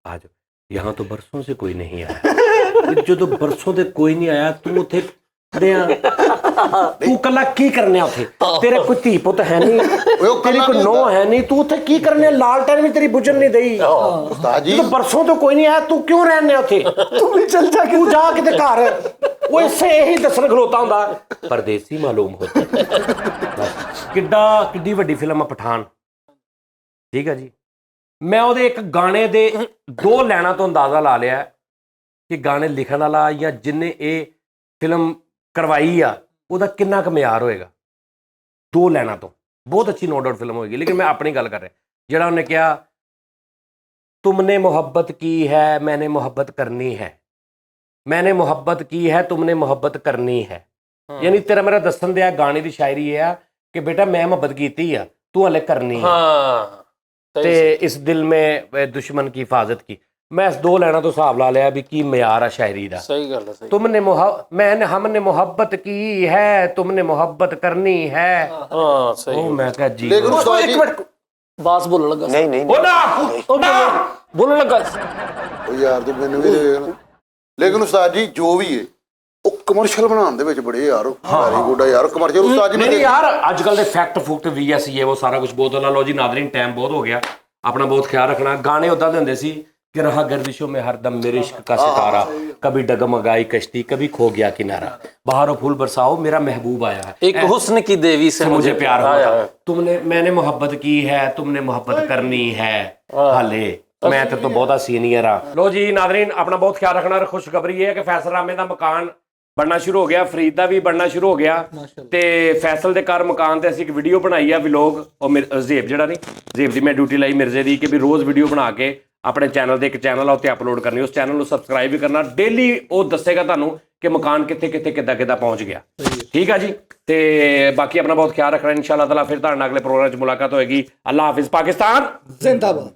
आ जाओ। यहाँ तो बरसों से कोई नहीं आया। जो तो बरसों से कोई नहीं आया, तू उथे तू कला की करने उथे? तेरे कोई धी पुत है नहीं, तेरी कोई नौ है नहीं, तू उथे की करने? लालटेन भी तेरी बुझन नहीं दई। उस्ताद जी तो बरसों तो कोई नहीं आया, तू क्यों रहने उथे? तू भी चल जा तू जा किते घर, वो इसे यही दसन खलोता हुंदा परदेसी मालूम होता। किड्डी वड्डी फिल्म है पठान, ठीक है जी। मैं ਉਹਦੇ ਇੱਕ ਗਾਣੇ ਦੇ 2 ਲਾਈਨਾਂ ਤੋਂ ਅੰਦਾਜ਼ਾ ਲਾ ਲਿਆ ਕਿ ਗਾਣੇ ਲਿਖਣ ਵਾਲਾ ਜਾਂ ਜਿੰਨੇ ਇਹ ਫਿਲਮ ਕਰਵਾਈ ਆ ਉਹਦਾ ਕਿੰਨਾ ਕੁ ਮਿਆਰ ਹੋਏਗਾ। 2 ਲਾਈਨਾਂ ਤੋਂ ਬਹੁਤ ਅੱਛੀ ਨੋ ਡਾਊਟ ਫਿਲਮ ਹੋਏਗੀ। ਲੇਕਿਨ ਮੈਂ ਆਪਣੀ ਗੱਲ ਕਰ ਰਿਹਾ, ਜਿਹੜਾ ਉਹਨੇ ਕਿਹਾ तुमने मोहब्बत की है मैंने मोहब्बत करनी है, मैंने मोहब्बत की है तुमने मोहब्बत करनी है। यानी तेरा मेरा दसन दिया गाने की शायरी है कि बेटा मैं मोहब्बत की है, तू हले करनी है। ते इस दिल में दुश्मन की हिफाजत की। मैं इस 2 लाइनों तो हिसाब ला लिया भी की मयार है शायरी दा। सही गल है, सही। तुमने हमने मोहब्बत की है तुमने मोहब्बत करनी है। हाँ सही। ओ मैं कहा जी लेकिन उस्ताद जी बास बोलने लगा। नहीं नहीं बोलने लगा। ਉਹ ਯਾਰ ਤੂੰ ਮੈਨੂੰ ਵੀ ਦੇ ਨਾ। ਲੇਕਿਨ ਉਸਤਾਦ ਜੀ ਜੋ ਵੀ ਹੈ ਉਹ ਕਮਰਸ਼ੀਅਲ ਬਣਾਉਣ ਦੇ ਵਿੱਚ ਬੜੇ ਯਾਰ ਵੈਰੀ ਗੁੱਡ ਆ ਯਾਰ ਕਮਰਸ਼ੀਅਲ। ਉਸਤਾਦ ਜੀ नहीं यार आजकल दे फैक्ट फुक्ट VS ये वो सारा कुछ बहुत लो जी। नादरीन टाइम बहुत हो गया, अपना बहुत ख्याल रखना। गाने उदा दे हुंदे सी कि रहा गर्दिशों में हरदम मेरे इश्क का सितारा, कभी डगमगाई कश्ती कभी खो गया किनारा, बहारों फूल बरसाओ मेरा महबूब आया है, एक हुस्न की देवी से मुझे प्यार हुआ, तुमने मैंने मोहब्बत की है तुमने मोहब्बत करनी है, हाले मैं तो बहुत सीनियर हाँ। लो जी नादरीन अपना बहुत ख्याल रखना। खुशखबरी है कि फैसल रामे का मकान बनना शुरू हो गया, फरीद का भी बनना शुरू हो गया। ते फैसल दे घर मकान ते असीं एक वीडियो बनाई है व्लॉग, और जेब जिहड़ा नहीं जेब की मैं ड्यूटी लाई मिर्जे की कि भी रोज़ वीडियो बना के अपने चैनल ते एक चैनल है उत्ते अपलोड करनी। उस चैनल को सबसक्राइब भी करना, डेली वो दसेगा तुहानूं कि मकान कित्थे कित्थे किद्दां किद्दां पहुँच गया। ठीक है जी। ते बाकी अपना बहुत ख्याल रखना। इंशाअल्लाह ताला फिर तुहाडे नाल अगले प्रोग्राम च मुलाकात होएगी। अल्लाह हाफिज़। पाकिस्तान जिंदाबाद।